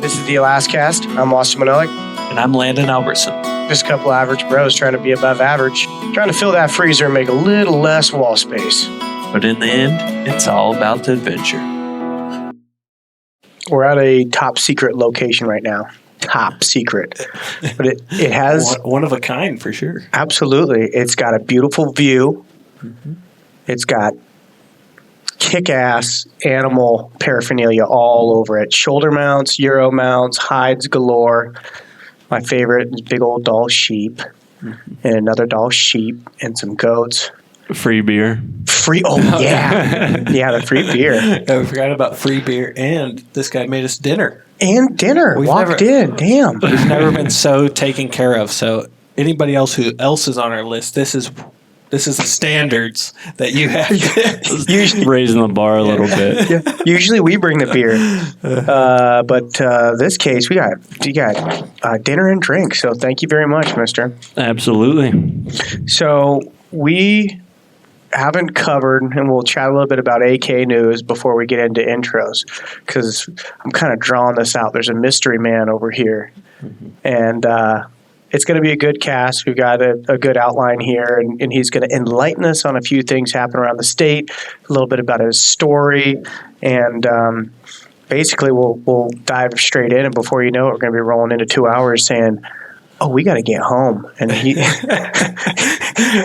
This is the Alaskast. I'm Austin Manelick. And I'm Landon Albertson. Just a couple average bros trying to be above average, trying to fill that freezer and make a little less wall space. But in the end, it's all about the adventure. We're at a top secret location right now. Top secret. But it has... One of a kind, for sure. Absolutely. It's got a beautiful view. Mm-hmm. It's got kick-ass animal paraphernalia all over it. Shoulder mounts, Euro mounts, hides galore. My favorite is big old doll sheep, and another doll sheep, and some goats. Free beer. Oh, yeah. Yeah, the free beer. Yeah, we forgot about free beer, and this guy made us dinner. And dinner. Walked in. Damn. We've never been so taken care of. So anybody else who is on our list, this is the standards that you have. Usually raising the bar a little bit. Yeah. Usually we bring the beer, but this case you got dinner and drink. So thank you very much, Mister. Absolutely. So we haven't covered, and we'll chat a little bit about AK news before we get into intros, because I'm kind of drawing this out. There's a mystery man over here, and it's going to be a good cast. We've got a good outline here, and he's going to enlighten us on a few things happening around the state, a little bit about his story, and basically we'll dive straight in, and before you know it, we're going to be rolling into 2 hours saying, oh, we got to get home. And he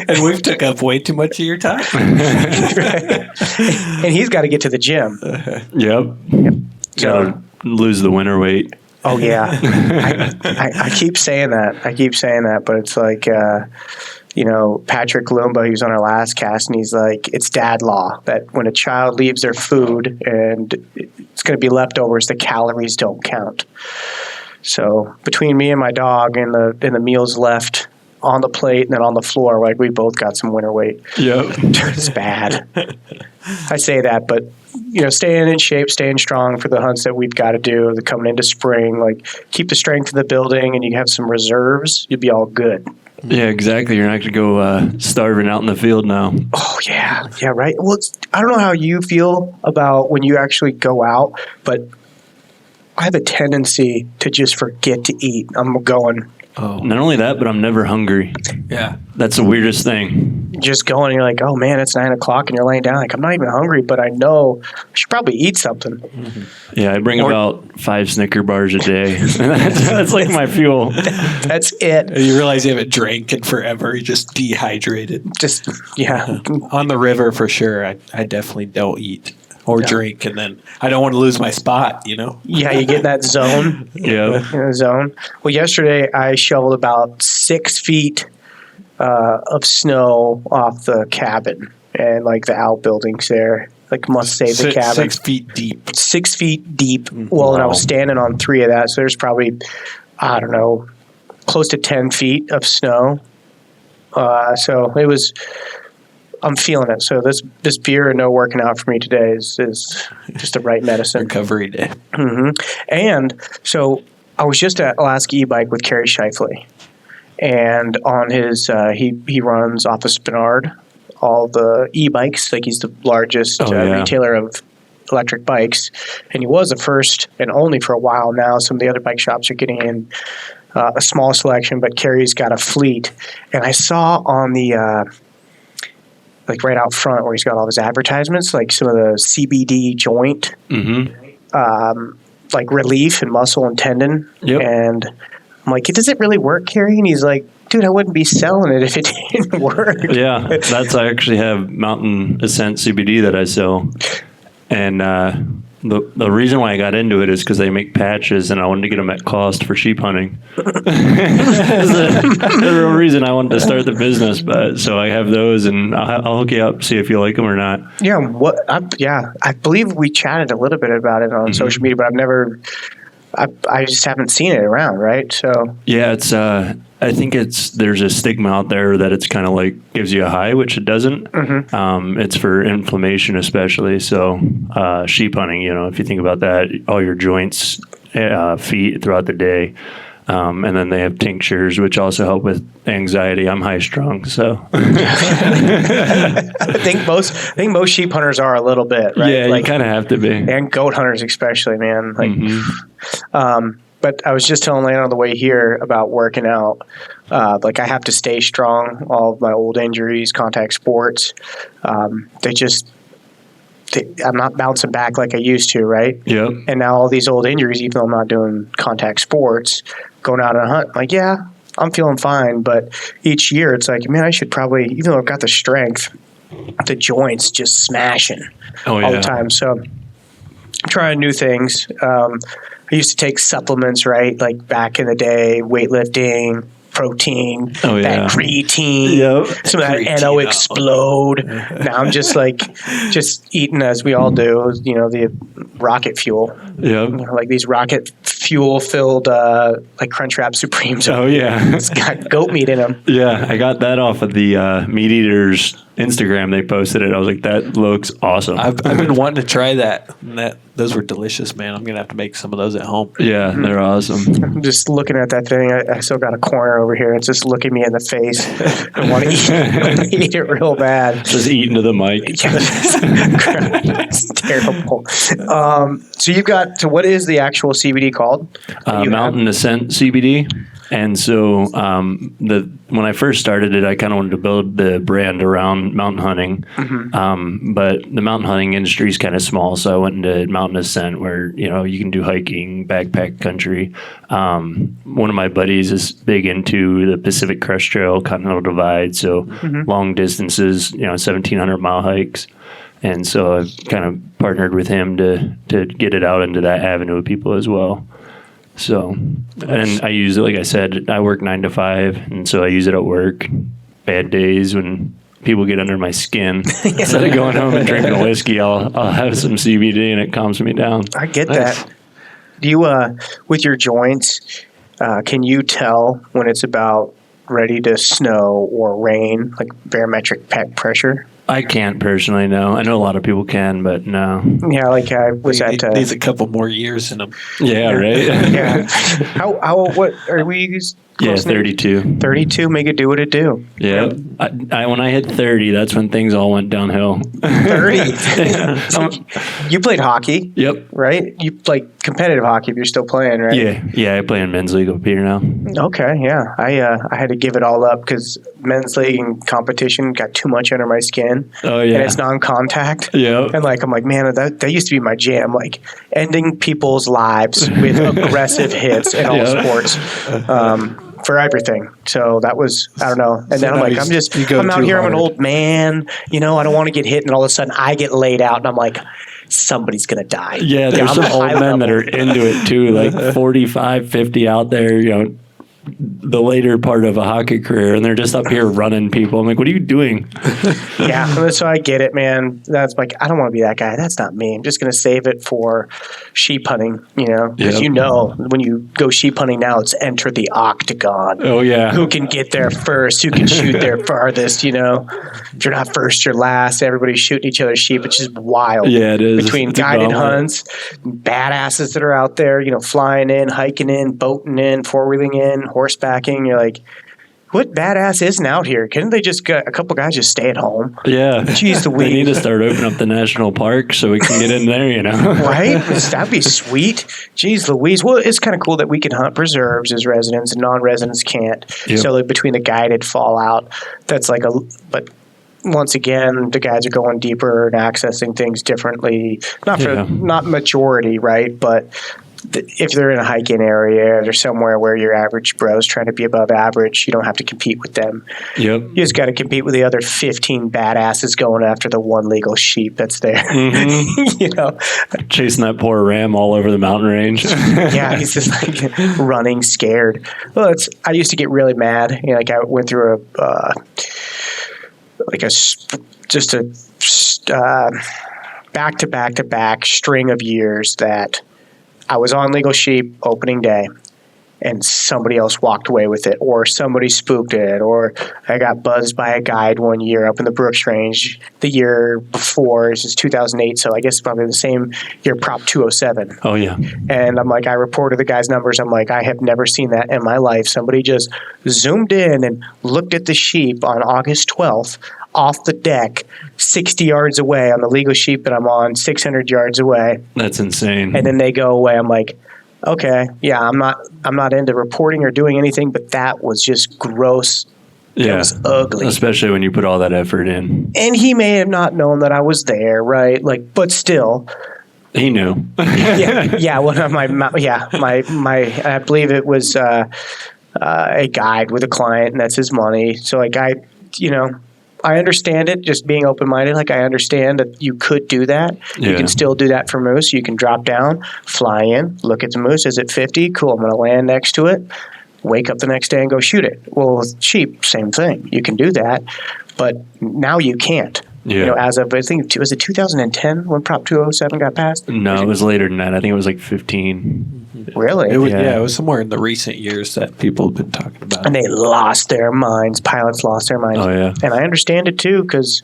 and we've took up way too much of your time. And he's got to get to the gym. Yep. So lose the winter weight. Oh, yeah. I keep saying that. But it's like, Patrick Lumba, he was on our last cast, and he's like, it's dad law that when a child leaves their food and it's going to be leftovers, the calories don't count. So between me and my dog and the meals left on the plate and then on the floor, like we both got some winter weight. Yep. It's bad. I say that, but staying in shape, staying strong for the hunts that we've got to do, the coming into spring, like keep the strength in the building, and you have some reserves, you'll be all good. Yeah, exactly. You're not going to go starving out in the field now. Oh, yeah. Yeah, right. Well, I don't know how you feel about when you actually go out, but I have a tendency to just forget to eat. I'm going. Oh. Not only that, but I'm never hungry. Yeah. That's the weirdest thing. Just going, and you're like, oh, man, it's 9 o'clock, and you're laying down. Like, I'm not even hungry, but I know I should probably eat something. Mm-hmm. Yeah, I bring about 5 Snicker bars a day. that's like my fuel. That's it. You realize you haven't drank in forever. You're just dehydrated. Just, yeah. On the river, for sure, I definitely don't eat. Or drink, and then I don't want to lose my spot, Yeah, you get in that zone. Yeah. Zone. Well, yesterday I shoveled about 6 feet of snow off the cabin and like the outbuildings there. Like must save the cabin. 6 feet deep. 6 feet deep. Well, and I was standing on 3 of that, so there's probably, I don't know, close to 10 feet of snow. So it was... I'm feeling it. So this beer and no working out for me today is just the right medicine. Recovery day. Mm-hmm. And so I was just at Alaska e-bike with Kerry Shifley, and on his he runs off of Spinard all the e-bikes. Like he's the largest retailer of electric bikes, and he was the first and only for a while now. Some of the other bike shops are getting in a small selection, but Kerry's got a fleet. And I saw on the like right out front where he's got all his advertisements, like some of the CBD joint, like relief and muscle and tendon. Yep. And I'm like, does it really work, Kerry? And he's like, dude, I wouldn't be selling it if it didn't work. Yeah, I actually have Mountain Ascent CBD that I sell. And the reason why I got into it is because they make patches, and I wanted to get them at cost for sheep hunting. That's the real reason I wanted to start the business. But so I have those, and I'll hook you up, see if you like them or not. Yeah, I believe we chatted a little bit about it on social media, but I just haven't seen it around, right? So yeah, it's I think there's a stigma out there that it's kind of like gives you a high, which it doesn't. It's for inflammation, especially. So sheep hunting, if you think about that, all your joints, feet throughout the day, And then they have tinctures, which also help with anxiety. I'm high strung, so I think most sheep hunters are a little bit, right? yeah, you kind of have to be. And goat hunters especially, man. Like, but I was just telling Landon on the way here about working out. Like I have to stay strong. All of my old injuries, contact sports, I'm not bouncing back like I used to, right? Yep. And now all these old injuries, even though I'm not doing contact sports, going out on a hunt, like, yeah, I'm feeling fine. But each year it's like, man, I should probably, even though I've got the strength, the joints just smashing all the time. So I'm trying new things. I used to take supplements, right? Like back in the day, weightlifting, protein, that creatine, some of that NO explode. Now I'm just eating as we all do, the rocket fuel. Like these rocket fuel filled like Crunchwrap Supremes. Oh yeah, it's got goat meat in them. Yeah, I got that off of the Meat Eaters Instagram. They posted it. I was like, that looks awesome. I've been wanting to try that. Those were delicious, man. I'm gonna have to make some of those at home. Yeah, they're awesome. I'm just looking at that thing. I still got a corner over here. It's just looking me in the face. I want to eat it real bad. Just eat into the mic. It's terrible. So you've got. So what is the actual CBD called? Mountain Ascent CBD. And so when I first started it, I kind of wanted to build the brand around mountain hunting. But the mountain hunting industry is kind of small, so I went into Mountain Ascent where, you can do hiking, backpack country. One of my buddies is big into the Pacific Crest Trail, Continental Divide, so long distances, 1,700-mile hikes. And so I've kind of partnered with him to get it out into that avenue of people as well. So, and I use it, like I said, I work 9 to 5, and so I use it at work. Bad days when people get under my skin. Instead of going home and drinking whiskey, I'll have some CBD, and it calms me down. I get that. Do you, with your joints, can you tell when it's about ready to snow or rain, like barometric pressure? I can't personally, no. I know a lot of people can, but no. Yeah, like I was at... needs a couple more years in them. Yeah, right? Yeah. What are we... Yeah, 32. 32, make it do what it do. Yeah. When I hit 30, that's when things all went downhill. 30? You played hockey. Yep. Right? You played competitive hockey if you're still playing, right? Yeah, I play in men's league up here now. Okay, yeah. I had to give it all up because men's league and competition got too much under my skin. Oh, yeah. And it's non-contact. Yeah. And I'm like, man, that used to be my jam. Like ending people's lives with aggressive hits in all sports. For everything. So that was, I don't know. And then I'm like, I'm out here, I'm an old man, I don't want to get hit. And all of a sudden I get laid out and I'm like, somebody's going to die. Yeah, there's some old men that are into it too, like 45, 50 out there, the later part of a hockey career, and they're just up here running people. I'm like, what are you doing? Yeah, so I get it, man. That's like, I don't want to be that guy. That's not me. I'm just going to save it for sheep hunting, because when you go sheep hunting now, it's enter the octagon. Oh, yeah. Who can get there first? Who can shoot there farthest, If you're not first, you're last. Everybody's shooting each other's sheep. It's just wild. Yeah, it is. Between guided hunts, badasses that are out there, flying in, hiking in, boating in, four-wheeling in, horsebacking. You're like, what badass isn't out here? Couldn't they just a couple guys just stay at home? Yeah. Jeez, we need to start opening up the national park so we can get in there, Right? That'd be sweet. Jeez Louise. Well, it's kind of cool that we can hunt preserves as residents and non-residents can't. Yep. So between the guided fallout, that's but once again, the guys are going deeper and accessing things differently. Not majority, right? But if they're in a hiking area or somewhere where your average bro's trying to be above average, you don't have to compete with them. Yep. You just got to compete with the other 15 badasses going after the one legal sheep that's there. Mm-hmm. Chasing that poor ram all over the mountain range. Yeah, he's just like running scared. Well, I used to get really mad. I went through a back-to-back-to-back string of years that I was on legal sheep opening day, and somebody else walked away with it, or somebody spooked it, or I got buzzed by a guide one year up in the Brooks Range. The year before, this is 2008, so I guess probably the same year, Prop 207. Oh, yeah. And I'm like, I reported the guy's numbers. I'm like, I have never seen that in my life. Somebody just zoomed in and looked at the sheep on August 12th off the deck, 60 yards away on the legal sheep that I'm on, 600 yards away. That's insane. And then they go away. I'm like, okay, yeah, I'm not into reporting or doing anything, but that was just gross. Yeah. It was ugly. Especially when you put all that effort in. And he may have not known that I was there, right? Like, but still. He knew. Yeah. One of my I believe it was a guide with a client, and that's his money. So like I understand it, just being open-minded. Like, I understand that you could do that. Yeah. You can still do that for moose. You can drop down, fly in, look at the moose. Is it 50? Cool. I'm going to land next to it, wake up the next day and go shoot it. Well, with sheep, same thing. You can do that, but now you can't. Yeah. As of, I think, was it 2010 when Prop 207 got passed? No, it was later than that. I think it was like 15. Really? It was, Yeah. it was somewhere in the recent years that people have been talking about. And they lost their minds. Pilots lost their minds. Oh, yeah. And I understand it too, because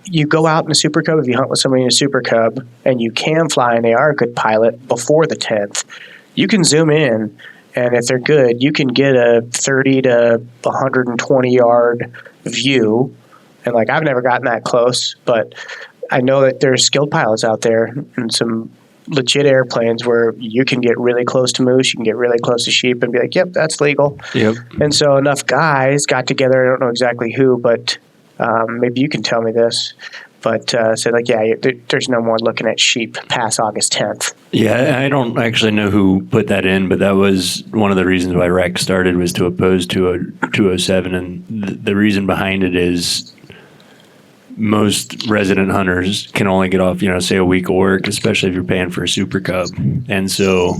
you go out in a Super Cub, if you hunt with somebody in a Super Cub, and you can fly and they are a good pilot before the 10th, you can zoom in, and if they're good, you can get a 30 to 120 yard view. And like, I've never gotten that close, but I know that there's skilled pilots out there and some legit airplanes where you can get really close to moose, you can get really close to sheep and be like, yep, that's legal. Yep. And so enough guys got together, I don't know exactly who, but maybe you can tell me this, but said like, yeah, there's no more looking at sheep past August 10th. Yeah, I don't actually know who put that in, but that was one of the reasons why RHAK started, was to oppose 207. And the reason behind it is most resident hunters can only get off, say a week of work, especially if you're paying for a Super Cub. And so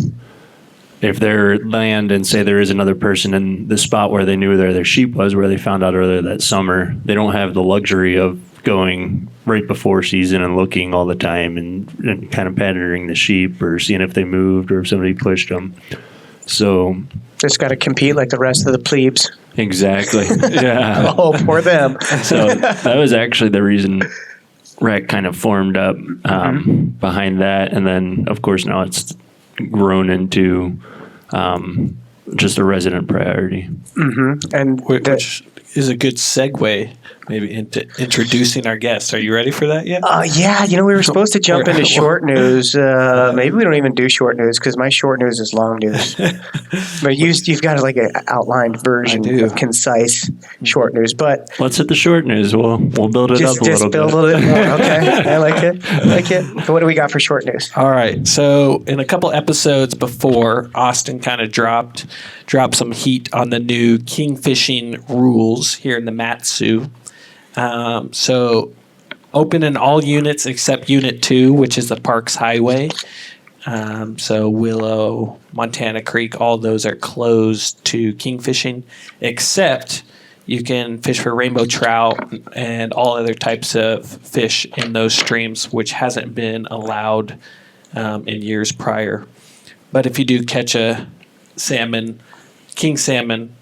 if they're land and say there is another person in the spot where they knew their sheep was, where they found out earlier that summer, they don't have the luxury of going right before season and looking all the time and kind of patterning the sheep or seeing if they moved or if somebody pushed them. So Just got to compete like the rest of the plebes. exactly. Yeah. Oh, poor them. So that was actually the reason RHAK kind of formed up behind that. And then, of course, now it's grown into just a resident priority. Mm-hmm. And Which is a good segue maybe into introducing our guests. Are you ready for that yet? yeah, we were supposed to jump into short news. Maybe we don't even do short news because my short news is long news. But you've got like an outlined version of concise short news. But Let's hit the short news. We'll build it up a little bit. Just build a little bit more. Okay, I like it. So what do we got for short news? All right. So in a couple episodes before, Austin kind of dropped some heat on the new kingfishing rules here in the Matsu. So open in all units except Unit 2, which is the Parks Highway. So Willow, Montana Creek, all those are closed to kingfishing, except you can fish for rainbow trout and all other types of fish in those streams, which hasn't been allowed in years prior. But if you do catch a salmon, king salmon,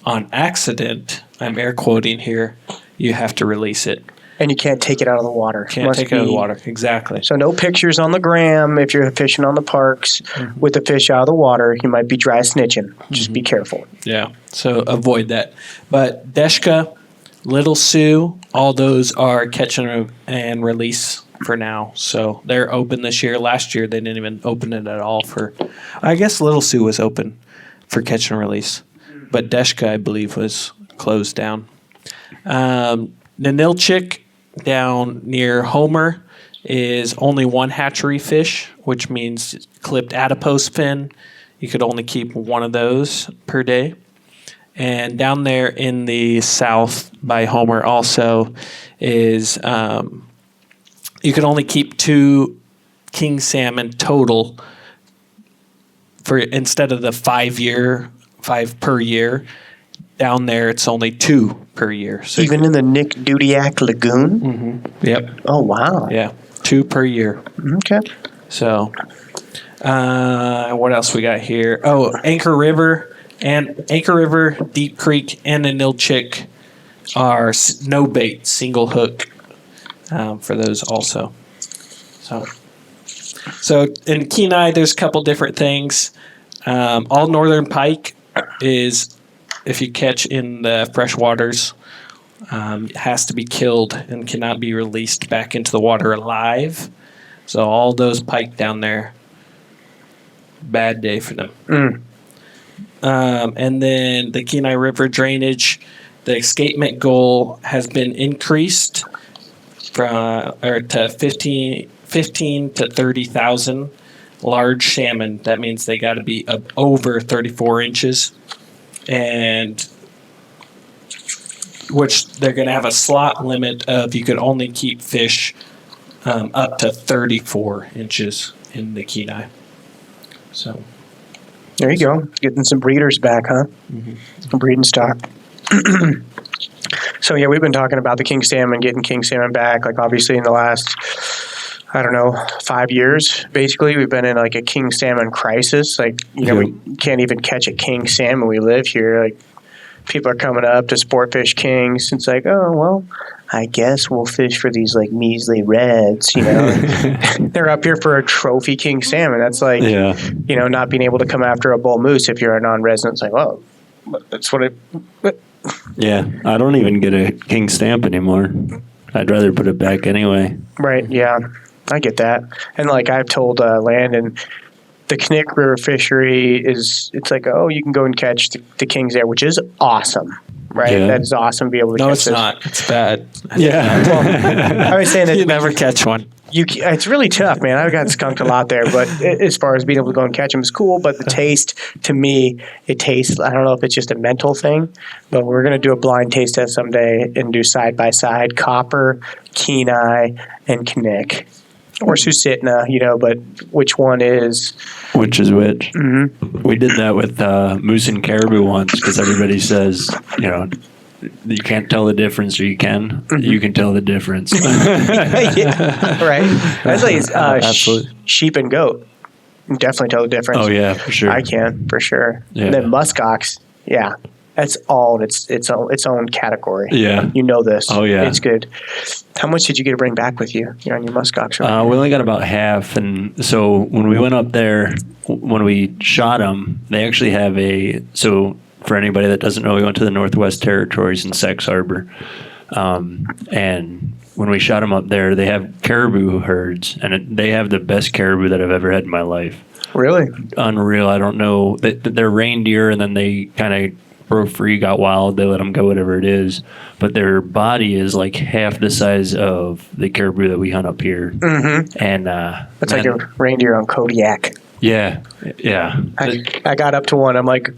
on accident, I'm air quoting here, you have to release it. And you can't take it out of the water. Can't take it out of the water. Exactly. So no pictures on the gram if you're fishing on the parks with the fish out of the water. You might be dry snitching. Just be careful. Yeah. So avoid that. But Deshka, Little Sioux, all those are catch and release for now. So they're open this year. Last year they didn't even open it at all for. I guess Little Sioux was open for catch and release, but Deshka I believe was closed down. Nanilchik down near Homer is only one hatchery fish, which means clipped adipose fin. You could only keep one of those per day. And down there in the south by Homer also is you can only keep 2 king salmon total for instead of the 5 per year. Down there, it's only 2 per year. So Even in the Nick Dudiak Lagoon? Mm-hmm. Yep. Oh, wow. Yeah, 2 per year. Okay. So, What else we got here? Oh, Anchor River, Deep Creek, and Anilchik are no bait, single hook for those also. So in Kenai, there's a couple different things. All northern pike is, if you catch in the fresh waters, has to be killed and cannot be released back into the water alive. So all those pike down there, bad day for them. And then the Kenai River drainage, the escapement goal has been increased to 15 to 30,000 large salmon. That means they got to be over 34 inches, and which they're going to have a slot limit of you could only keep fish up to 34 inches in the Kenai. So there you go. Getting some breeders back, huh? Mm-hmm. Breeding stock. So yeah, we've been talking about the king salmon, getting king salmon back. Like obviously in the last, 5 years, basically, we've been in like a king salmon crisis. Like, we can't even catch a king salmon. We live here. Like, people are coming up to sport fish kings. It's like, oh, well, I guess we'll fish for these like measly reds, They're up here for a trophy king salmon. That's like, not being able to come after a bull moose if you're a non-resident. It's like, well, that's what it. Yeah, I don't even get a king stamp anymore. I'd rather put it back anyway. Right, yeah. I get that. And like I've told Landon, the Knik River fishery it's like, oh, you can go and catch the kings there, which is awesome, right? Yeah. That is awesome to be able to catch No, it's this. not. It's bad. Yeah. Well, I was saying that You never catch one. it's really tough, man. I've got skunked a lot there, but as far as being able to go and catch them is cool. But the taste, to me, it tastes, I don't know if it's just a mental thing, but we're going to do a blind taste test someday and do side-by-side Copper, Kenai, and Knik. Or Susitna, but which one is? Which is which? Mm-hmm. We did that with moose and caribou once because everybody says, you can't tell the difference, or you can. Mm-hmm. You can tell the difference. Yeah, right. That's like Absolutely. Sheep and goat. You can definitely tell the difference. Oh yeah, for sure. I can for sure. Yeah. And then muskox, yeah. That's all its own category. Yeah. You know this. Oh, yeah. It's good. How much did you get to bring back with you? You're on your muskox, right? We only got about half. And so when we went up there, when we shot them, they actually have so for anybody that doesn't know, we went to the Northwest Territories in Sax Harbor. And when we shot them up there, they have caribou herds, and they have the best caribou that I've ever had in my life. Really? Unreal. I don't know. They're reindeer, and then they kind of broke free, got wild. They let them go, whatever it is. But their body is like half the size of the caribou that we hunt up here. Mm-hmm. And that's like a reindeer on Kodiak. Yeah. I got up to one. I'm like,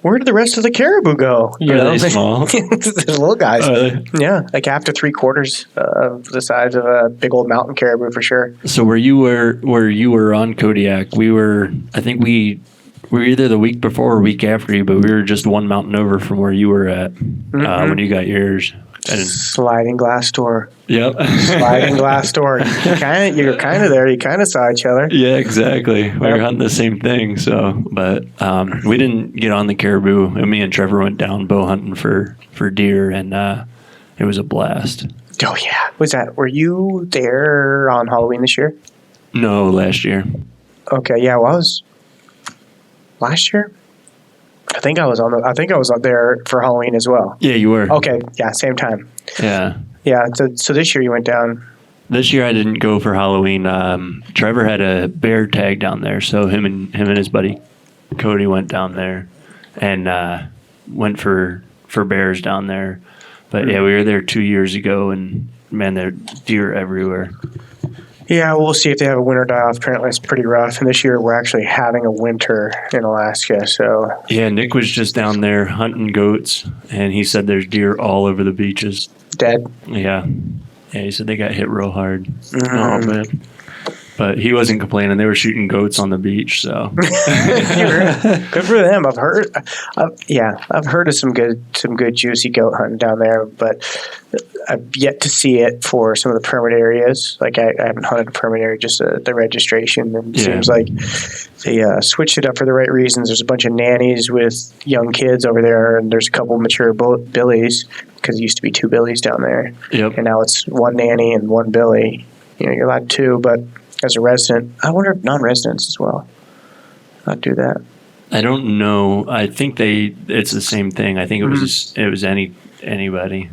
where did the rest of the caribou go? Are they small? There's little guys. Are they? Yeah, like half to 3/4 of the size of a big old mountain caribou for sure. So where you were on Kodiak, we were either the week before or week after you, but we were just one mountain over from where you were at when you got yours. And sliding glass door. Yep. Sliding glass door. You're kind of there. You kind of saw each other. Yeah, exactly. We were hunting the same thing. So, but we didn't get on the caribou. And me and Trevor went down bow hunting for deer, and it was a blast. Oh yeah. Were you there on Halloween this year? No, last year. Okay. Yeah. Well, I was last year. I think I was up there for Halloween as well. Yeah, you were. Okay. Yeah. Same time. Yeah. Yeah. So this year you went down. This year I didn't go for Halloween. Trevor had a bear tag down there, so him and his buddy Cody went down there and went for bears down there. But yeah, we were there 2 years ago, and man, there are deer everywhere. Yeah, we'll see if they have a winter die-off. Currently, it's pretty rough. And this year, we're actually having a winter in Alaska. So yeah, Nick was just down there hunting goats, and he said there's deer all over the beaches. Dead. Yeah, he said they got hit real hard. Mm-hmm. Oh man. But he wasn't complaining. They were shooting goats on the beach, so Good for them. I've heard of some good juicy goat hunting down there, but I've yet to see it for some of the permit areas. Like I haven't hunted a permit area, just the registration. And it seems like they switched it up for the right reasons. There's a bunch of nannies with young kids over there, and there's a couple mature billies because it used to be 2 billies down there. Yep. And now it's 1 nanny and 1 billy. You're allowed 2, but as a resident, I wonder if non-residents as well not do that. I don't know. I think it's the same thing. I think it was anybody.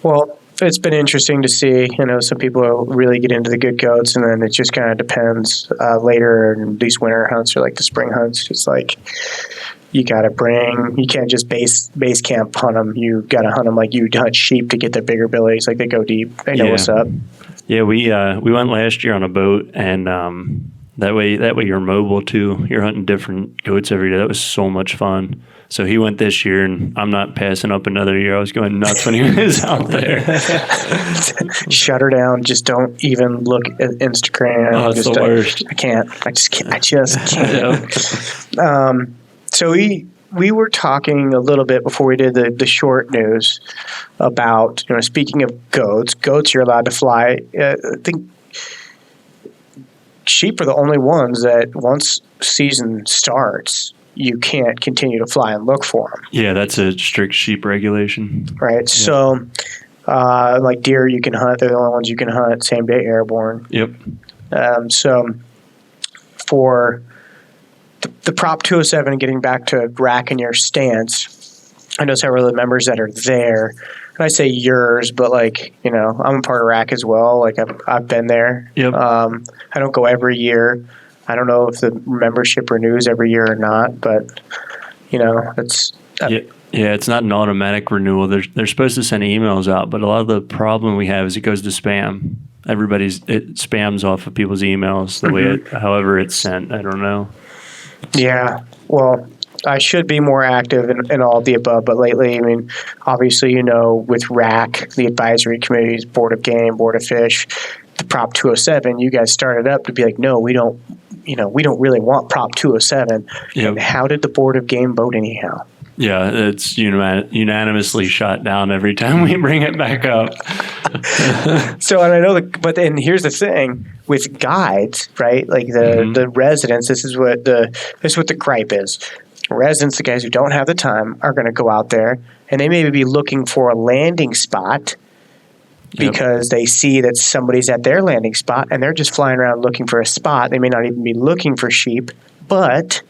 Well, it's been interesting to see. Some people really get into the good goats, and then it just kind of depends later in these winter hunts or like the spring hunts. It's like you can't just base camp hunt them. You got to hunt them like you hunt sheep to get the bigger billies. Like they go deep. They know what's up. Yeah, we went last year on a boat, and that way you're mobile too. You're hunting different goats every day. That was so much fun. So he went this year, and I'm not passing up another year. I was going nuts when he was out there. Shut her down. Just don't even look at Instagram. Oh, it's the worst. I can't. I just can't. So we were talking a little bit before we did the short news about, speaking of goats you're allowed to fly. I think sheep are the only ones that once season starts, you can't continue to fly and look for them. Yeah, that's a strict sheep regulation. Right. Yeah. So like deer you can hunt. They're the only ones you can hunt same day airborne. Yep. So for the Prop 207 and getting back to RHAK and your stance, I know several of the members that are there, and I say yours, but I'm a part of RHAK as well. Like I've been there. Yep. I don't go every year. I don't know if the membership renews every year or not, but it's it's not an automatic renewal. They're supposed to send emails out, but a lot of the problem we have is it goes to spam. It spams off of people's emails the way however it's sent. I don't know. Yeah, well, I should be more active in all of the above, but lately, obviously, with RHAK, the advisory committees, Board of Game, Board of Fish, the Prop 207, you guys started up to be like, no, we don't really want Prop 207. Yep. And how did the Board of Game vote anyhow? Yeah, it's unanimously shot down every time we bring it back up. So, and I know, but then here's the thing with guides, right? Like the residents, this is what the gripe is. Residents, the guys who don't have the time, are going to go out there, and they may be looking for a landing spot because they see that somebody's at their landing spot, and they're just flying around looking for a spot. They may not even be looking for sheep, but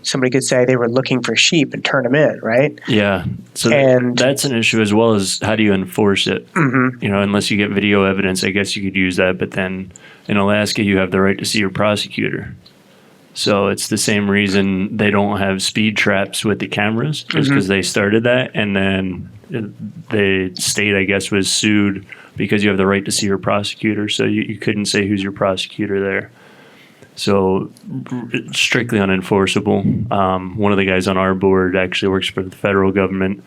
somebody could say they were looking for sheep and turn them in, right? Yeah. So that's an issue, as well as how do you enforce it? Mm-hmm. Unless you get video evidence, I guess you could use that. But then in Alaska, you have the right to see your prosecutor. So it's the same reason they don't have speed traps with the cameras, just because they started that. And then the state, I guess, was sued because you have the right to see your prosecutor. So you couldn't say who's your prosecutor there. So strictly unenforceable. One of the guys on our board actually works for the federal government,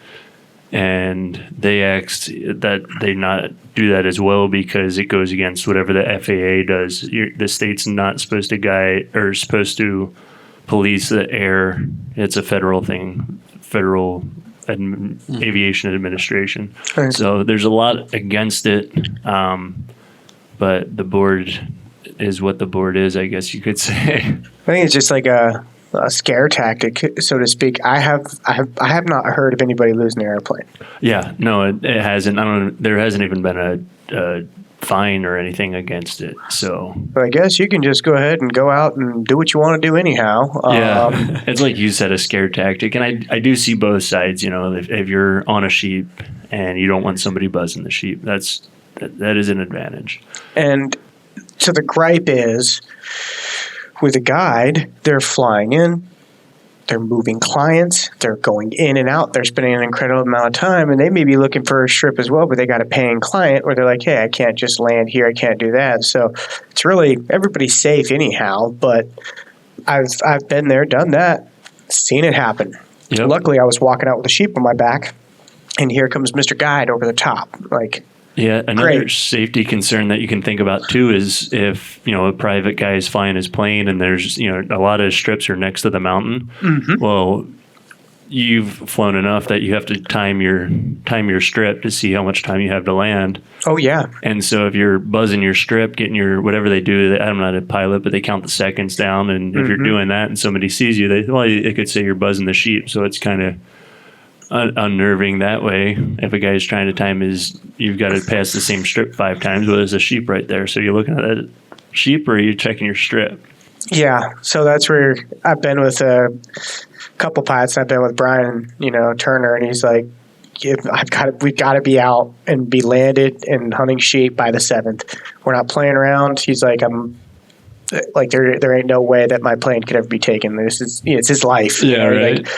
and they asked that they not do that as well because it goes against whatever the FAA does. The state's not supposed to police the air. It's a federal thing, aviation administration. Right. So there's a lot against it, but the board is what the board is, I guess you could say. I think it's just like a scare tactic, so to speak. I have not heard of anybody losing their airplane. Yeah, no, it hasn't. There hasn't even been a fine or anything against it. So, but I guess you can just go ahead and go out and do what you want to do anyhow. Yeah, it's like you said, a scare tactic, and I do see both sides. If you're on a sheep and you don't want somebody buzzing the sheep, that is an advantage. And so the gripe is, with a guide, they're flying in, they're moving clients, they're going in and out, they're spending an incredible amount of time, and they may be looking for a strip as well, but they got a paying client where they're like, hey, I can't just land here, I can't do that. So it's really, everybody's safe anyhow, but I've been there, done that, seen it happen. Yep. Luckily, I was walking out with a sheep on my back, and here comes Mr. Guide over the top. Like, Yeah, another Great. safety concern that you can think about too is if, a private guy is flying his plane and there's, a lot of strips are next to the mountain. Well, you've flown enough that you have to time your strip to see how much time you have to land. Oh yeah. And so if you're buzzing your strip, getting your whatever they do, I'm not a pilot, but they count the seconds down. And if you're doing that and somebody sees you, they could say you're buzzing the sheep. So it's kind of unnerving that way. If a guy's trying to time you've got to pass the same strip 5 times. Well, there's a sheep right there. So you're looking at that sheep, or are you checking your strip? Yeah. So that's where I've been with a couple pilots. I've been with Brian, Turner, and he's like, we've got to be out and be landed and hunting sheep by the 7th. We're not playing around. He's like, there ain't no way that my plane could ever be taken. This is, it's his life. Yeah, right. Like,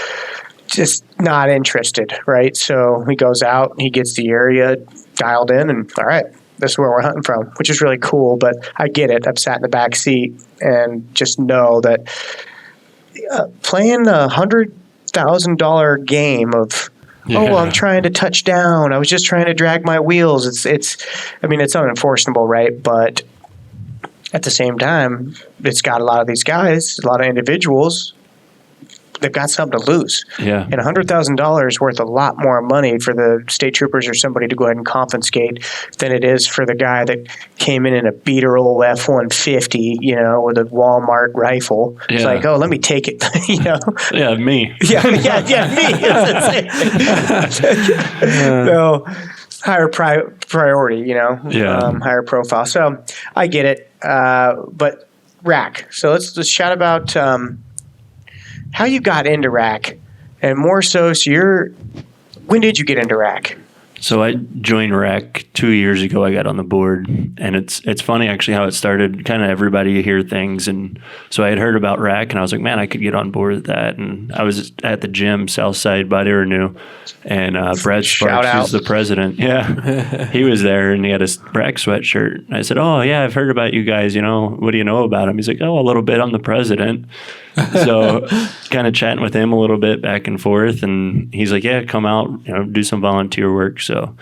just not interested, right? So he goes out, he gets the area dialed in, and all right, this is where we're hunting from, which is really cool. But I get it. I've sat in the back seat and just know that playing a $100,000 game of, I'm trying to touch down. I was just trying to drag my wheels. It's unenforceable, right? But at the same time, it's got a lot of these guys, a lot of individuals. They've got something to lose. Yeah. And $100,000 is worth a lot more money for the state troopers or somebody to go ahead and confiscate than it is for the guy that came in a beater old F-150, with a Walmart rifle. It's like, let me take it, Yeah, me. Yeah, me. So higher priority, higher profile. So I get it. But RHAK. So let's chat about how you got into RHAK, and more so when did you get into RHAK? So I joined RHAK 2 years ago. I got on the board, and it's funny actually how it started. Kind of everybody hear things, and so I had heard about RHAK, and I was like, man, I could get on board with that. And I was at the gym, Southside by Renew, and Brad Sparks, who's the president, he was there, and he had a RHAK sweatshirt. And I said, oh yeah, I've heard about you guys. What do you know about him? He's like, oh, a little bit. I'm the president. So kind of chatting with him a little bit back and forth, and he's like, yeah, come out, do some volunteer work. So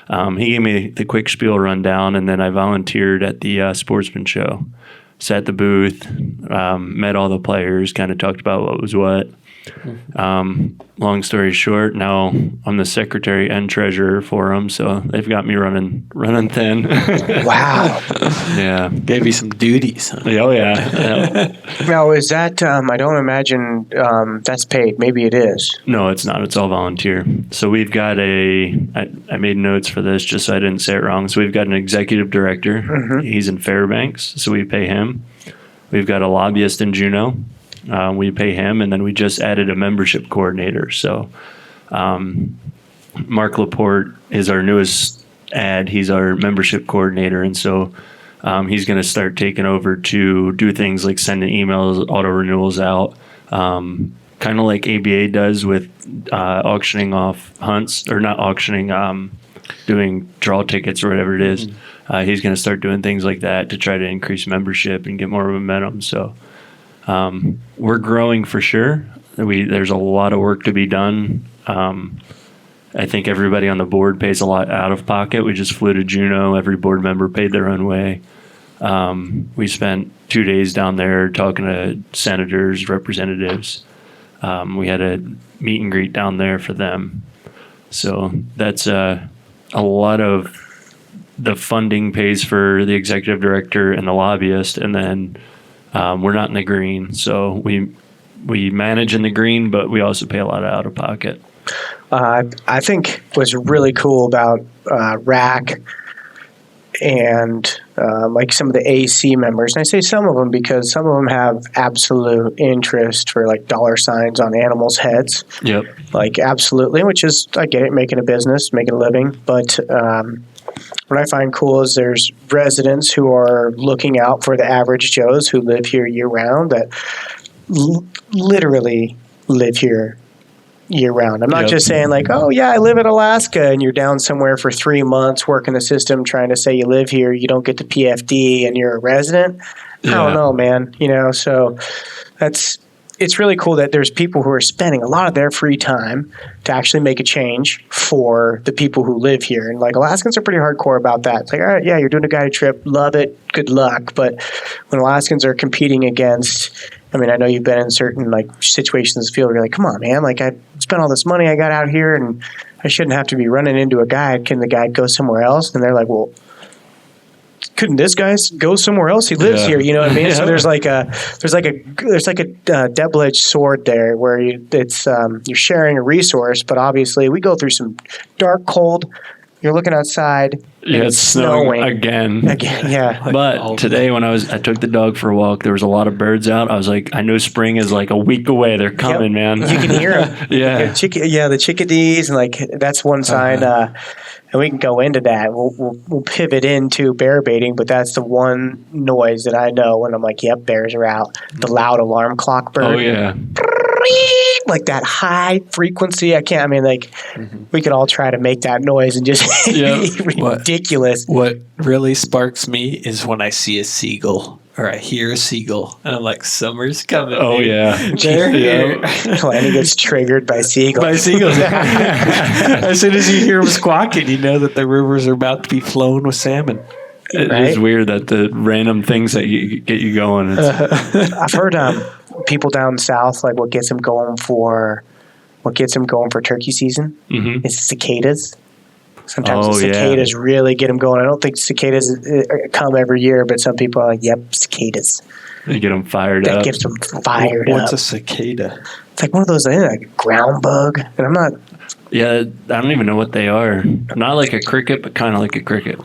he gave me the quick spiel rundown, and then I volunteered at the Sportsman show, sat at the booth, met all the players, kind of talked about what was what. Long story short, now I'm the secretary and treasurer for them, so they've got me running thin. Wow. Yeah. Gave you some duties. Huh? Oh, yeah. Now, is that, I don't imagine that's paid. Maybe it is. No, it's not. It's all volunteer. So we've got I made notes for this just so I didn't say it wrong. So we've got an executive director. Mm-hmm. He's in Fairbanks, so we pay him. We've got a lobbyist in Juneau. We pay him, and then we just added a membership coordinator. So Mark Laporte is our newest add. He's our membership coordinator, and so he's going to start taking over to do things like sending emails, auto renewals out, kind of like ABA does with auctioning off hunts, or not auctioning, doing draw tickets or whatever it is. He's going to start doing things like that to try to increase membership and get more momentum. So we're growing for sure. There's a lot of work to be done. I think everybody on the board pays a lot out of pocket. We just flew to Juneau. Every board member paid their own way. We spent 2 days down there talking to senators, representatives. We had a meet and greet down there for them. So that's a lot of the funding pays for the executive director and the lobbyist, and then we're not in the green. So we manage in the green, but we also pay a lot out of pocket. I think what's really cool about RHAK and like some of the AC members, and I say some of them because some of them have absolute interest for like dollar signs on animals' heads. Yep. Like absolutely, which is, I get it, making a business, making a living. But what I find cool is there's residents who are looking out for the average Joes who live here year round, that literally live here year round. I'm not just saying like, oh yeah, I live in Alaska, and you're down somewhere for 3 months working the system trying to say you live here, you don't get the PFD and you're a resident. I don't know, man. So that's it's really cool that there's people who are spending a lot of their free time to actually make a change for the people who live here. And like Alaskans are pretty hardcore about that. It's like, all right, yeah, you're doing a guided trip, love it, good luck. But when Alaskans are competing against, I mean, I know you've been in certain like situations in the field where you're like, come on, man, like I spent all this money I got out here and I shouldn't have to be running into a guide. Can the guide go somewhere else? And they're like, well, couldn't this guy go somewhere else? He lives here, you know what I mean? So there's like a double-edged sword there where you're sharing a resource, but obviously we go through some dark, cold. You're looking outside. Yeah, it's snowing again. Yeah. But today when I took the dog for a walk, there was a lot of birds out. I was like, I know spring is like a week away. They're coming, man. You can hear them. Yeah. The chickadees, and like that's one sign. And we can go into that. We'll pivot into bear baiting, but that's the one noise that I know when I'm like, yep, bears are out. The loud alarm clock bird. Oh yeah. Like that high frequency. We could all try to make that noise and just ridiculous. What really sparks me is when I see a seagull or I hear a seagull and I'm like, summer's coming. Oh, yeah. They're here. Landon gets triggered by seagulls. As soon as you hear them squawking, you know that the rivers are about to be flown with salmon. It is weird that the random things that get you going. I've heard people down south, like what gets them going for turkey season is cicadas. Sometimes the cicadas really get them going. I don't think cicadas come every year, but some people are like, yep, cicadas. They get them fired up. That gets them fired up. What's a cicada? It's like one of those, like a ground bug. And I'm not... Yeah, I don't even know what they are. Not like a cricket, but kind of like a cricket.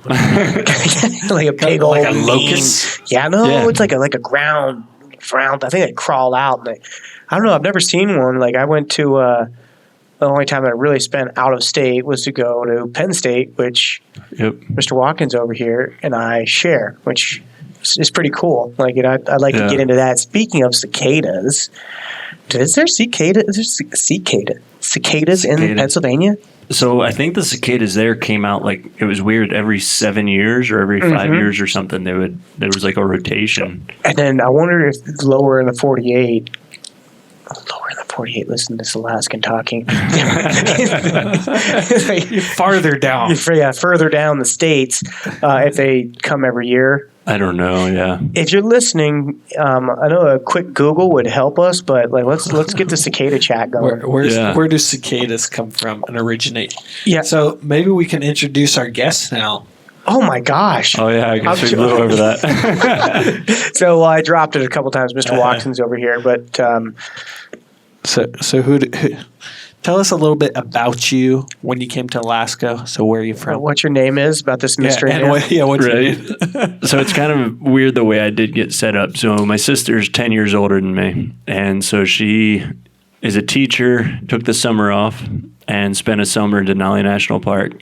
Like a big old... Like a locust? It's like a ground. I think they crawl out. And I don't know. I've never seen one. Like I went to... the only time I really spent out of state was to go to Penn State, which Mr. Watkins over here and I share, which is pretty cool. Like, I'd like to get into that. Speaking of cicadas, is there cicadas in Pennsylvania? So I think the cicadas there came out like it was weird every 7 years or every 5 years or something. There was like a rotation. And then I wonder if lower in the 48. Lower in the 48, listen to this Alaskan talking. Farther down. Further down the states, if they come every year. I don't know, yeah. If you're listening, I know a quick Google would help us, but like let's get the cicada chat going. Where do cicadas come from and originate? Yeah. So maybe we can introduce our guests now. Oh my gosh! Oh yeah, I guess we blew over that. So I dropped it a couple times. Mr. Watkins over here, but so who? Tell us a little bit about you when you came to Alaska. So where are you from? What your name is? About this mystery. What's your name? So it's kind of weird the way I did get set up. So my sister's 10 years older than me, and so she is a teacher. Took the summer off and spent a summer in Denali National Park.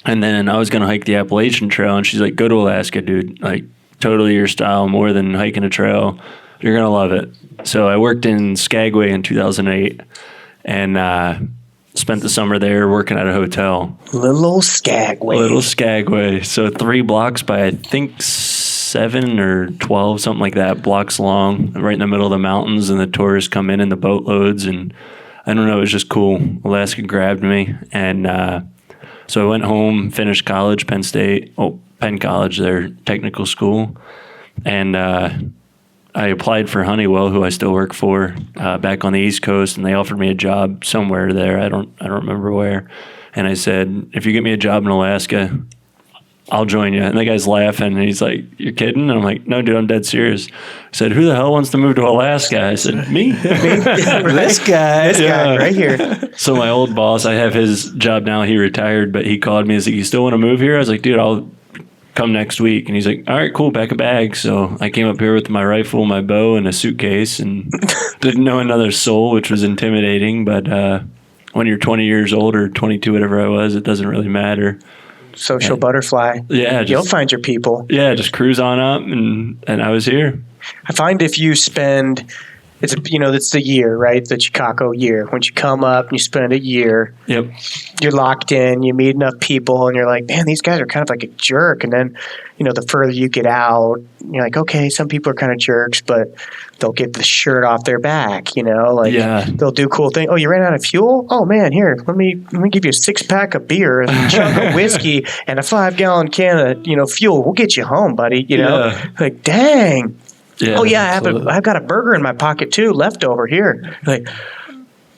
And then I was going to hike the Appalachian Trail, and she's like, go to Alaska, dude. Like, totally your style, more than hiking a trail. You're going to love it. So I worked in Skagway in 2008 and spent the summer there working at a hotel. Little Skagway. So 3 blocks by, I think, 7 or 12, something like that, blocks long, right in the middle of the mountains, and the tourists come in the boatloads. And I don't know, it was just cool. Alaska grabbed me, and... So I went home, finished college, Penn College, their technical school, and I applied for Honeywell, who I still work for, back on the East Coast, and they offered me a job somewhere there. I don't remember where. And I said, if you get me a job in Alaska, I'll join you. And the guy's laughing, and he's like, you're kidding? And I'm like, no, dude, I'm dead serious. I said, who the hell wants to move to Alaska? I said, me. This guy right here. So my old boss, I have his job now. He retired, but he called me. He's like, you still want to move here? I was like, dude, I'll come next week. And he's like, all right, cool, pack a bag. So I came up here with my rifle, my bow, and a suitcase, and didn't know another soul, which was intimidating. But when you're 20 years old or 22, whatever I was, it doesn't really matter. Social butterfly. Yeah. You'll find your people. Yeah, just cruise on up, and I was here. I find if you spend it's the year, right? The Chicago year. Once you come up and you spend a year, Yep. you're locked in, you meet enough people, and you're like, man, these guys are kind of like a jerk. And then, the further you get out, you're like, okay, some people are kind of jerks, but they'll get the shirt off their back, they'll do cool things. Oh, you ran out of fuel? Oh man, here, let me give you a 6-pack of beer and a chunk of whiskey and a 5-gallon can of, fuel. We'll get you home, buddy. Like, dang. Yeah, oh yeah, I've got a burger in my pocket too, left over here. Like,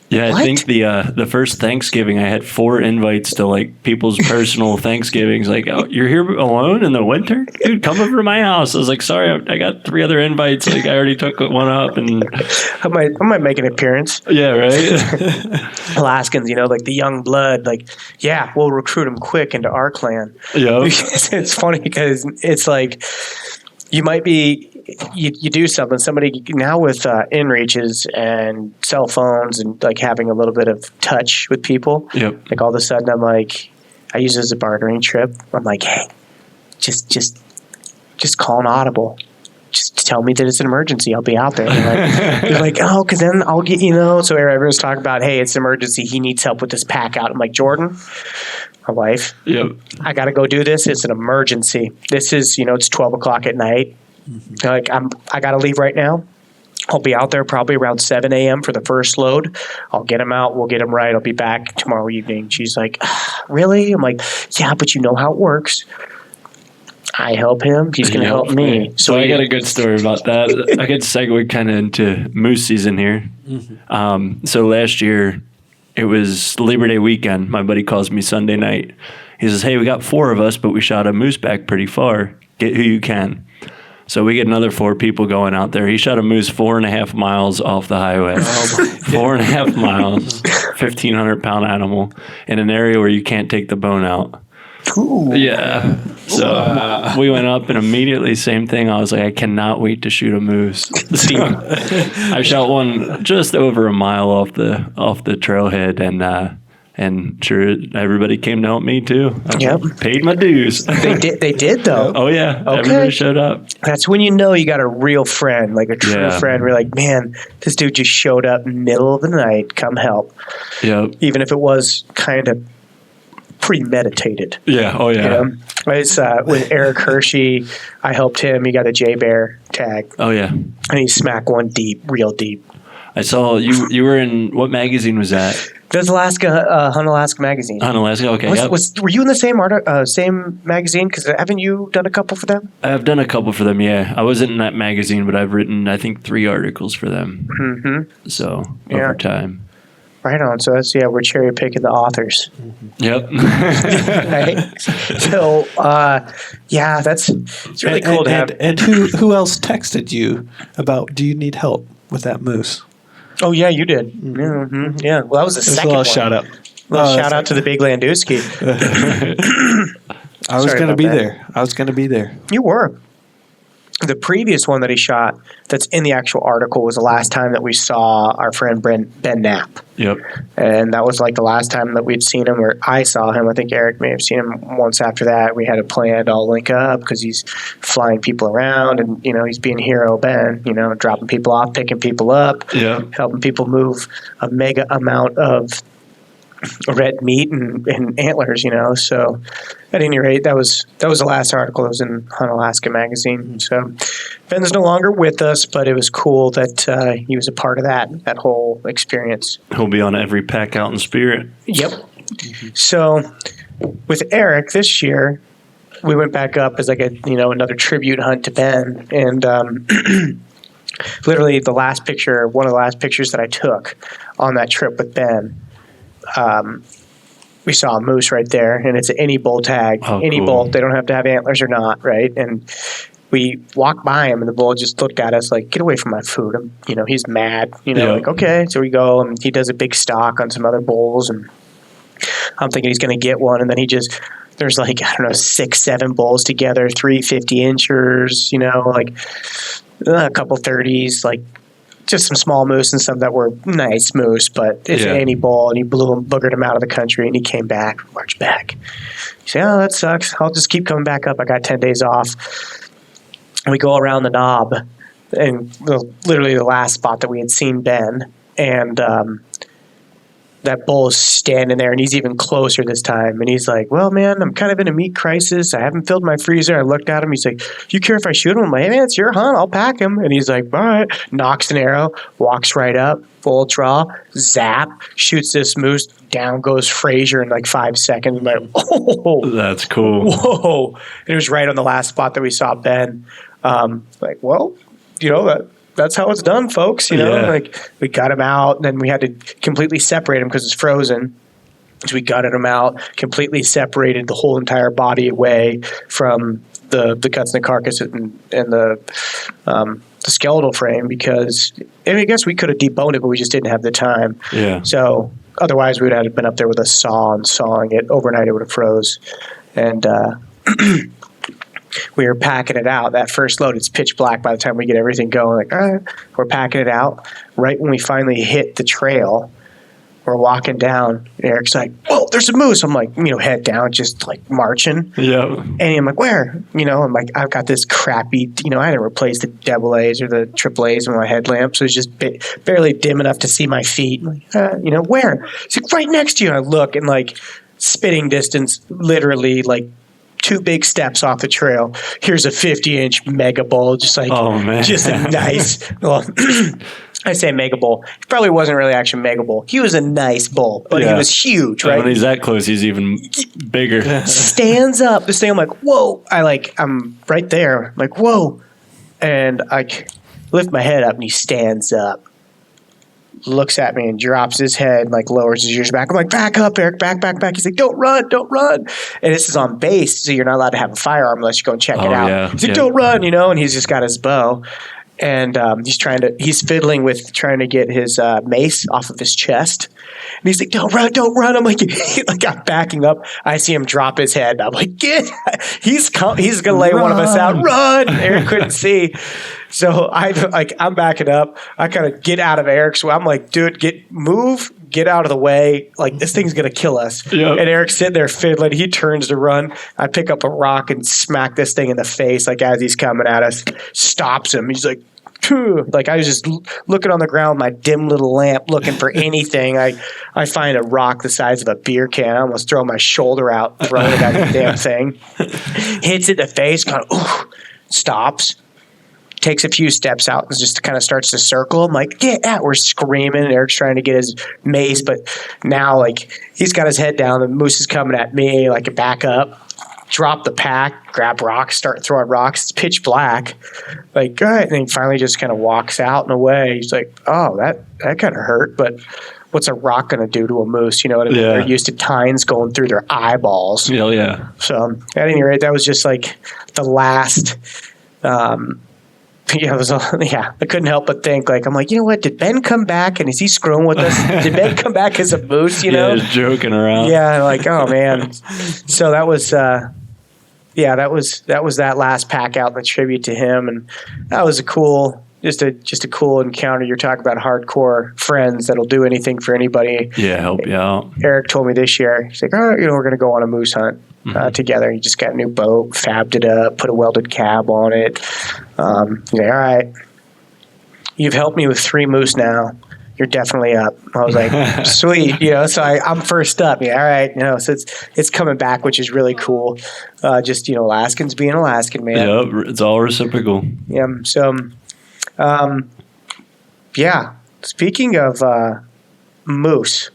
yeah, what? I think the first Thanksgiving I had 4 invites to like people's personal Thanksgivings. Like, oh, you're here alone in the winter, dude? Come over to my house. I was like, sorry, I got 3 other invites. Like, I already took one up, and I might make an appearance. Yeah, right. Alaskans, like the young blood. Like, yeah, we'll recruit them quick into our clan. Yeah, it's funny because it's like you might be. You do something. Somebody now with inReaches and cell phones and like having a little bit of touch with people. Yep. Like all of a sudden, I'm like, I use it as a bartering trip. I'm like, hey, just call an audible. Just tell me that it's an emergency. I'll be out there. They're like, oh, because then I'll get So everyone's talking about, hey, it's an emergency. He needs help with this pack out. I'm like, Jordan, my wife. Yep. I got to go do this. It's an emergency. This is, it's 12 o'clock at night. Mm-hmm. Like I got to leave right now. I'll be out there probably around 7 a.m. for the first load. I'll get him out. We'll get him right. I'll be back tomorrow evening. She's like, really? I'm like, yeah, but you know how it works. I help him. He's going to help me. So I got a good story about that. I could segue kind of into moose season here. Mm-hmm. So last year, it was Labor Day weekend. My buddy calls me Sunday night. He says, hey, we got 4 of us, but we shot a moose back pretty far. Get who you can. So we get another 4 people going out there. He shot a moose 4.5 miles off the highway. 4.5 miles, 1,500-pound animal in an area where you can't take the bone out. Ooh. Yeah. So we went up and immediately same thing. I was like, I cannot wait to shoot a moose. I shot one just over a mile off the trailhead, and sure, everybody came to help me too. Yep. Paid my dues. They did though. Oh yeah. Okay. Everybody showed up. That's when you know you got a real friend, like a true friend. We're like, man, this dude just showed up middle of the night. Come help. Yep. Even if it was kind of premeditated. Yeah. Oh yeah. It's with Eric Hershey. I helped him. He got a J Bear tag. Oh yeah. And he smacked one deep, real deep. I saw you. You were in what magazine was that? That's Alaska, Hunt Alaska magazine. Hunt Alaska. Okay. Were you in the same magazine? Because haven't you done a couple for them? I've done a couple for them. Yeah, I wasn't in that magazine, but I've written I think 3 articles for them. Mm-hmm. So over time. Right on. So that's we're cherry picking the authors. Mm-hmm. Yep. Right. So it's really cool to have. And who else texted you about? Do you need help with that moose? Oh yeah, you did. Mm-hmm. Yeah. Well, that was the second one. Shout out. Shout out to the big Landowski. I was going to be there. I was going to be there. You were. The previous one that he shot that's in the actual article was the last time that we saw our friend Ben Knapp. Yep. And that was like the last time that we'd seen him, or I saw him. I think Eric may have seen him once after that. We had a plan to all link up because he's flying people around and, he's being hero Ben, dropping people off, picking people up, helping people move a mega amount of red meat and antlers, So at any rate, that was the last article that was in Hunt Alaska magazine. So Ben's no longer with us, but it was cool that he was a part of that whole experience. He'll be on every pack out in spirit. Yep. So with Eric this year, we went back up as like another tribute hunt to Ben, and literally one of the last pictures that I took on that trip with Ben. We saw a moose right there, and it's any bull tag, any bull. They don't have to have antlers or not, right? And we walked by him, and the bull just looked at us like, "Get away from my food!" He's mad. Like okay. So we go, and he does a big stalk on some other bulls, and I'm thinking he's going to get one, and then there's like 6, 7 bulls together, 3 50-inchers, like a couple 30s, like. Just some small moose and some that were nice moose, but it's any bull, and he boogered him out of the country, and he came back, marched back. He said, "Oh, that sucks. I'll just keep coming back up. I got 10 days off." And we go around the knob, and literally the last spot that we had seen Ben, and that bull is standing there, and he's even closer this time. And he's like, well, man, I'm kind of in a meat crisis. I haven't filled my freezer. I looked at him. He's like, you care if I shoot him? I'm like, hey, man, it's your hunt. I'll pack him. And he's like, all right. Knocks an arrow, walks right up, full draw, zap, shoots this moose. Down goes Frazier in like 5 seconds. I'm like, oh. That's cool. Whoa. And it was right on the last spot that we saw Ben. Like, well, that's how it's done, folks. Like we got him out, and then we had to completely separate him because it's frozen. So we gutted him out, completely separated the whole entire body away from the guts and the carcass and the skeletal frame, because I guess we could have deboned it, but we just didn't have the time. Yeah. So otherwise, we would have been up there with a saw and sawing it overnight. It would have froze, and we were packing it out. That first load, it's pitch black by the time we get everything going. Like, all right, we're packing it out. Right when we finally hit the trail, we're walking down. And Eric's like, "Whoa, there's a moose." I'm like, head down, just like marching. Yeah. And I'm like, "Where?" I'm like, "I've got this crappy. I hadn't replaced the double A's or the triple A's in my headlamp, so it's just barely dim enough to see my feet." I'm like, "Where?" He's like, "Right next to you." And I look, and like spitting distance, literally like 2 big steps off the trail. Here's a 50-inch mega bull, just like, just a nice. Well, I say mega bull. He probably wasn't really actually mega bull. He was a nice bull, but he was huge, right? When he's that close, he's even bigger. Stands up. This thing, I'm like, whoa! I'm right there. I'm like, whoa! And I lift my head up, and he stands up, looks at me, and drops his head, and like lowers his ears back. I'm like, back up, Eric, back. He's like, don't run. And this is on base, so you're not allowed to have a firearm unless you go and check it out. Yeah, he's like, don't run, and he's just got his bow. And he's fiddling with trying to get his mace off of his chest. And he's like, don't run. I'm like, I'm backing up. I see him drop his head. I'm like, he's going to lay one of us out. Run. Eric couldn't see. So I'm backing up. I kind of get out of Eric's way. I'm like, dude, get out of the way. Like, this thing's going to kill us. Yep. And Eric's sitting there fiddling. He turns to run. I pick up a rock and smack this thing in the face, like as he's coming at us. Stops him. He's like, phew. Like, I was just looking on the ground, my dim little lamp, looking for anything. I find a rock the size of a beer can. I almost throw my shoulder out, throwing it at the damn thing. Hits it in the face, kind of, ooh, stops. Takes a few steps out and just kind of starts to circle. I'm like, get out. We're screaming. And Eric's trying to get his mace, but now, like, he's got his head down. The moose is coming at me, like, back up. Drop the pack, grab rocks, start throwing rocks. It's pitch black. Like, all right. And he finally just kind of walks out and away. He's like, oh, that kind of hurt, but what's a rock going to do to a moose? You know what I mean? Yeah. They're used to tines going through their eyeballs. Yeah. So, at any rate, that was just like the last I couldn't help but think, like, I'm like, you know what? Did Ben come back, and is he screwing with us? Did Ben come back as a moose? Yeah, he's joking around. Yeah, like, oh man. So that was, that was that last pack out, and a tribute to him, and that was a cool encounter. You're talking about hardcore friends that'll do anything for anybody. Yeah, help you out. Eric told me this year, he's like, we're going to go on a moose hunt together. He just got a new boat, fabbed it up, put a welded cab on it. All right, you've helped me with 3 moose now. You're definitely up. I was like, sweet, so I'm first up. Yeah, all right, so it's coming back, which is really cool. Just, Alaskans being Alaskan, man. Yep, it's all reciprocal. Yeah, so, speaking of moose,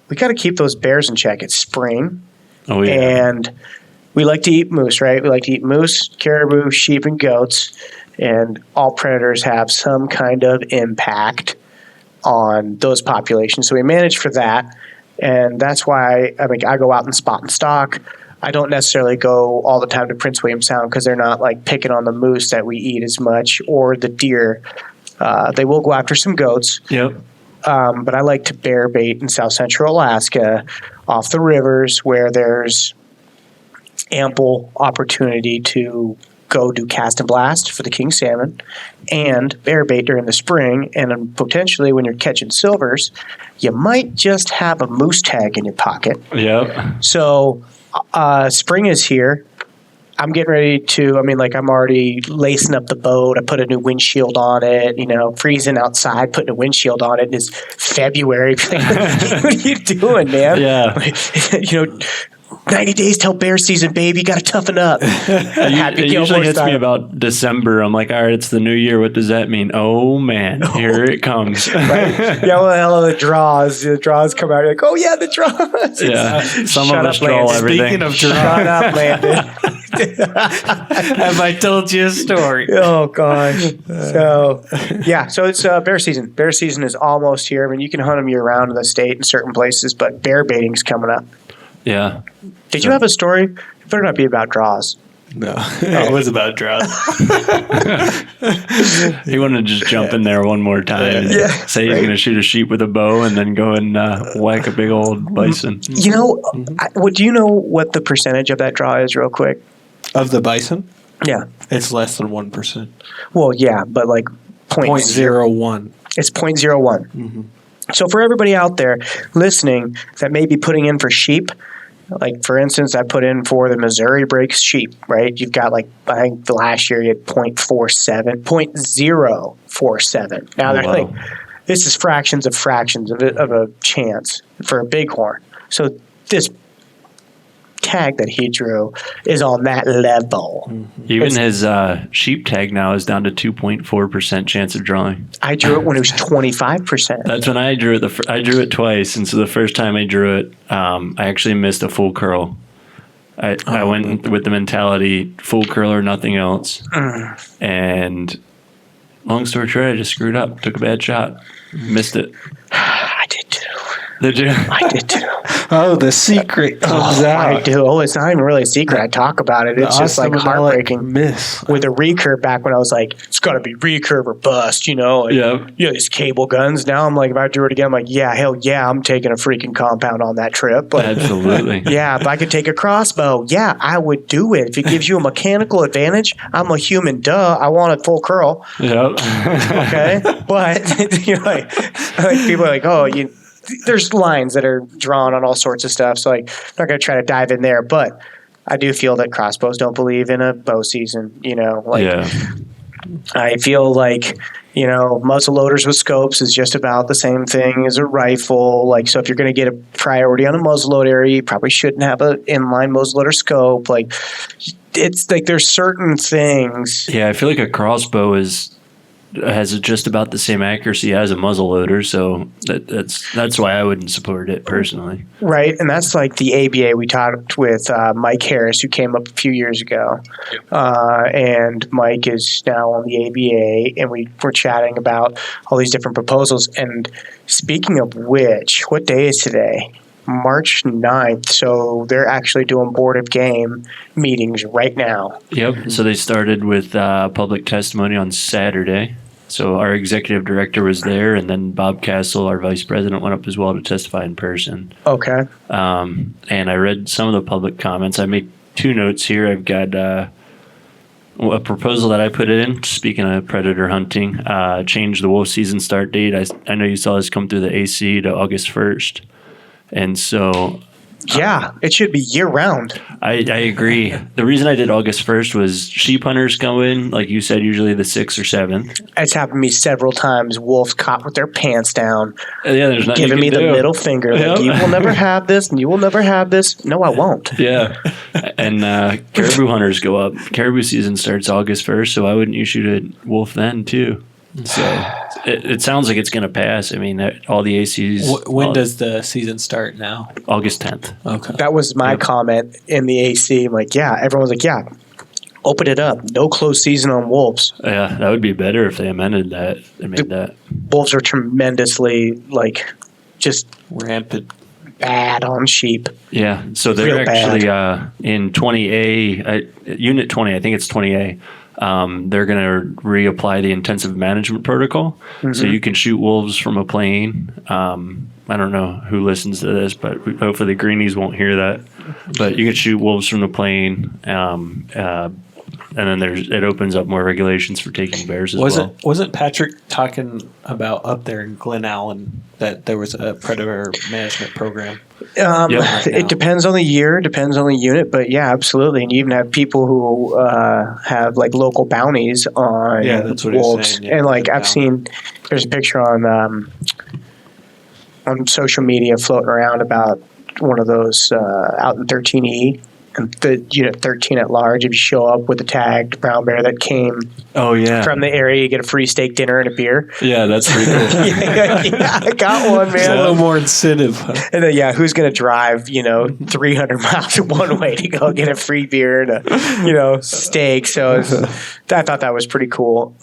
we got to keep those bears in check. It's spring. Oh, yeah. And we like to eat moose, right? We like to eat moose, caribou, sheep, and goats. And all predators have some kind of impact on those populations. So we manage for that. And that's why I go out and spot and stalk. I don't necessarily go all the time to Prince William Sound because they're not like picking on the moose that we eat as much, or the deer. They will go after some goats. Yep. But I like to bear bait in South Central Alaska off the rivers where there's ample opportunity to go do cast and blast for the king salmon and bear bait during the spring. And then potentially when you're catching silvers, you might just have a moose tag in your pocket. Yep. So spring is here. I'm getting ready to, I'm already lacing up the boat. I put a new windshield on it, freezing outside, putting a windshield on it. And it's February. What are you doing, man? Yeah. 90 days till bear season, baby. You got to toughen up. It usually hits me about December. I'm like, all right, it's the new year. What does that mean? Oh, man, here it comes. Right? Yeah, well, hell of the draws. The draws come out. You're like, oh, yeah, the draws. Yeah, some of us draw Landon. everything. Speaking of draws, Shut up, Landon. have I told you a story? Oh, gosh. So it's bear season. Bear season is almost here. I mean, you can hunt them year-round in the state in certain places, but bear baiting's coming up. Yeah. Did you have a story? It better not be about draws. No, it was about draws. He wanted to just jump in there one more time and say he's going to shoot a sheep with a bow and then go and whack a big old bison. Do you know what the percentage of that draw is, real quick? Of the bison? Yeah. It's less than 1%. Well, yeah, but like 0.01. It's 0.01. Mm-hmm. So for everybody out there listening that may be putting in for sheep, like for instance, I put in for the Missouri Breaks sheep, right? You've got I think the last year you had 0.47. Now they're like, this is fractions of a chance for a bighorn. So this tag that he drew is on that level. Mm-hmm. Even his sheep tag now is down to 2.4% chance of drawing. I drew it when it was 25%. That's when I drew it. I drew it twice, and so the first time I drew it, I actually missed a full curl. I went with the mentality full curl or nothing else, and long story short, I just screwed up. Took a bad shot, missed it. I did too. Did you? I did too. Oh, the secret comes out. I do. Oh, it's not even really a secret. I talk about it. It's just like heartbreaking. Miss. With a recurve back when I was like, it's got to be recurve or bust, these cable guns. Now I'm like, if I drew it again, I'm like, yeah, hell yeah, I'm taking a freaking compound on that trip. But absolutely. Yeah, if I could take a crossbow, yeah, I would do it. If it gives you a mechanical advantage, I'm a human, duh. I want a full curl. Yep. Okay? But, like people are like, oh, there's lines that are drawn on all sorts of stuff, so I'm not going to try to dive in there. But I do feel that crossbows don't believe in a bow season. I feel like muzzle loaders with scopes is just about the same thing as a rifle. So if you're going to get a priority on a muzzleloader area, you probably shouldn't have an inline muzzleloader scope. It's like there's certain things. Yeah, I feel like a crossbow has just about the same accuracy as a muzzleloader, so that's why I wouldn't support it personally. Right, and that's like the ABA. We talked with Mike Harris, who came up a few years ago, and Mike is now on the ABA, and we were chatting about all these different proposals. And speaking of which, what day is today? March 9th, so they're actually doing Board of Game meetings right now. Yep, so they started with public testimony on Saturday. So our executive director was there, and then Bob Castle, our vice president, went up as well to testify in person. Okay. And I read some of the public comments. I made 2 notes here. I've got a proposal that I put in, speaking of predator hunting, change the wolf season start date. I know you saw this come through the AC to August 1st. And so... Yeah, it should be year-round. I agree. The reason I did August 1st was sheep hunters go in, like you said, usually the 6th or 7th. It's happened to me several times. Wolves caught with their pants down. Yeah, there's nothing giving me the middle finger. Yep. Like, you will never have this, and you will never have this. No, I won't. Yeah. And caribou hunters go up. Caribou season starts August 1st, so why wouldn't you shoot a wolf then, too? So it sounds like it's going to pass. I mean, all the ACs. When does the season start now? August 10th. Okay. That was my comment in the AC. I'm like, yeah. Everyone's like, yeah. Open it up. No closed season on wolves. Yeah, that would be better if they amended that. They made that. Wolves are tremendously just rampant. Bad on sheep. Yeah, so they're actually in 20A, Unit 20. I think it's 20A. They're going to reapply the intensive management protocol. Mm-hmm. So you can shoot wolves from a plane. I don't know who listens to this, but hopefully the greenies won't hear that. But you can shoot wolves from the plane. And then it opens up more regulations for taking bears as well. Wasn't Patrick talking about up there in Glen Allen that there was a predator management program? It depends on the year, depends on the unit, but yeah, absolutely. And you even have people who have like local bounties on that's what he was wolves. saying, yeah, And like I've down. seen, there's a picture on social media floating around about one of those out in 13E. And the unit 13 at large, if you show up with a tagged brown bear that came from the area, you get a free steak dinner and a beer. Yeah, that's pretty cool. yeah, I got one, man. A little more incentive. Huh? And then, who's going to drive, 300 miles one way to go get a free beer and a, steak? So I thought that was pretty cool.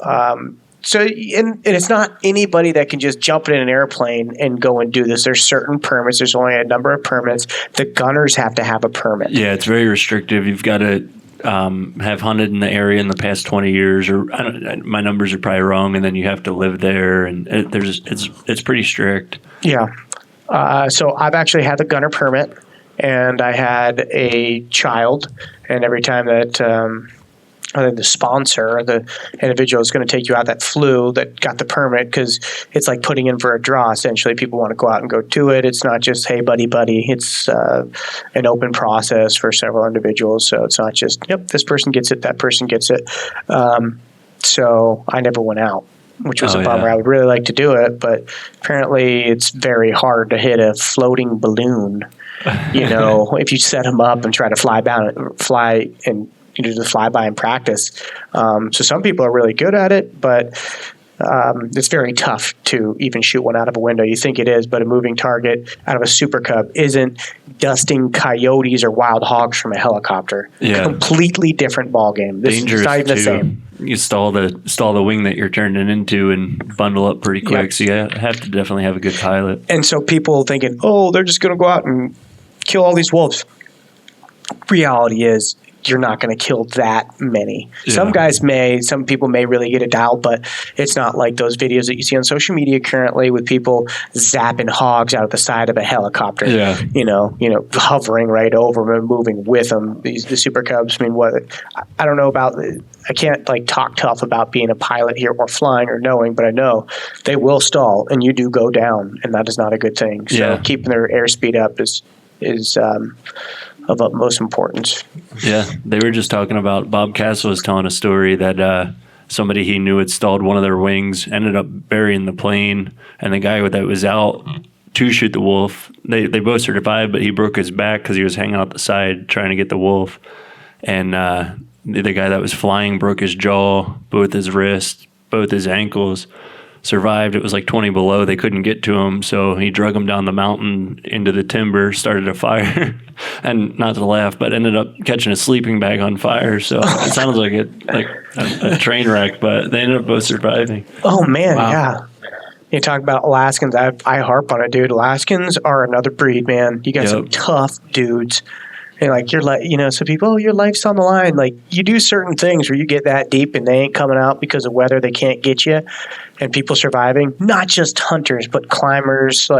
So, and it's not anybody that can just jump in an airplane and go and do this. There's certain permits. There's only a number of permits. The gunners have to have a permit. Yeah, it's very restrictive. You've got to have hunted in the area in the past 20 years, or my numbers are probably wrong, and then you have to live there, and it's pretty strict. Yeah. So I've actually had the gunner permit, and I had a child, and every time that I think the sponsor, the individual is going to take you out that flew that got the permit, because it's like putting in for a draw. Essentially, people want to go out and go do it. It's not just, hey, buddy. It's an open process for several individuals. So it's not just, yep, this person gets it, that person gets it. So I never went out, which was a bummer. I would really like to do it, but apparently it's very hard to hit a floating balloon. If you set them up and try to fly and do the flyby in practice. So some people are really good at it, but it's very tough to even shoot one out of a window. You think it is, but a moving target out of a Super Cub isn't dusting coyotes or wild hogs from a helicopter. Yeah. Completely different ball game. This Dangerous is not even too. the same. You stall the wing that you're turning into and bundle up pretty quick. Yep. So you have to definitely have a good pilot. And so people thinking, oh, they're just going to go out and kill all these wolves. Reality is, you're not going to kill that many. Yeah. Some people may really get it dialed, but it's not like those videos that you see on social media currently with people zapping hogs out of the side of a helicopter. Yeah. Hovering right over them and moving with them. The Super Cubs. I mean, I don't know about. I can't talk tough about being a pilot here or flying or knowing, but I know they will stall and you do go down, and that is not a good thing. So keeping their airspeed up is of utmost importance. Yeah, they were just talking about, Bob Castle was telling a story that somebody he knew had stalled one of their wings, ended up burying the plane, and the guy that was out to shoot the wolf, they both survived, but he broke his back because he was hanging out the side trying to get the wolf. And the guy that was flying broke his jaw, both his wrists, both his ankles. Survived. It was like 20 below. They couldn't get to him, so he drug him down the mountain into the timber, started a fire, and not to laugh, but ended up catching a sleeping bag on fire. So it sounds like a train wreck, but they ended up both surviving. Oh man, yeah. You talk about Alaskans. I harp on it, dude. Alaskans are another breed, man. You got some tough dudes. And so people, your life's on the line. Like, you do certain things where you get that deep and they ain't coming out because of weather. They can't get you. And people surviving, not just hunters, but climbers,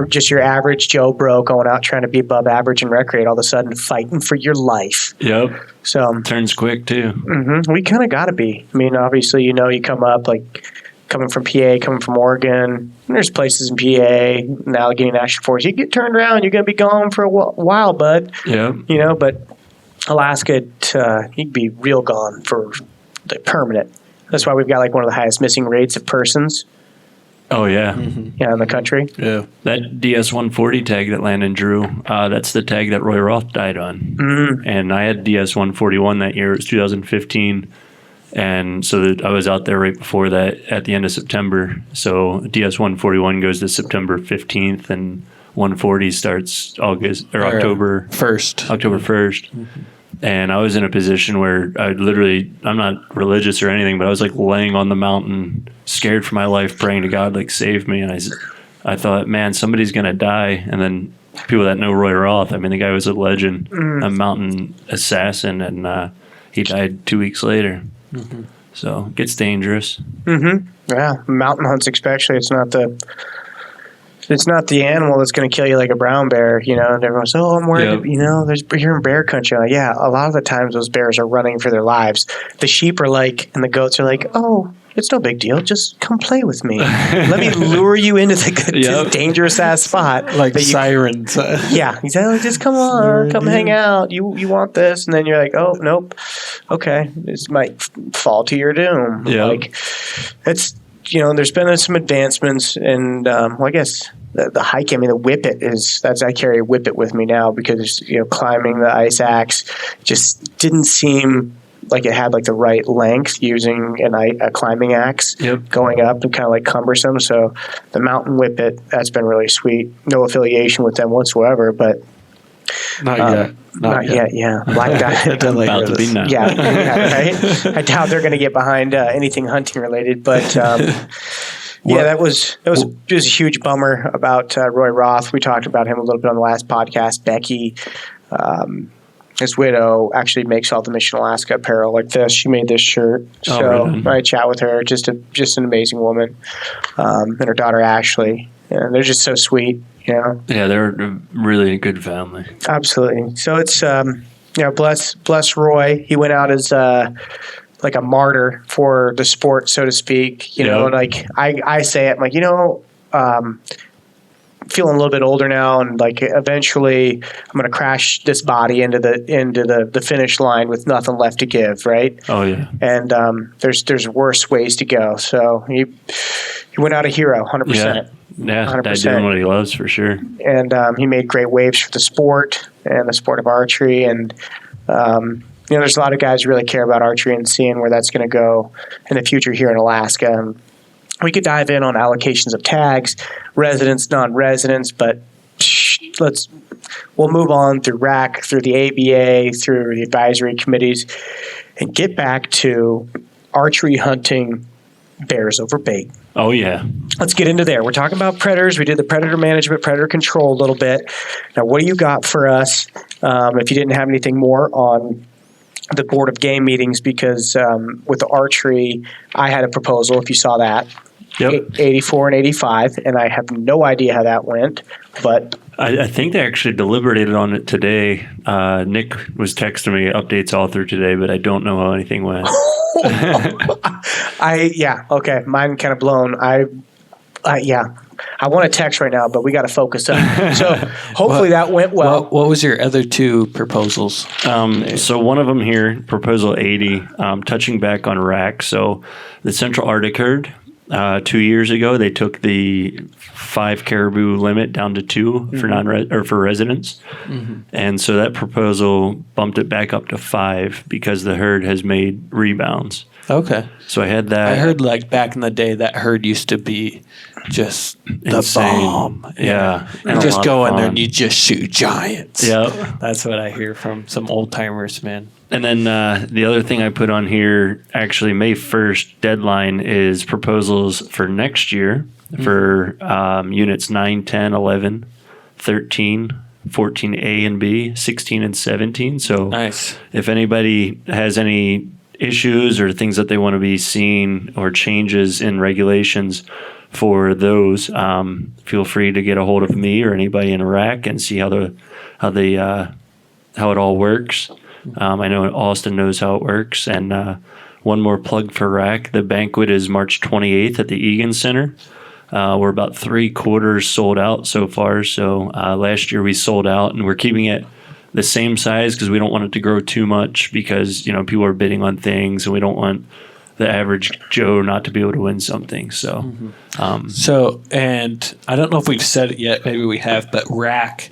just your average Joe Bro going out trying to be above average and recreate, all of a sudden fighting for your life. Yep. So turns quick too. Mm-hmm, we kind of got to be. I mean, obviously, you come up coming from PA, coming from Oregon. There's places in PA, in Allegheny National Forest. You get turned around, you're going to be gone for a while, bud. Yeah. But Alaska, you'd be real gone for the permanent. That's why we've got one of the highest missing rates of persons. Oh, yeah. Mm-hmm. Yeah, in the country. Yeah. That DS-140 tag that Landon drew, that's the tag that Roy Roth died on. Mm-hmm. And I had DS-141 that year. It was 2015. And so I was out there right before that at the end of September. So DS-141 goes to September 15th, and 140 starts October 1st. October 1st. Mm-hmm. And I was in a position where I'm not religious or anything, but I was laying on the mountain, scared for my life, praying to God, save me. And I thought, man, somebody's going to die. And then people that know Roy Roth, I mean, the guy was a legend, a mountain assassin, and he died 2 weeks later. Mm-hmm. So it gets dangerous. Mm-hmm. Yeah, mountain hunts especially. It's not it's not the animal that's going to kill you like a brown bear, and everyone's, oh, I'm worried, you're in bear country. Like, yeah, a lot of the times those bears are running for their lives. The sheep are like, and the goats are like, oh, it's no big deal. Just come play with me. Let me lure you into the dangerous ass spot. Like sirens. Yeah, exactly. Just come on, come hang out. You want this, and then you're like, oh nope, okay, this might fall to your doom. Yeah. Like it's there's been some advancements, and I guess the hiking. I mean, the whippet I carry a whippet with me now because climbing the ice axe just didn't seem like it had like the right length using a climbing axe going up and kind of like cumbersome. So the mountain whippet, that's been really sweet. No affiliation with them whatsoever, but not yet. Not yet. Yeah. Black diamond. About to be now. Yeah, right. I doubt they're going to get behind anything hunting related, but that was a huge bummer about Roy Roth. We talked about him a little bit on the last podcast. Becky, his widow, actually makes all the Mission Alaska apparel like this. She made this shirt. So I chat with her. Just an amazing woman, and her daughter Ashley. And they're just so sweet. Yeah, they're really a good family. Absolutely. So it's bless Roy. He went out as like a martyr for the sport, so to speak. Like I say it, I'm like, feeling a little bit older now, and like eventually I'm going to crash this body into the finish line with nothing left to give, right? Oh yeah. And there's worse ways to go. So he went out a hero, 100%. Yeah, 100%. Doing what he loves for sure. And he made great waves for the sport and the sport of archery. And there's a lot of guys who really care about archery and seeing where that's going to go in the future here in Alaska. And we could dive in on allocations of tags, residents, non-residents, but we'll move on through RHAK, through the ABA, through the advisory committees, and get back to archery hunting bears over bait. Oh, yeah. Let's get into there. We're talking about predators. We did the predator management, predator control a little bit. Now, what do you got for us if you didn't have anything more on the Board of Game meetings? Because with the archery, I had a proposal, if you saw that. Yep. 84 and 85, and I have no idea how that went, but I think they actually deliberated on it today. Nick was texting me updates all through today, but I don't know how anything went. Okay, mine kind of blown. I want to text right now, but we got to focus up. So hopefully that went well. What was your other two proposals? So one of them here, Proposal 80, touching back on RHAK. So the Central Arctic herd. 2 years ago, they took the 5 caribou limit down to 2 for residents, and so that proposal bumped it back up to 5 because the herd has made rebounds. Okay, so I had that. I heard like back in the day that herd used to be just insane. The bomb. Yeah, you just go in there and you just shoot giants. Yeah, that's what I hear from some old timers, man. And then the other thing I put on here, actually May 1st deadline is proposals for next year for units 9, 10, 11, 13, 14A and B, 16 and 17. So nice. If anybody has any issues or things that they want to be seeing or changes in regulations for those, feel free to get a hold of me or anybody in RHAK and see how it all works. I know Austin knows how it works. And one more plug for RHAK. The banquet is March 28th at the Egan Center. We're about 3/4 sold out so far. So last year we sold out, and we're keeping it the same size because we don't want it to grow too much because, people are bidding on things, and we don't want the average Joe not to be able to win something. So, and I don't know if we've said it yet. Maybe we have, but RHAK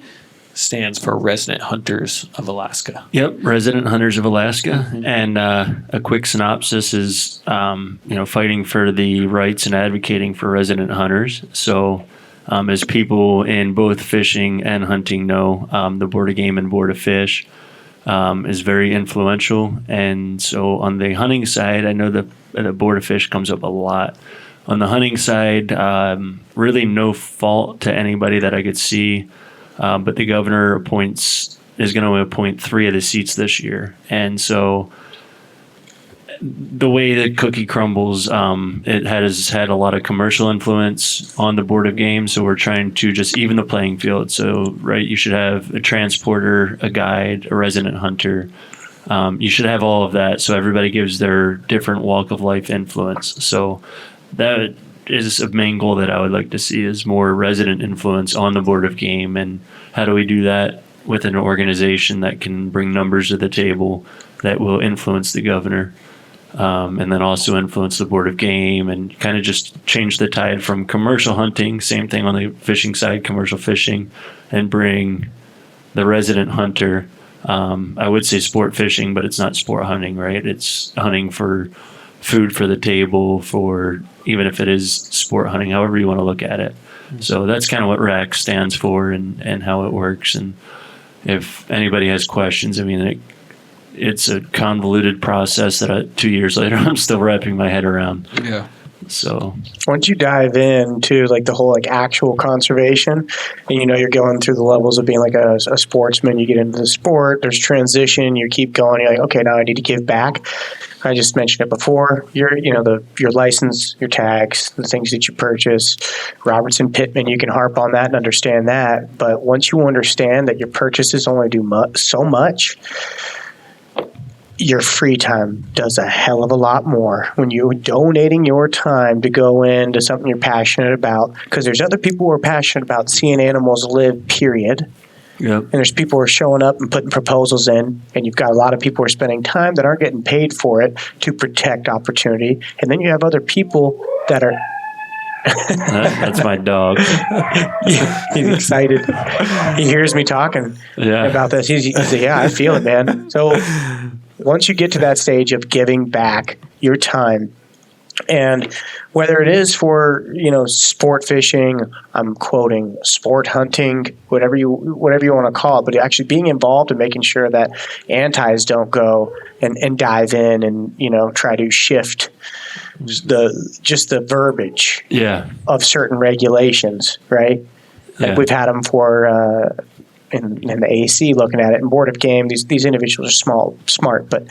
stands for Resident Hunters of Alaska. Yep, Resident Hunters of Alaska. And a quick synopsis is, fighting for the rights and advocating for resident hunters. So as people in both fishing and hunting know, the Board of Game and Board of Fish is very influential. And so on the hunting side, I know the Board of Fish comes up a lot. On the hunting side, really no fault to anybody that I could see. But the governor is going to appoint 3 of the seats this year. And so the way the cookie crumbles, it has had a lot of commercial influence on the board of games. So we're trying to just even the playing field. So, right, you should have a transporter, a guide, a resident hunter. You should have all of that. So everybody gives their different walk of life influence. So that is a main goal that I would like to see, is more resident influence on the board of game. And how do we do that with an organization that can bring numbers to the table that will influence the governor, and then also influence the board of game, and kind of just change the tide from commercial hunting, same thing on the fishing side, commercial fishing, and bring the resident hunter. I would say sport fishing, but it's not sport hunting, right? It's hunting for food for the table, for even if it is sport hunting, however you want to look at it. So that's kind of what RHAK stands for, and how it works. And if anybody has questions, I mean, it's a convoluted process that 2 years later I'm still wrapping my head around. Yeah. So Once you dive into like the whole like actual conservation, and you're going through the levels of being like a sportsman, you get into the sport, there's transition, you keep going, you're like, okay, now I need to give back. I just mentioned it before. Your license, your tags, the things that you purchase, Robertson, Pittman, you can harp on that and understand that. But once you understand that your purchases only do so much, your free time does a hell of a lot more when you're donating your time to go into something you're passionate about. Because there's other people who are passionate about seeing animals live, period. Yep. And there's people who are showing up and putting proposals in, and you've got a lot of people who are spending time that aren't getting paid for it to protect opportunity. And then you have other people that are... that's my dog. He's excited. He hears me talking about this. He's like, yeah, I feel it, man. So once you get to that stage of giving back your time, and whether it is for sport fishing, I'm quoting sport hunting, whatever you want to call it, but actually being involved and making sure that antis don't go and dive in and try to shift just the verbiage of certain regulations, right? Like we've had them for in the AC looking at it, and board of game. These individuals are smart, but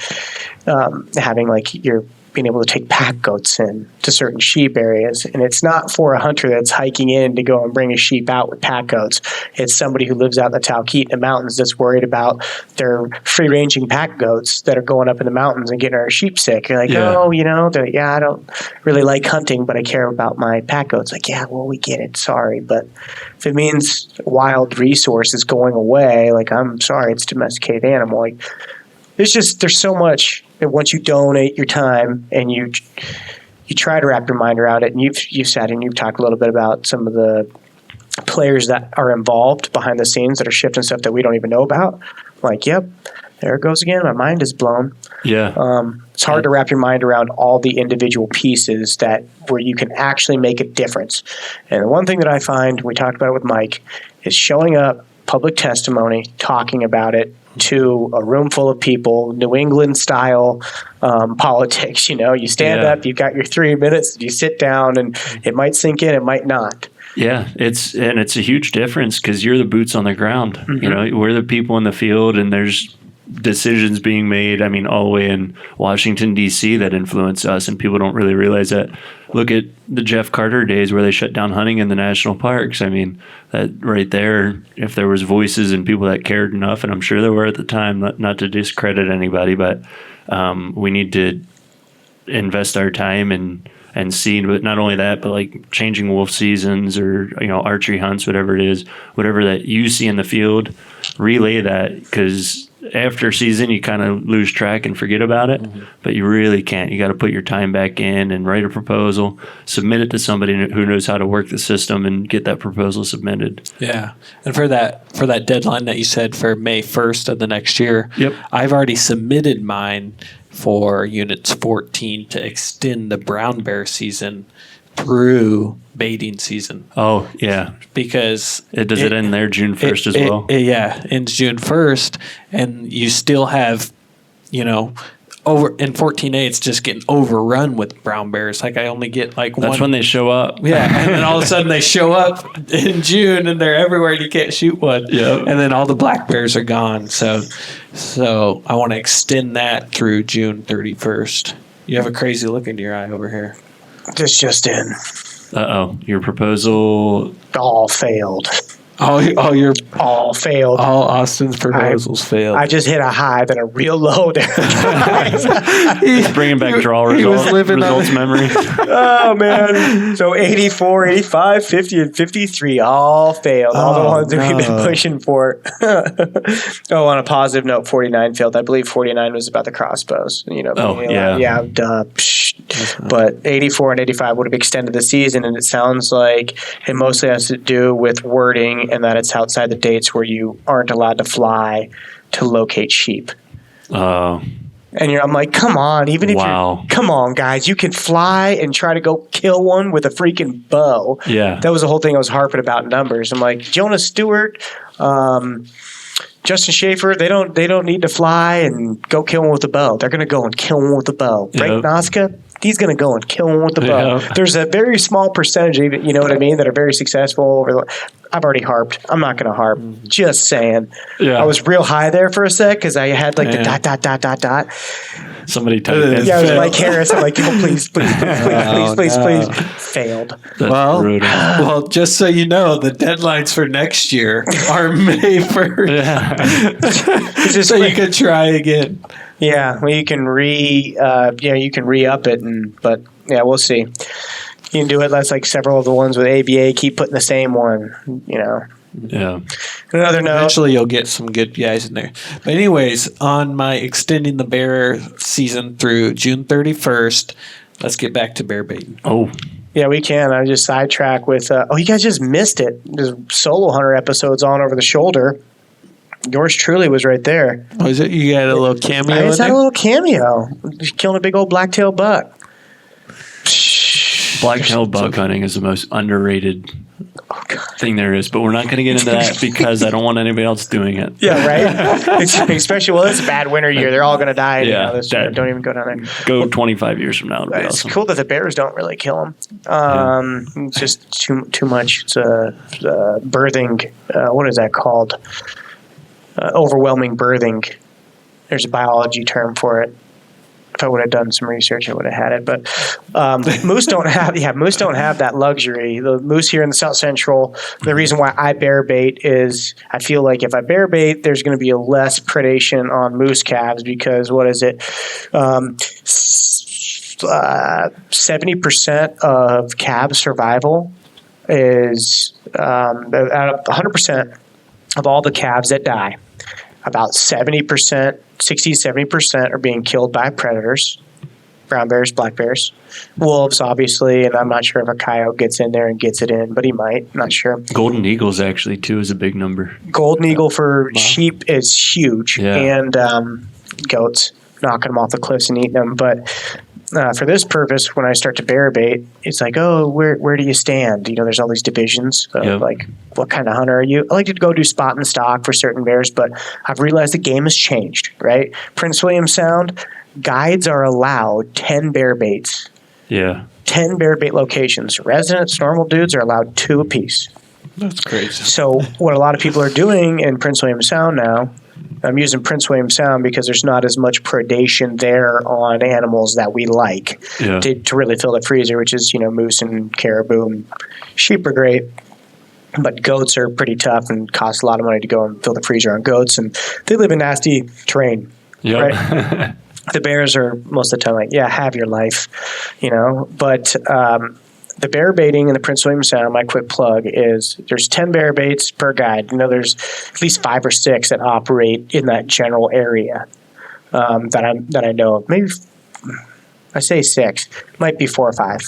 having like you're being able to take pack goats in to certain sheep areas, and it's not for a hunter that's hiking in to go and bring a sheep out with pack goats. It's somebody who lives out in the Talkeetna Mountains that's worried about their free-ranging pack goats that are going up in the mountains and getting our sheep sick. You're like, I don't really like hunting, but I care about my pack goats. Like, yeah, well, we get it. Sorry, but if it means wild resource is going away, like, I'm sorry, it's a domesticated animal. Like, there's so much that once you donate your time and you try to wrap your mind around it, and you've sat and you've talked a little bit about some of the players that are involved behind the scenes that are shifting stuff that we don't even know about. Like, yep, there it goes again. My mind is blown. Yeah. It's hard to wrap your mind around all the individual pieces where you can actually make a difference. And the one thing that I find, we talked about it with Mike, is showing up, public testimony, talking about it to a room full of people, New England style politics. You stand up, you've got your 3 minutes, you sit down, and it might sink in, it might not. Yeah, it's a huge difference because you're the boots on the ground. Mm-hmm. We're the people in the field, and there's decisions being made, all the way in Washington, D.C. that influence us, and people don't really realize that. Look at the Jeff Carter days where they shut down hunting in the national parks. That right there, if there was voices and people that cared enough, and I'm sure there were at the time, not to discredit anybody, but we need to invest our time and see, but not only that, but like changing wolf seasons or archery hunts, whatever it is, whatever that you see in the field, relay that, because after season you kind of lose track and forget about it. Mm-hmm. But you really can't. You got to put your time back in and write a proposal, submit it to somebody who knows how to work the system, and get that proposal submitted. Yeah, and for that deadline that you said for May 1st of the next year, yep, I've already submitted mine for units 14 to extend the brown bear season through baiting season. Oh, yeah. Because it end there June 1st as well? Yeah, ends June 1st, and you still have, over in 14A, it's just getting overrun with brown bears. Like, I only get like one. That's when they show up. Yeah, and then all of a sudden they show up in June, and they're everywhere, and you can't shoot one. Yep. And then all the black bears are gone. So I want to extend that through June 31st. You have a crazy look into your eye over here. This just in. Your proposal. All failed. All your All failed. all Austin's proposals failed. I just hit a high, then a real low there. Bringing back draw he was results, living on results memory. Oh, man. So 84, 85, 50, and 53 all failed. All the ones that we've been pushing for. On a positive note, 49 failed. I believe 49 was about the crossbows. Yeah, duh. But 84 and 85 would have extended the season, and it sounds like it mostly has to do with wording and that it's outside the dates where you aren't allowed to fly to locate sheep. And I'm like, come on, come on, guys, you can fly and try to go kill one with a freaking bow. Yeah. That was the whole thing I was harping about in numbers. I'm like, Jonas Stewart, Justin Schaefer, they don't need to fly and go kill one with a bow. They're going to go and kill one with a bow. Yep. Right, Nazca? He's going to go and kill one with the bow. Yeah. There's a very small percentage, you know what I mean, that are very successful. I've already harped. I'm not going to harp. Just saying. Yeah. I was real high there for a sec because I had like the ... Somebody typed in. Yeah, I was Mike Harris. I'm like, oh, please. Failed. That's brutal. Well, just so you know, the deadlines for next year are May 1st. Yeah. So you can try again. Yeah, well, you can re-up it, but yeah, we'll see. You can do it. That's like several of the ones with ABA keep putting the same one. Yeah. Another note. Eventually, you'll get some good guys in there. But anyways, on my extending the bear season through June 31st, let's get back to bear baiting. Oh. Yeah, we can. I just sidetrack with. You guys just missed it. There's solo hunter episodes on over the shoulder. Yours truly was right there. Oh, is it? You got a little cameo I in just had there? a little cameo. Just killing a big old blacktail buck. Blacktail buck hunting is the most underrated thing there is, but we're not going to get into that because I don't want anybody else doing it. Yeah, right? Especially, it's a bad winter year. They're all going to die. Yeah, this year. Don't even go down there. Go 25 years from now. It'll be It's awesome. cool that the bears don't really kill them. It's just too much. It's a birthing. What is that called? Overwhelming birthing. There's a biology term for it. If I would have done some research, I would have had it. But moose don't have that luxury. The moose here in the South Central. The reason why I bear bait is I feel like if I bear bait, there's going to be a less predation on moose calves because 70% of calf survival is out of 100% of all the calves that die. About 70%, 60-70% are being killed by predators, brown bears, black bears, wolves, obviously, and I'm not sure if a coyote gets in there and gets it in, but he might. Not sure. Golden eagles actually too is a big number. Golden eagle for sheep is huge, and goats, knocking them off the cliffs and eating them. But for this purpose, when I start to bear bait, it's like, oh, where do you stand? There's all these divisions of like, what kind of hunter are you? I like to go do spot and stock for certain bears, but I've realized the game has changed, right? Prince William Sound, guides are allowed 10 bear baits. Yeah. 10 bear bait locations. Residents, normal dudes are allowed 2 apiece. That's crazy. So what a lot of people are doing in Prince William Sound now, I'm using Prince William Sound because there's not as much predation there on animals that we like to really fill the freezer, which is, moose and caribou and sheep are great. But goats are pretty tough and cost a lot of money to go and fill the freezer on goats. And they live in nasty terrain. Yep. Right? The bears are most of the time like, yeah, have your life, But the bear baiting in the Prince William Sound, my quick plug is there's 10 bear baits per guide. There's at least 5 or 6 that operate in that general area that I know of. Maybe I say 6, might be 4 or 5,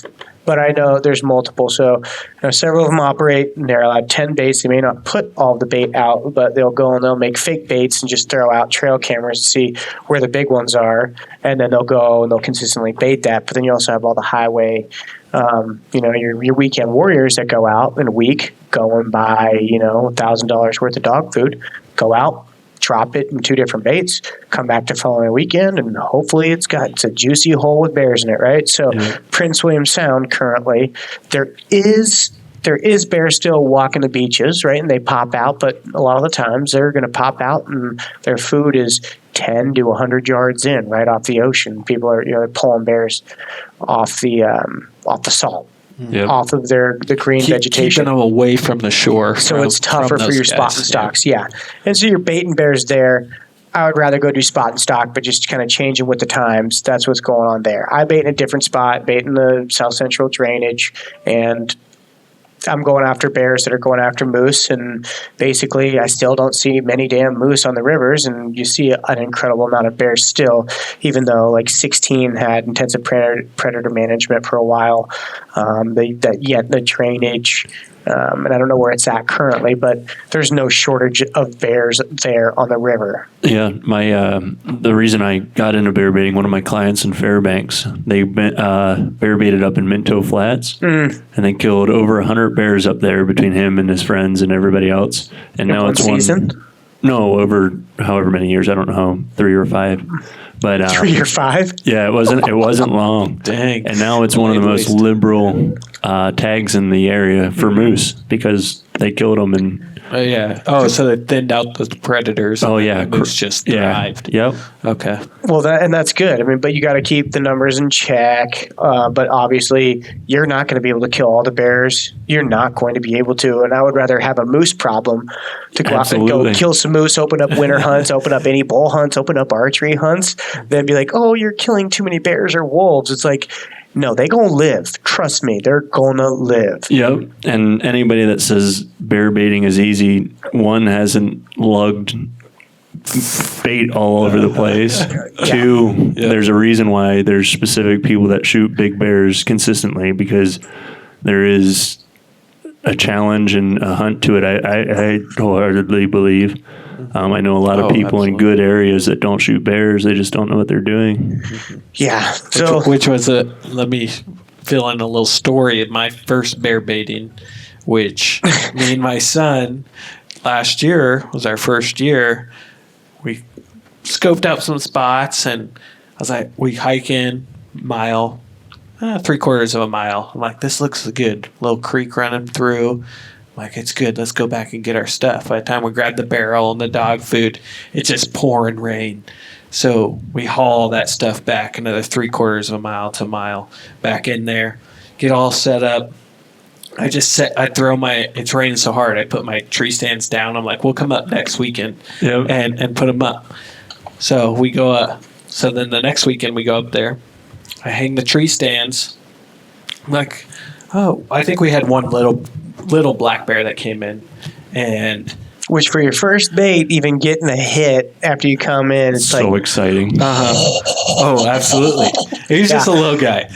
but I know there's multiple. So several of them operate, and they're allowed 10 baits. They may not put all the bait out, but they'll go and they'll make fake baits and just throw out trail cameras to see where the big ones are, and then they'll go and they'll consistently bait that. But then you also have all the highway. Your weekend warriors that go out in a week, go and buy, $1,000 worth of dog food, go out, drop it in 2 different baits, come back the following weekend, and hopefully it's a juicy hole with bears in it, right? So Prince William Sound currently, there is bears still walking the beaches, right? And they pop out, but a lot of the times they're going to pop out and their food is 10 to 100 yards in, right off the ocean. People are, they're pulling bears off the salt, off of the green vegetation. Keeping them away from the shore. So it's tougher for your spot and stocks, And so you're baiting bears there. I would rather go do spot and stock, but just kind of changing with the times. That's what's going on there. I bait in a different spot, bait in the south central drainage, and I'm going after bears that are going after moose. And basically, I still don't see many damn moose on the rivers, and you see an incredible amount of bears still, even though like 16 had intensive predator management for a while. The drainage. And I don't know where it's at currently, but there's no shortage of bears there on the river. Yeah, the reason I got into bear baiting, one of my clients in Fairbanks, they bear baited up in Minto Flats, and they killed over 100 bears up there between him and his friends and everybody else. And now it's season? No, over however many years, I don't know, 3 or 5. But 3 or 5? Yeah, it wasn't long. Dang. And now it's one of the most liberal tags in the area for moose because they killed them and. So they thinned out the predators. Oh yeah, the moose just thrived. Yep. Okay. Well, that's good. I mean, but you got to keep the numbers in check. But obviously, you're not going to be able to kill all the bears. You're not going to be able to. And I would rather have a moose problem to go out and go kill some moose, open up winter hunts, open up any bull hunts, open up archery hunts, than be like, oh, you're killing too many bears or wolves. It's like, no, they gonna live. Trust me, they're gonna live. Yep. And anybody that says bear baiting is easy, one, hasn't lugged bait all over the place. 2, there's a reason why there's specific people that shoot big bears consistently because there is a challenge and a hunt to it. I wholeheartedly believe. I know a lot of people in good areas that don't shoot bears. They just don't know what they're doing. Yeah. So, which was let me fill in a little story of my first bear baiting, which me and my son last year was our first year. We scoped out some spots and I was like, we hike in mile, 3/4 of a mile. I'm like, this looks good. Little creek running through. Like, it's good. Let's go back and get our stuff. By the time we grab the barrel and the dog food, it's just pouring rain. So we haul that stuff back another 3/4 of a mile to a mile back in there, get all set up. It's raining so hard. I put my tree stands down. I'm like, we'll come up next weekend and put them up. So we go up. So then the next weekend we go up there. I hang the tree stands. I'm like, oh, I think we had one little black bear that came in, and which for your first bait, even getting a hit after you come in, it's so exciting. Oh, absolutely. He's just a little guy.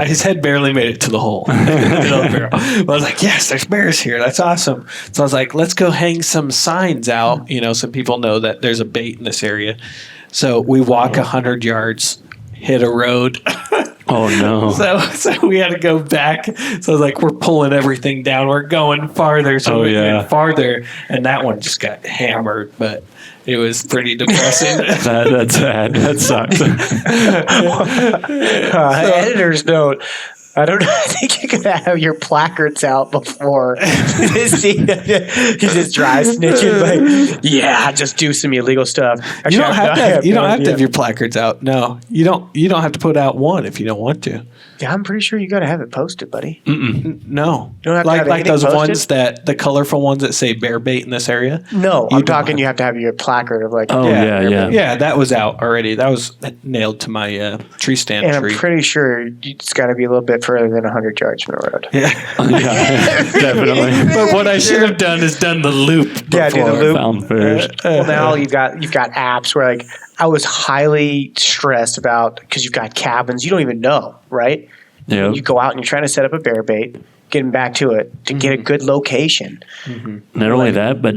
His head barely made it to the hole. But I was like, yes, there's bears here. That's awesome. So I was like, let's go hang some signs out, so people know that there's a bait in this area. So we walk 100 yards, hit a road. Oh no! So we had to go back. So I was like, we're pulling everything down. We're going farther. So we went farther, and that one just got hammered. But it was pretty depressing. That's sad. That sucks. Editor's note. I don't know. I think you could have your placards out before he's just dry snitching. Like, yeah, just do some illegal stuff. Actually, you don't have to have your placards out. No, you don't. You don't have to put out one if you don't want to. Yeah, I'm pretty sure you got to have it posted, buddy. No, you don't have to have like those posted? the colorful ones that say bear bait in this area. No, I'm talking. You have to have your placard of like. Oh yeah. That was out already. That was nailed to my tree stand. And I'm pretty sure it's got to be a little bit further than 100 yards from the road. Yeah, definitely. But what I should have done is done the loop. Yeah, do the loop. Found first. Well, now you've got apps where like I was highly stressed about because you've got cabins you don't even know, right? Yeah. You go out and you're trying to set up a bear bait, getting back to it to get a good location. Not only that, but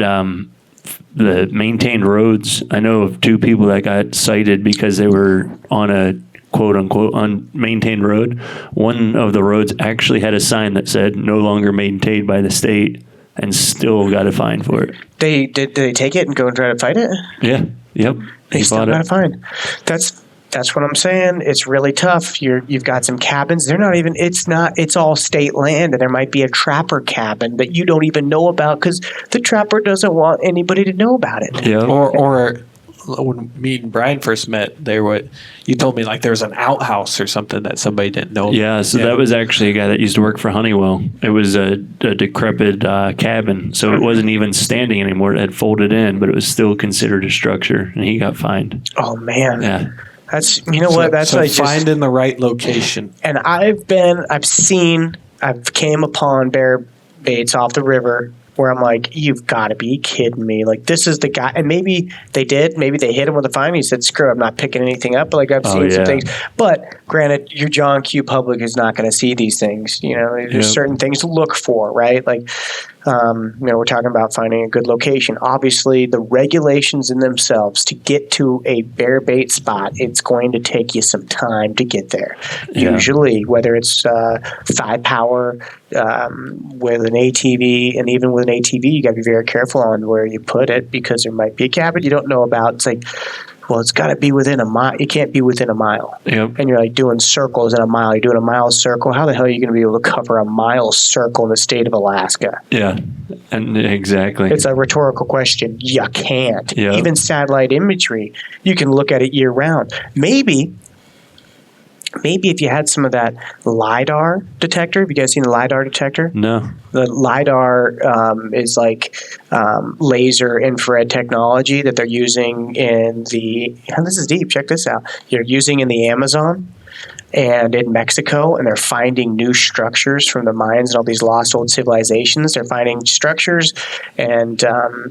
the maintained roads. I know of 2 people that got cited because they were on a quote unquote unmaintained road. One of the roads actually had a sign that said no longer maintained by the state and still got a fine for it. Did they take it and go and try to fight it? Yeah. Yep. They still got a fine. That's what I'm saying. It's really tough. You've got some cabins. They're not even. It's all state land, and there might be a trapper cabin that you don't even know about because the trapper doesn't want anybody to know about it. Yeah. Or when me and Brian first met, you told me like there was an outhouse or something that somebody didn't know. Yeah, so that was actually a guy that used to work for Honeywell. It was a decrepit cabin, so it wasn't even standing anymore. It had folded in, but it was still considered a structure, and he got fined. Oh man. Yeah. That's, you know what? That's so like finding the right location. And I've came upon bear baits off the river where I'm like, you've got to be kidding me. Like, this is the guy. And maybe they did. Maybe they hit him with a fine. He said, screw it, I'm not picking anything up. But like, I've seen some things. But granted, your John Q. public is not going to see these things. You know, there's certain things to look for, right? Like, you know, we're talking about finding a good location. Obviously, the regulations in themselves to get to a bear bait spot, it's going to take you some time to get there. Yeah. Usually, whether it's thigh power with an ATV, and even with an ATV, you got to be very careful on where you put it because there might be a cabin you don't know about. It's like, well, it's got to be within a mile. It can't be within a mile. Yep. And you're like doing circles in a mile. You're doing a mile circle. How the hell are you going to be able to cover a mile circle in the state of Alaska? Yeah, and exactly. It's a rhetorical question. You can't. Yep. Even satellite imagery, you can look at it year round. Maybe if you had some of that LiDAR detector. Have you guys seen the LiDAR detector? No. The LiDAR is like laser infrared technology that they're using in the – this is deep. Check this out. You're using in the Amazon and in Mexico, and they're finding new structures from the mines and all these lost old civilizations. They're finding structures and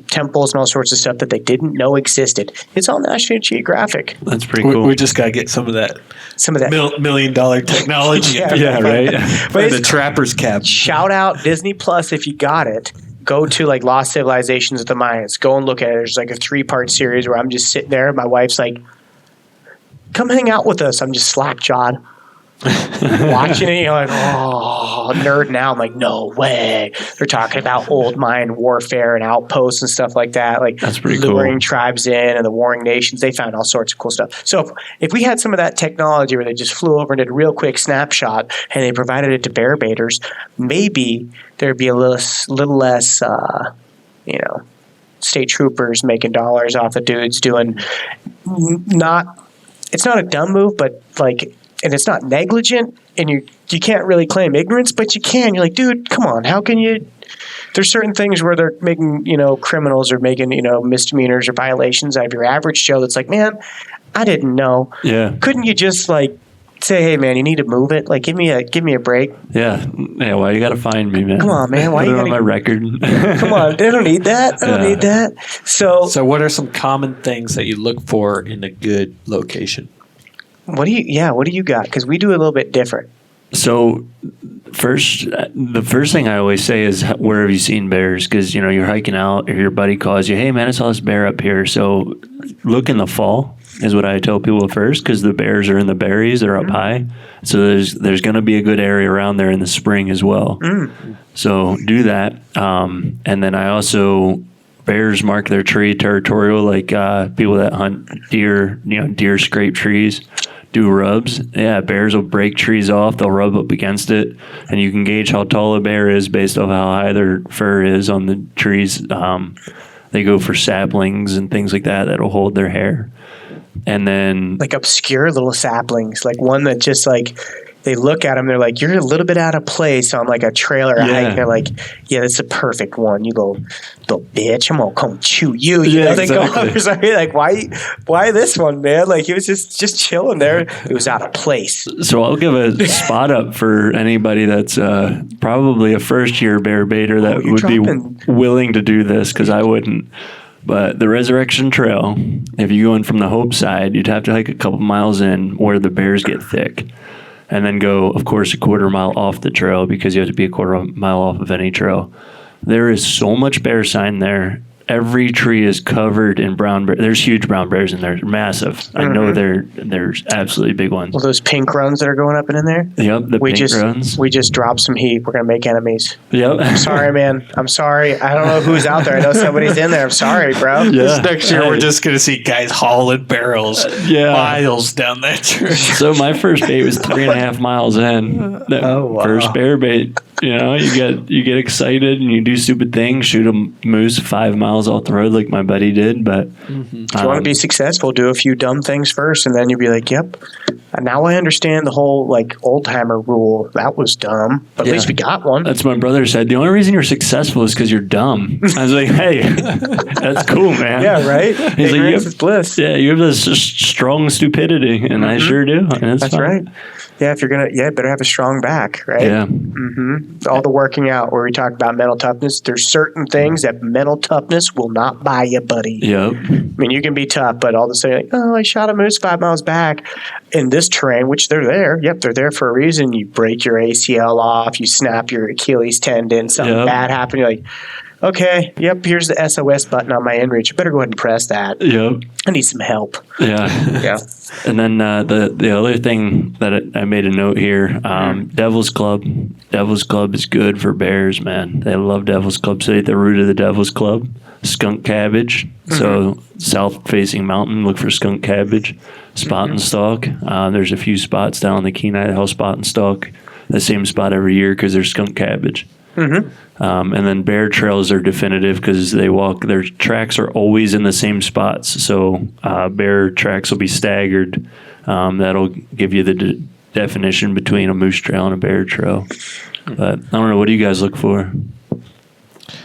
temples and all sorts of stuff that they didn't know existed. It's all National Geographic. That's pretty cool. We just got to get some of that $1 million technology. Yeah, right. But the trapper's cap. Shout out Disney Plus if you got it. Go to like Lost Civilizations of the Mayans. Go and look at it. There's like a 3-part series where I'm just sitting there. My wife's like, come hang out with us. I'm just slack-jawed. Watching it, you're like, oh, nerd now. I'm like, no way. They're talking about old Mayan warfare and outposts and stuff like that. Like, that's pretty luring cool. Tribes in and the warring nations. They found all sorts of cool stuff. So if we had some of that technology where they just flew over and did a real quick snapshot and they provided it to bear baiters, maybe there'd be a little less, state troopers making dollars off of dudes doing it's not a dumb move, but like, and it's not negligent, and you can't really claim ignorance, but you can. You're like, dude, come on, how can you? There's certain things where they're making, criminals or making, misdemeanors or violations out of your average Joe that's like, man, I didn't know. Yeah. Couldn't you just like say, hey man, you need to move it? Like, give me a break. Yeah. Why you got to find me, man? Come on, man. Why Put you it got on my record? Come on, they don't need that. I don't need that. So what are some common things that you look for in a good location? What do you got? Because we do a little bit different. So the first thing I always say is, where have you seen bears? Because, you're hiking out or your buddy calls you, hey man, I saw this bear up here. So look in the fall is what I tell people first, because the bears are in the berries, they're up high. So there's going to be a good area around there in the spring as well. So do that. And then I also, bears mark their tree territorial, like people that hunt deer, deer scrape trees. Do rubs. Yeah, bears will break trees off. They'll rub up against it, and you can gauge how tall a bear is based off how high their fur is on the trees. They go for saplings and things like that that'll hold their hair. And then like obscure little saplings, like one that just like they look at them, they're like, you're a little bit out of place on like a trailer hike. They're like, yeah, that's a perfect one. You go, little bitch, I'm gonna come chew you. You know, they exactly. go, sorry, like, why this one, man? Like, he was just chilling there. It was out of place. So I'll give a spot up for anybody that's probably a first-year bear baiter that would be willing to do this, because I wouldn't. But the Resurrection Trail, if you go in from the Hope side, you'd have to hike a couple miles in where the bears get thick. And then go, of course, a quarter mile off the trail, because you have to be a quarter mile off of any trail. There is so much bear sign there. Every tree is covered in brown bears. There's huge brown bears in there. They're massive. I know there's absolutely big ones. Well, those pink runs that are going up in there? Yep, the pink runs. We just dropped some heat. We're going to make enemies. Yep. I'm sorry, man. I'm sorry. I don't know who's out there. I know somebody's in there. I'm sorry, bro. Yeah. Next year, we're just going to see guys hauling barrels miles down that tree. So my first bait was 3.5 miles in. First bear bait. You get excited and you do stupid things. Shoot a moose 5 miles miles off the road like my buddy did. But If you want to be successful, do a few dumb things first, and then you'll be like, yep, now I understand the whole like old timer rule. That was dumb, but at least we got one. That's what my brother said. The only reason you're successful is because you're dumb. I was like, hey, that's cool, man. Yeah, right? He's like, Ignorance is bliss. yeah, you have this strong stupidity, and I sure do. And That's right. Yeah, if you're going to, better have a strong back, right? Yeah. All the working out where we talk about mental toughness, there's certain things that mental toughness will not buy you, buddy. Yep. I mean, you can be tough, but all of a sudden, like, oh, I shot a moose 5 miles back in this terrain, which they're there. Yep, they're there for a reason. You break your ACL off, you snap your Achilles tendon, something bad happened. You're like, okay, yep, here's the SOS button on my inReach. I better go ahead and press that. Yep. I need some help. Yeah. Yeah. And then the other thing that I made a note here, Devil's Club. Devil's Club is good for bears, man. They love Devil's Club. So at the root of the Devil's Club, skunk cabbage. So south-facing mountain, look for skunk cabbage. Spot and stalk. There's a few spots down on the Kenai Hill, spot and stalk. The same spot every year because there's skunk cabbage. And then bear trails are definitive because their tracks are always in the same spots. So bear tracks will be staggered. That'll give you the definition between a moose trail and a bear trail. But I don't know. What do you guys look for?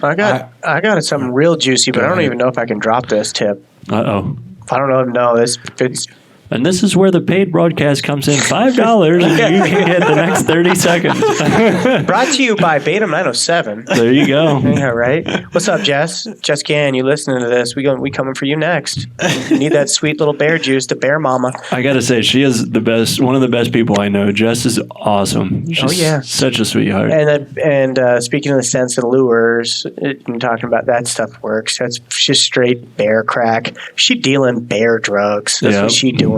I got something real juicy, but I don't even know if I can drop this tip. Uh-oh. I don't know. No, this fits. And this is where the paid broadcast comes in. $5 and you can get the next 30 seconds. Brought to you by Beta 907. There you go. Yeah, right. What's up, Jess? Jess Gann, you listening to this? We coming for you next. You need that sweet little bear juice, the bear mama. I got to say, she is one of the best people I know. Jess is awesome. She's such a sweetheart. And speaking of the sense of lures, and talking about that stuff works. That's just straight bear crack. She dealing bear drugs. That's what she doing.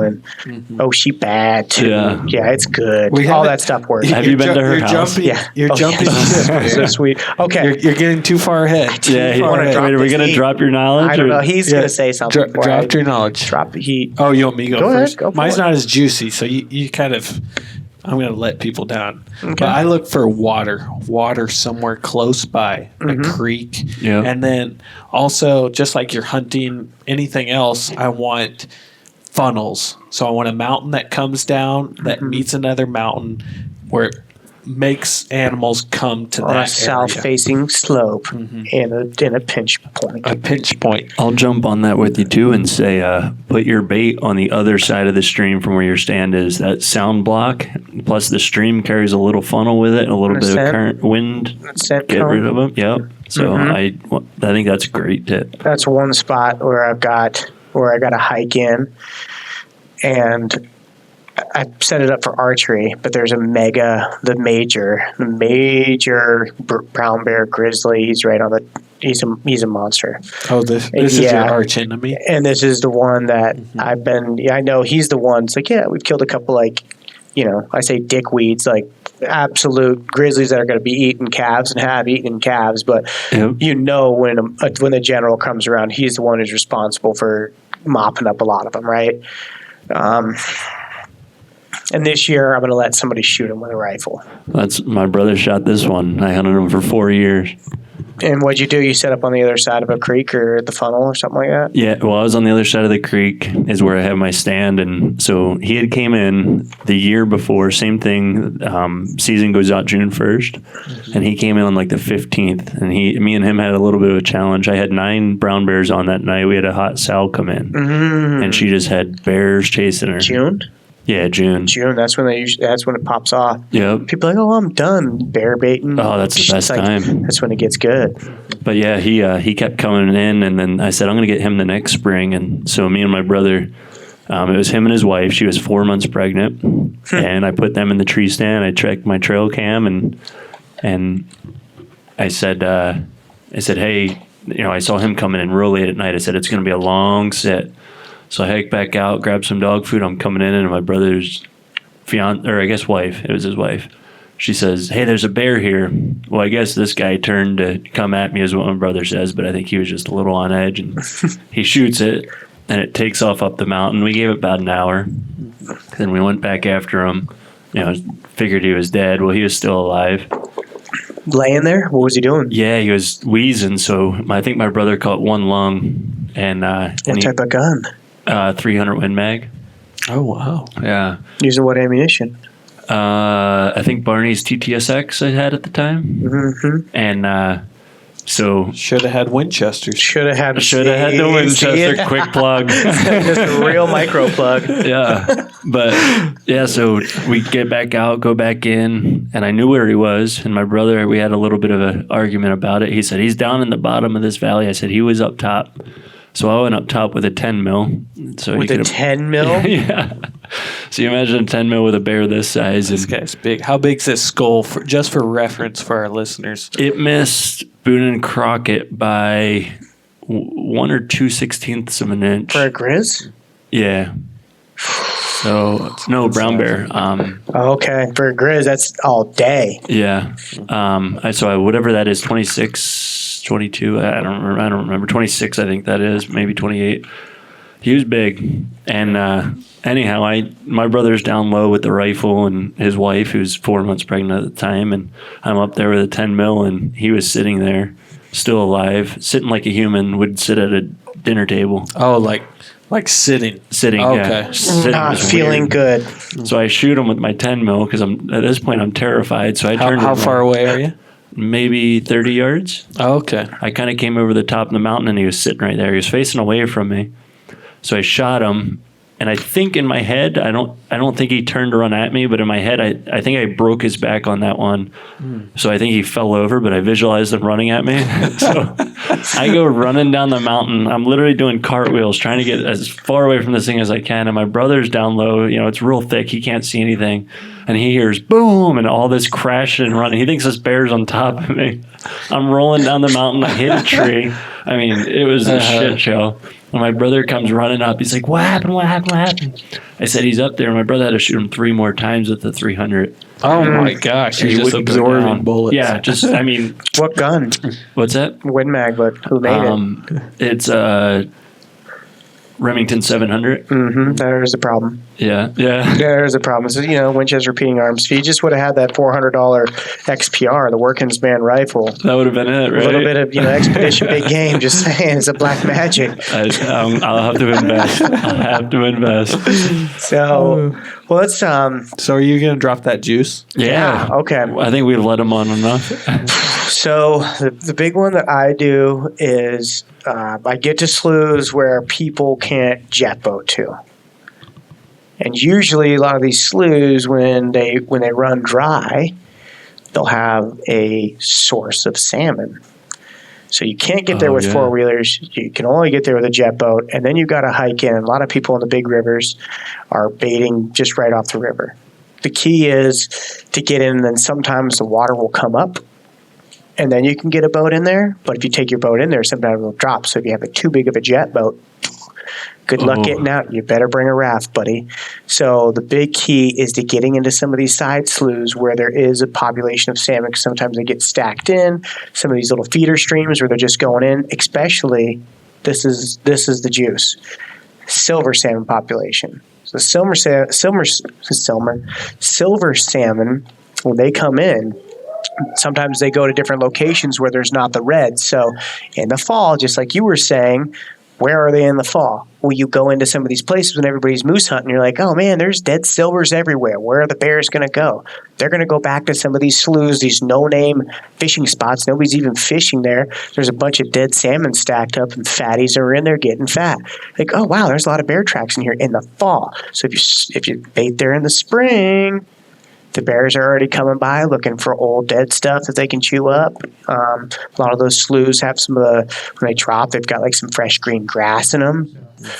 Oh, she bad too. Yeah, it's good. All that stuff works. Have you been to her house? You're jumping. So sweet. Okay, You're getting too far ahead. Are we going to drop your knowledge? I don't know. He's going to say something. Drop your knowledge. Drop the heat. Oh, you want me to go Go first? ahead, go for Mine's it. not as juicy, so you kind of. I'm going to let people down. Okay. But I look for water somewhere close by, a creek. Yeah. And then also, just like you're hunting anything else, I want funnels. So I want a mountain that comes down that meets another mountain where it makes animals come to On that a south-facing slope in a pinch point. a pinch point. I'll jump on that with you too and say, put your bait on the other side of the stream from where your stand is. That sound block, plus the stream carries a little funnel with it, and a little bit of current wind. Scent Get cone. rid of them. Yep. So I think that's a great tip. That's one spot where I got a hike in, and I set it up for archery. But there's a major brown bear grizzly. He's right on the. He's a monster. Oh, this is your arch enemy. And this is the one that I've been. Yeah, I know he's the one. It's like, yeah, we've killed a couple, like, I say dickweeds, like absolute grizzlies that are going to be eating calves and have eaten calves. But when the general comes around, he's the one who's responsible for mopping up a lot of them, right? And this year, I'm going to let somebody shoot him with a rifle. That's my brother shot this one. I hunted him for 4 years. And what'd you do? You set up on the other side of a creek or the funnel or something like that? Yeah, well, I was on the other side of the creek is where I have my stand. And so he had came in the year before, same thing. Season goes out June 1st. And he came in on like the 15th. And me and him had a little bit of a challenge. I had 9 brown bears on that night. We had a hot sow come in. And she just had bears chasing her. June? Yeah, June. That's when it pops off. Yep. People are like, oh, I'm done bear baiting. Oh, that's the best time. That's when it gets good. But yeah, he kept coming in, and then I said, I'm going to get him the next spring. And so me and my brother, it was him and his wife. She was 4 months pregnant, and I put them in the tree stand. I checked my trail cam, and I said, hey, I saw him coming in real late at night. I said, it's going to be a long sit. So I hiked back out, grabbed some dog food. I'm coming in, and my brother's wife, it was his wife. She says, hey, there's a bear here. Well, I guess this guy turned to come at me is what my brother says, but I think he was just a little on edge, and he shoots it, and it takes off up the mountain. We gave it about an hour. Then we went back after him. Figured he was dead. Well, he was still alive. laying there? What was he doing? Yeah, he was wheezing. So I think my brother caught one lung and What type of gun? 300 Win Mag. Oh, wow. Yeah. Using what ammunition? I think Barney's TTSX I had at the time. Mm-hmm. And so Should have had Winchesters. Should have had the Winchester quick plug. Just a real micro plug. Yeah. But yeah, so we get back out, go back in, and I knew where he was. And my brother, we had a little bit of an argument about it. He said, he's down in the bottom of this valley. I said, he was up top. So I went up top with a 10 mil. So With a 10 mil? Yeah. So you imagine a 10 mil with a bear this size. This guy's big. How big's this skull? Just for reference for our listeners. It missed Boone and Crockett by 1 or 2/16 of an inch. For a grizz? Yeah. So no brown bear. Okay. For a grizz, that's all day. Yeah. Whatever that is, 26, 22. I don't remember. 26, I think that is. Maybe 28. He was big. And anyhow, my brother's down low with the rifle and his wife, who's 4 months pregnant at the time, and I'm up there with a 10 mil, and he was sitting there, still alive, sitting like a human would sit at a dinner table. Oh, like sitting. Sitting, Okay. yeah. Sitting Not was feeling weird. good. So I shoot him with my 10 mil because at this point I'm terrified. So I turned. How far away are you? Maybe 30 yards. Oh, okay. I kind of came over the top of the mountain and he was sitting right there. He was facing away from me. So I shot him, and I think in my head, I don't think he turned to run at me, but in my head, I think I broke his back on that one. So I think he fell over, but I visualized him running at me. So I go running down the mountain. I'm literally doing cartwheels, trying to get as far away from this thing as I can. And my brother's down low. It's real thick. He can't see anything. And he hears boom and all this crashing and running. He thinks this bear's on top of me. I'm rolling down the mountain. I hit a tree. I mean, it was a shit show. And my brother comes running up. He's like, what happened? What happened? What happened? I said, he's up there. My brother had to shoot him 3 more times with the 300. Oh, my gosh. He He's just wouldn't go absorbing down. bullets. Yeah, What gun? what's that? Win mag, but who made it? It's Remington 700. Mm-hmm. There's a problem. Yeah. There's a problem. So, Winchester repeating arms. If you just would have had that $400 XPR, the Working's Man rifle, That would have been it, right? a little bit of Expedition Big Game. Just saying, it's a black magic. I'll have to invest. So, well, let's. So are you going to drop that juice? Yeah. Okay. I think we've let him on enough. So the big one that I do is I get to sloughs where people can't jet boat to. And usually a lot of these sloughs, when they run dry, they'll have a source of salmon. So you can't get there with four-wheelers. You can only get there with a jet boat. And then you've got to hike in. A lot of people in the big rivers are baiting just right off the river. The key is to get in, and then sometimes the water will come up, and then you can get a boat in there. But if you take your boat in there, sometimes it'll drop. So if you have too big of a jet boat, good luck getting out. You better bring a raft, buddy. So the big key is to getting into some of these side sloughs where there is a population of salmon. Sometimes they get stacked in. Some of these little feeder streams where they're just going in. Especially, this is the juice. Silver salmon population. So silver salmon, when they come in, sometimes they go to different locations where there's not the red. So in the fall, just like you were saying, where are they in the fall? Well, you go into some of these places when everybody's moose hunting, you're like, oh man, there's dead silvers everywhere. Where are the bears going to go? They're going to go back to some of these sloughs, these no-name fishing spots. Nobody's even fishing there. There's a bunch of dead salmon stacked up, and fatties are in there getting fat. Like, oh wow, there's a lot of bear tracks in here in the fall. So if you bait there in the spring, the bears are already coming by looking for old dead stuff that they can chew up. A lot of those sloughs have some of the, when they drop, they've got like some fresh green grass in them.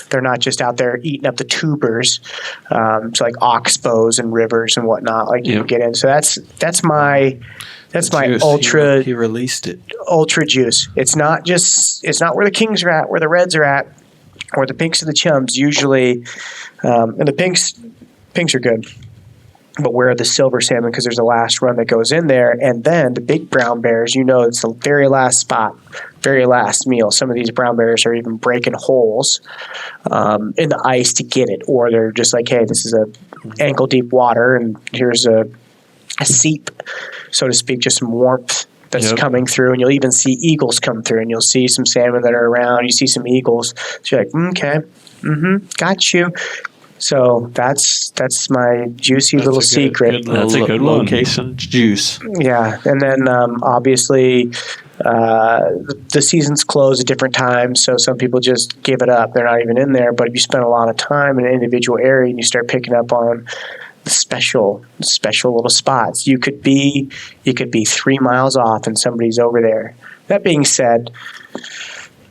They're not just out there eating up the tubers. So like oxbows and rivers and whatnot, like you can get in. So that's my Juice. ultra. He released it. Ultra juice. It's not where the kings are at, where the reds are at, or the pinks and the chums usually. And the pinks are good. But where are the silver salmon? Because there's a last run that goes in there. And then the big brown bears, it's the very last spot, very last meal. Some of these brown bears are even breaking holes in the ice to get it. Or they're just like, hey, this is a ankle deep water, and here's a seep, so to speak, just some warmth that's coming through, and you'll even see eagles come through, and you'll see some salmon that are around. You see some eagles. So you're like, okay, got you. So that's my juicy little secret. That's a good location juice. Yeah, and then obviously the seasons close at different times, so some people just give it up. They're not even in there. But if you spend a lot of time in an individual area and you start picking up on special little spots, you could be 3 miles off and somebody's over there. That being said,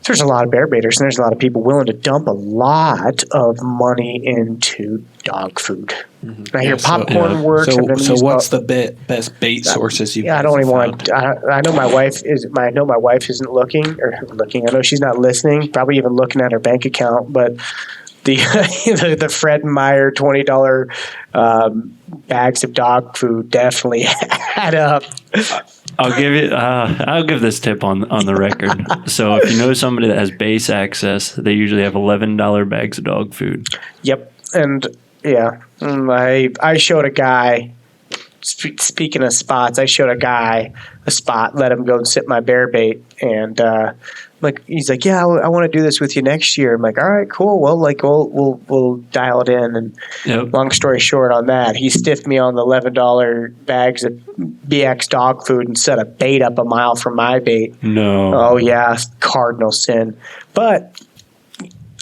there's a lot of bear baiters and there's a lot of people willing to dump a lot of money into dog food. I hear popcorn works. So what's the best bait sources you? I don't even want. I know my wife is. I know my wife isn't looking. I know she's not listening. Probably even looking at her bank account, but. The Fred Meyer $20 bags of dog food definitely add up. I'll give this tip on the record. So if you know somebody that has base access, they usually have $11 bags of dog food. Yep, and yeah, I showed a guy. Speaking of spots, I showed a guy a spot, let him go and sit my bear bait, and he's like, yeah, I want to do this with you next year. I'm like, all right, cool. Well, we'll dial it in. And long story short on that, he stiffed me on the $11 bags of BX dog food and set a bait up a mile from my bait. No. Oh yeah, cardinal sin. But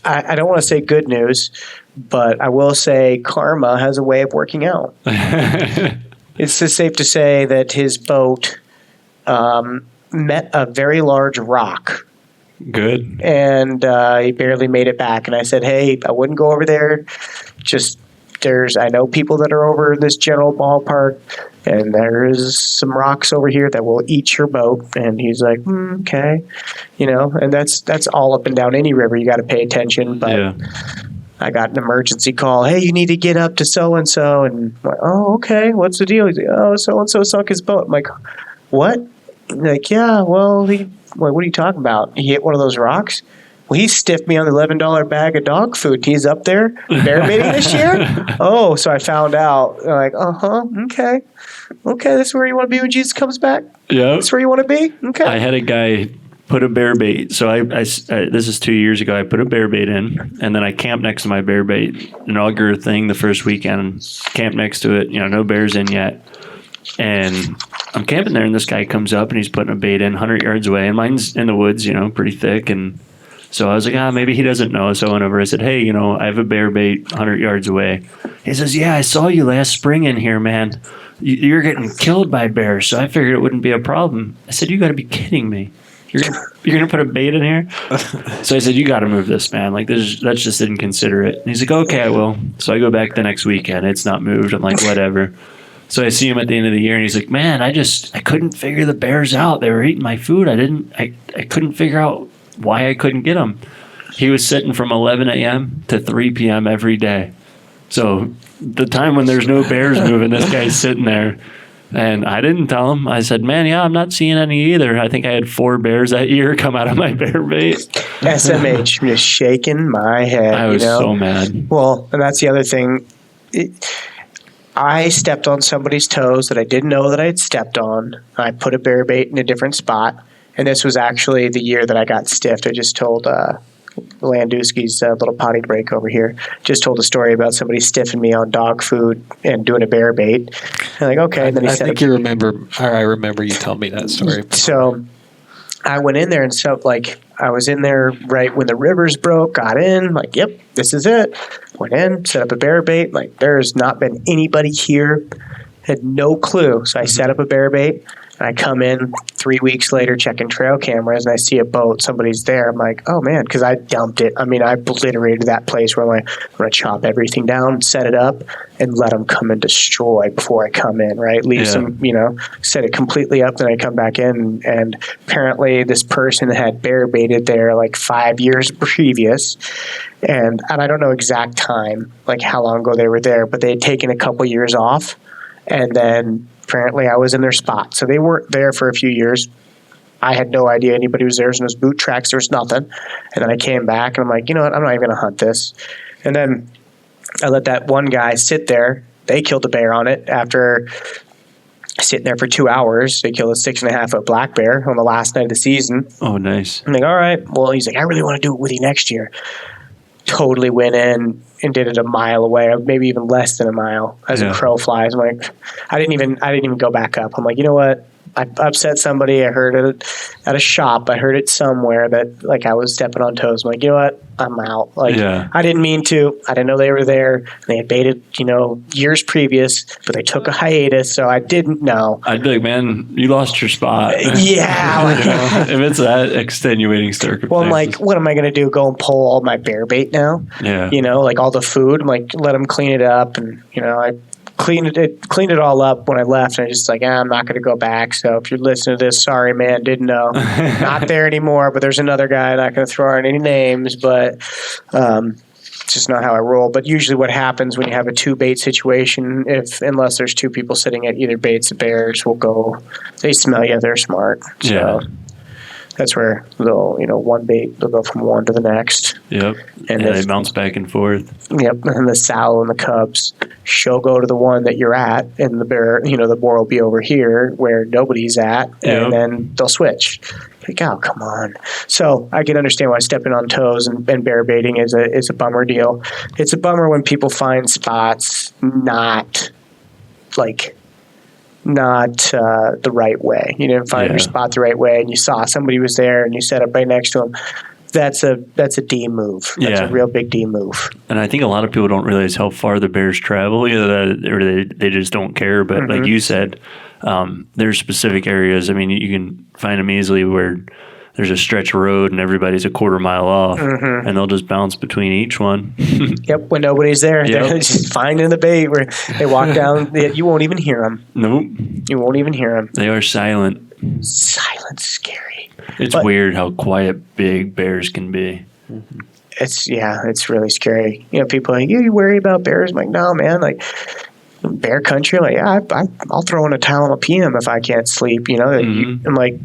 I don't want to say good news, but I will say karma has a way of working out. It's just safe to say that his boat met a very large rock. Good. And he barely made it back. And I said, hey, I wouldn't go over there. I know people that are over this general ballpark, and there's some rocks over here that will eat your boat. And he's like, okay. And that's all up and down any river. You got to pay attention. But I got an emergency call. Hey, you need to get up to so-and-so. And I'm like, oh, okay. What's the deal? He's like, oh, so-and-so sunk his boat. I'm like, what? Like, yeah, well, what are you talking about? He hit one of those rocks? Well, he stiffed me on the $11 bag of dog food. He's up there bear baiting this year? Oh, so I found out. I'm like, okay. Okay, this is where you want to be when Jesus comes back? Yeah. That's where you want to be? Okay. I had a guy put a bear bait. So I this is 2 years ago. I put a bear bait in, and then I camped next to my bear bait. An auger thing the first weekend. Camped next to it. No bears in yet. And I'm camping there, and this guy comes up, and he's putting a bait in 100 yards away. And mine's in the woods, pretty thick. And so I was like, maybe he doesn't know. So I went over. I said, hey, I have a bear bait 100 yards away. He says, yeah, I saw you last spring in here, man. You're getting killed by bears. So I figured it wouldn't be a problem. I said, you got to be kidding me. You're gonna put a bait in here? So I said, you got to move this, man. Like, that's just inconsiderate. And he's like, okay, I will. So I go back the next weekend. It's not moved. I'm like, whatever. So I see him at the end of the year, and he's like, man, I couldn't figure the bears out. They were eating my food. I couldn't figure out why I couldn't get them. He was sitting from 11 a.m. to 3 p.m. every day. So the time when there's no bears moving, this guy's sitting there. And I didn't tell him. I said, man, I'm not seeing any either. I think I had 4 bears that year come out of my bear bait. SMH, just shaking my head. I was so mad. Well, and that's the other thing. I stepped on somebody's toes that I didn't know that I had stepped on. I put a bear bait in a different spot. And this was actually the year that I got stiffed. I just told Landowski's little potty break over here. Just told a story about somebody stiffing me on dog food and doing a bear bait. I'm like, okay. And then I remember you telling me that story. So I went in there, and so I was in there right when the rivers broke, got in, like, yep, this is it. Went in, set up a bear bait. Like, there's not been anybody here. Had no clue. So I set up a bear bait. And I come in 3 weeks later checking trail cameras, and I see a boat. Somebody's there. I'm like, oh, man, because I dumped it. I mean, I obliterated that place where I'm going to chop everything down, set it up, and let them come and destroy before I come in, right? Leave some, set it completely up. Then I come back in, and apparently this person had bear baited there like 5 years previous. And I don't know exact time, like how long ago they were there, but they had taken a couple years off. And then apparently I was in their spot. So they weren't there for a few years. I had no idea anybody was there. There's no boot tracks. There's nothing. And then I came back, and I'm like, you know what? I'm not even going to hunt this. And then I let that one guy sit there. They killed a bear on it after sitting there for 2 hours. They killed a 6.5-foot black bear on the last night of the season. Oh, nice. I'm like, all right. Well, he's like, I really want to do it with you next year. Totally went in and did it a mile away, or maybe even less than a mile as a crow flies. I'm like, I didn't even go back up. I'm like, you know what? I upset somebody. I heard it at a shop. I heard it somewhere that like I was stepping on toes. I'm like, you know what? I'm out. Like, I didn't mean to. I didn't know they were there. They had baited, years previous, but they took a hiatus, so I didn't know. I'd be like, man, you lost your spot. Yeah. If it's that extenuating circumstance. Well, I'm like, what am I going to do? Go and pull all my bear bait now? Yeah. Like all the food. I'm like, let them clean it up, and I cleaned it all up when I left, and I just like, I'm not going to go back. So if you're listening to this, sorry, man, didn't know. Not there anymore, but there's another guy. Not going to throw out any names, but it's just not how I roll. But usually what happens when you have a 2-bait situation, unless there's 2 people sitting at either baits, the bears will go, they smell you, they're smart. So that's where they'll, one bait, they'll go from one to the next. Yep. And they bounce back and forth. Yep. And the sow and the cubs, she'll go to the one that you're at, and the bear, the boar will be over here where nobody's at, and then they'll switch. Like, oh, come on. So I can understand why stepping on toes and bear baiting is a bummer deal. It's a bummer when people find spots not the right way. You didn't find your spot the right way, and you saw somebody was there, and you set up right next to them. That's a D move. That's a real big D move. And I think a lot of people don't realize how far the bears travel, or they just don't care. But like you said, there's specific areas. I mean, you can find them easily where there's a stretch of road and everybody's a quarter mile off, and they'll just bounce between each one. Yep, when nobody's there, they're just finding the bait where they walk down. You won't even hear them. Nope. You won't even hear them. They are silent. Silent, scary. It's weird how quiet big bears can be. It's really scary. People are like, you worry about bears? I'm like, no, man. Like, bear country, like, I'll throw in a towel and a PM if I can't sleep. I'm like,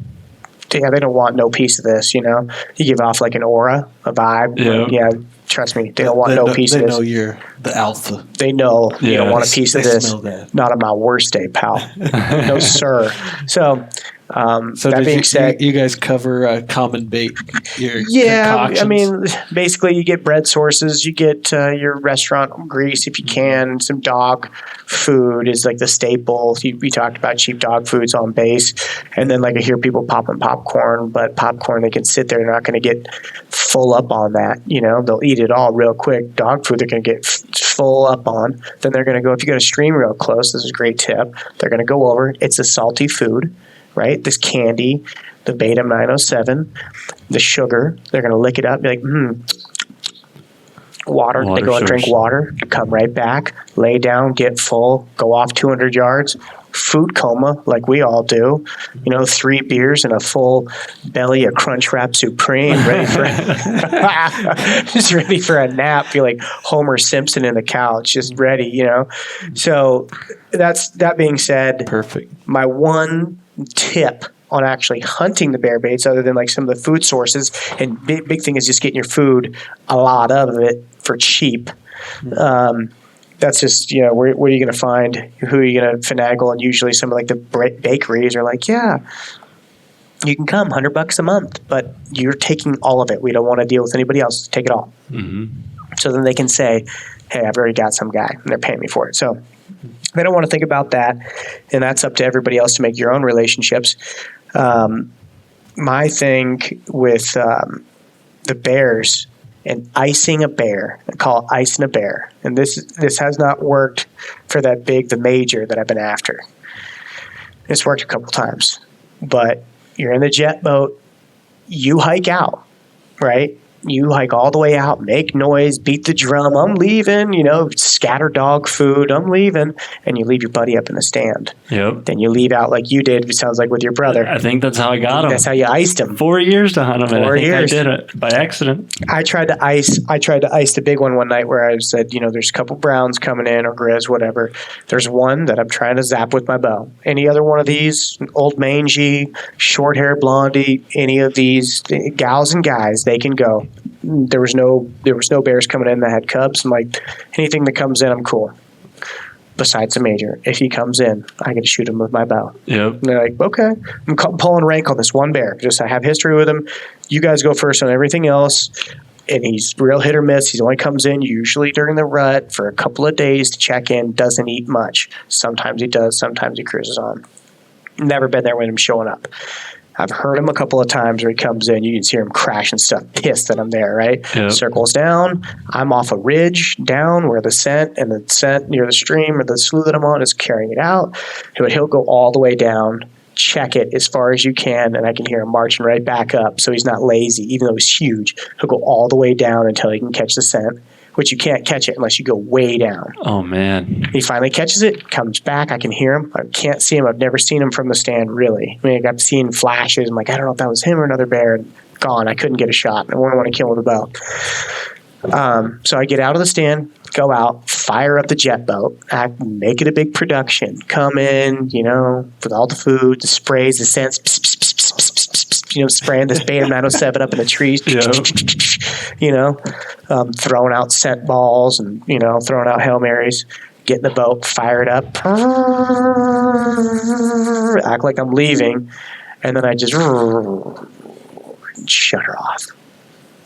they don't want no piece of this. You give off like an aura, a vibe. Trust me, they don't want no piece of this. They know you're the alpha. They know you don't want a piece of this. Not on my worst day, pal. No, sir. So that being said, you guys cover common bait. I mean, basically, you get bread sources, you get your restaurant grease if you can. Some dog food is like the staple. We talked about cheap dog foods on base, and then like I hear people popping popcorn, but popcorn they can sit there. They're not going to get full up on that. They'll eat it all real quick. Dog food they're going to get full up on. Then they're going to go, if you got a stream real close, this is a great tip. They're going to go over. It's a salty food. Right? This candy, the Beta 907, the sugar, they're going to lick it up, be like, water. They go and drink water, come right back, lay down, get full, go off 200 yards, food coma like we all do. 3 beers and a full belly of Crunchwrap Supreme, just ready for a nap. Feel like Homer Simpson in the couch, just ready, So that being said, perfect. My one tip on actually hunting the bear baits, other than like some of the food sources, and big thing is just getting your food, a lot of it for cheap. That's just, where are you going to find, who are you going to finagle? And usually some of like the bakeries are like, yeah, you can come $100 a month, but you're taking all of it. We don't want to deal with anybody else. Take it all. So then they can say, hey, I've already got some guy and they're paying me for it. So they don't want to think about that, and that's up to everybody else to make your own relationships. My thing with the bears and icing a bear, I call it icing a bear, and this has not worked for the major that I've been after. It's worked a couple times, but you're in the jet boat, you hike out, right? You hike all the way out, make noise, beat the drum, I'm leaving, scatter dog food, I'm leaving, and you leave your buddy up in the stand. Yep. Then you leave out like you did, it sounds like with your brother. I think that's how I got him. That's how you iced him. 4 years to hunt him, and I think I did it by accident. I tried to ice the big one night where I said, there's a couple browns coming in or grizz, whatever. There's one that I'm trying to zap with my bow. Any other one of these, old mangy, short hair blondie, any of these gals and guys, they can go. There was no bears coming in that had cubs. I'm like, anything that comes in, I'm cool. besides the major. If he comes in, I get to shoot him with my bow. Yep. And they're like, okay, I'm pulling rank on this one bear. Just I have history with him. You guys go first on everything else. And he's real hit or miss. He only comes in usually during the rut for a couple of days to check in, doesn't eat much. Sometimes he does, sometimes he cruises on. Never been there with him showing up. I've heard him a couple of times where he comes in, you can hear him crashing stuff, pissed that I'm there, right? Yep. Circles down. I'm off a ridge down where the scent near the stream or the slough that I'm on is carrying it out. He'll go all the way down, check it as far as you can, and I can hear him marching right back up. So he's not lazy, even though he's huge. He'll go all the way down until he can catch the scent, which you can't catch it unless you go way down. Oh, man. He finally catches it, comes back. I can hear him. I can't see him. I've never seen him from the stand, really. I mean, I got seen flashes. I'm like, I don't know if that was him or another bear. And gone. I couldn't get a shot. I wouldn't want to kill him with a bow. So I get out of the stand, go out, fire up the jet boat, make it a big production. Come in, with all the food, the sprays, the scents, spraying this Beta 907 up in the trees, throwing out scent balls and, throwing out Hail Marys, getting the boat, fire it up, act like I'm leaving, and then I just shut her off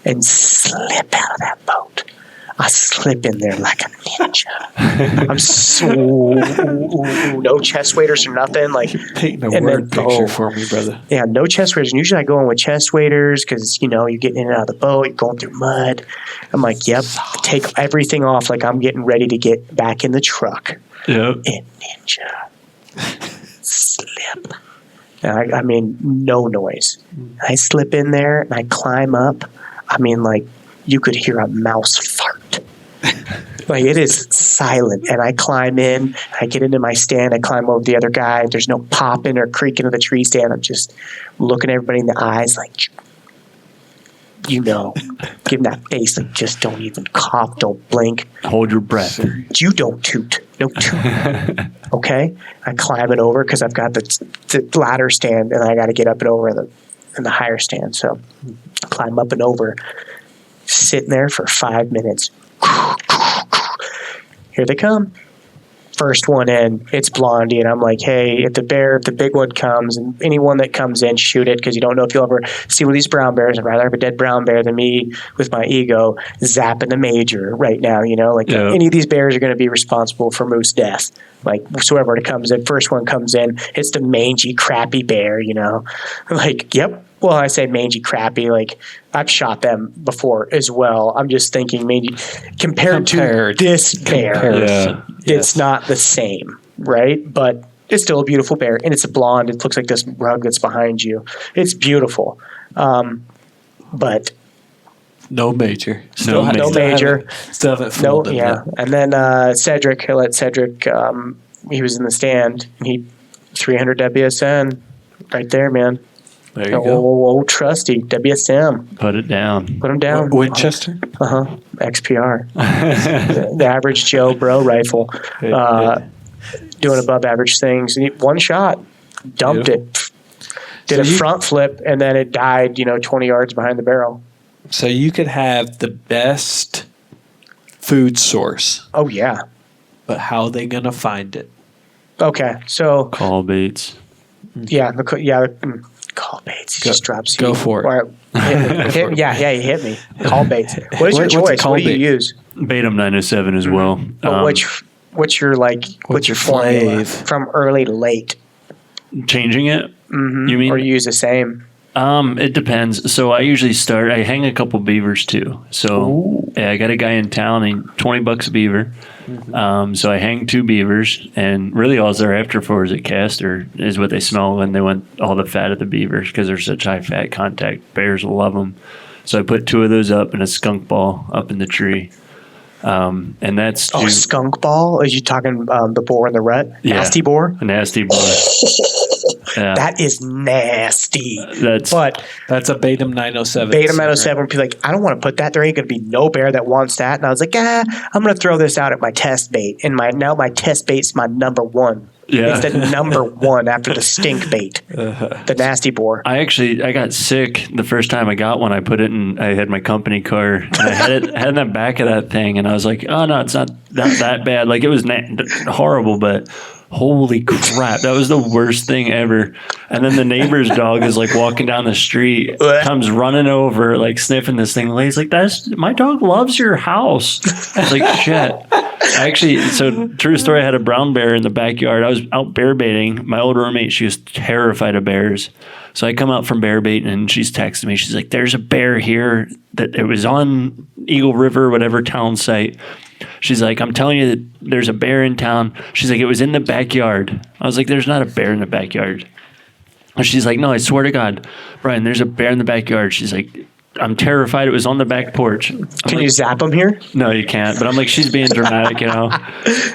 and slip out of that boat. I slip in there like a ninja. I'm so no chest waders or nothing. Like Painting a word picture for me, brother. Yeah, no chest waders. And usually I go in with chest waders because you're getting in and out of the boat, you're going through mud. I'm like, yep, take everything off like I'm getting ready to get back in the truck. Yep. And ninja slip. And I mean, no noise. I slip in there and I climb up. I mean, like you could hear a mouse fart. Like it is silent, and I climb in. I get into my stand. I climb over the other guy. There's no popping or creaking of the tree stand. I'm just looking everybody in the eyes, like give them that face, like just don't even cough, don't blink, Hold your breath. you don't toot, no toot. Okay, I climb it over because I've got the ladder stand, and I got to get up and over in the higher stand. So I climb up and over, sitting there for 5 minutes. Here they come. First one in, it's Blondie, and I'm like, hey, if the big one comes, and anyone that comes in, shoot it, because you don't know if you'll ever see one of these brown bears. I'd rather have a dead brown bear than me with my ego zapping the major right now, any of these bears are going to be responsible for moose death. Like, whoever it comes in, first one comes in, it's the mangy, crappy bear, Like, yep. Well, I say mangy, crappy. Like I've shot them before as well. I'm just thinking maybe compared to this bear, it's not the same, right? But it's still a beautiful bear, and it's a blonde. It looks like this rug that's behind you. It's beautiful, but no major. No major. Still haven't fooled him yet. And then Cedric, I let Cedric. He was in the stand. He 300 WSN right there, man. There you go. Old trusty WSM. Put it down. Put him down. Winchester? XPR. the average Joe bro rifle. Doing above average things. And one shot. Dumped it. Did a front flip, and then it died, 20 yards behind the barrel. So you could have the best food source. Oh, yeah. But how are they going to find it? Okay, so... Call baits. Yeah, call baits. He just drops you. Go for it. Yeah, you hit me. Call baits. What is your choice? What do you use? Beta 907 as well. What's your formula from early to late? Changing it? Mm-hmm. You mean? Or you use the same? It depends. So I usually I hang a couple beavers too. So I got a guy in town, and $20 a beaver. Mm-hmm. So I hang 2 beavers, and really all they're after for is a caster is what they smell when they want all the fat of the beavers, because they're such high fat contact. Bears will love them. So I put 2 of those up and a skunk ball up in the tree. And that's a skunk ball? Are you talking the boar in the rut? Yeah, nasty boar? A nasty boar. Yeah. That is nasty. That's a Beta 907. Beta 907. People like, I don't want to put that. There ain't going to be no bear that wants that. And I was like, I'm going to throw this out at my test bait. And my test bait's my number one. Yeah. It's the number one after the stink bait, the nasty boar. I got sick the first time I got one. I put it in. I had my company car, and I had in the back of that thing, and I was like, "Oh no, it's not that bad." Like it was horrible, but holy crap, that was the worst thing ever. And then the neighbor's dog is like walking down the street, comes running over, like sniffing this thing. The lady's like, "That's my dog loves your house." I was like, "Shit." So true story, I had a brown bear in the backyard. I was out bear baiting. My old roommate, she was terrified of bears. So I come out from bear baiting and she's texting me. She's like, "There's a bear here that it was on Eagle River, whatever town site." She's like, "I'm telling you that there's a bear in town." She's like, "It was in the backyard." I was like, "There's not a bear in the backyard." And she's like, "No, I swear to God, Brian, there's a bear in the backyard." She's like, "I'm terrified. It was on the back porch." Can you zap them here? No, you can't. But I'm like, she's being dramatic, you know?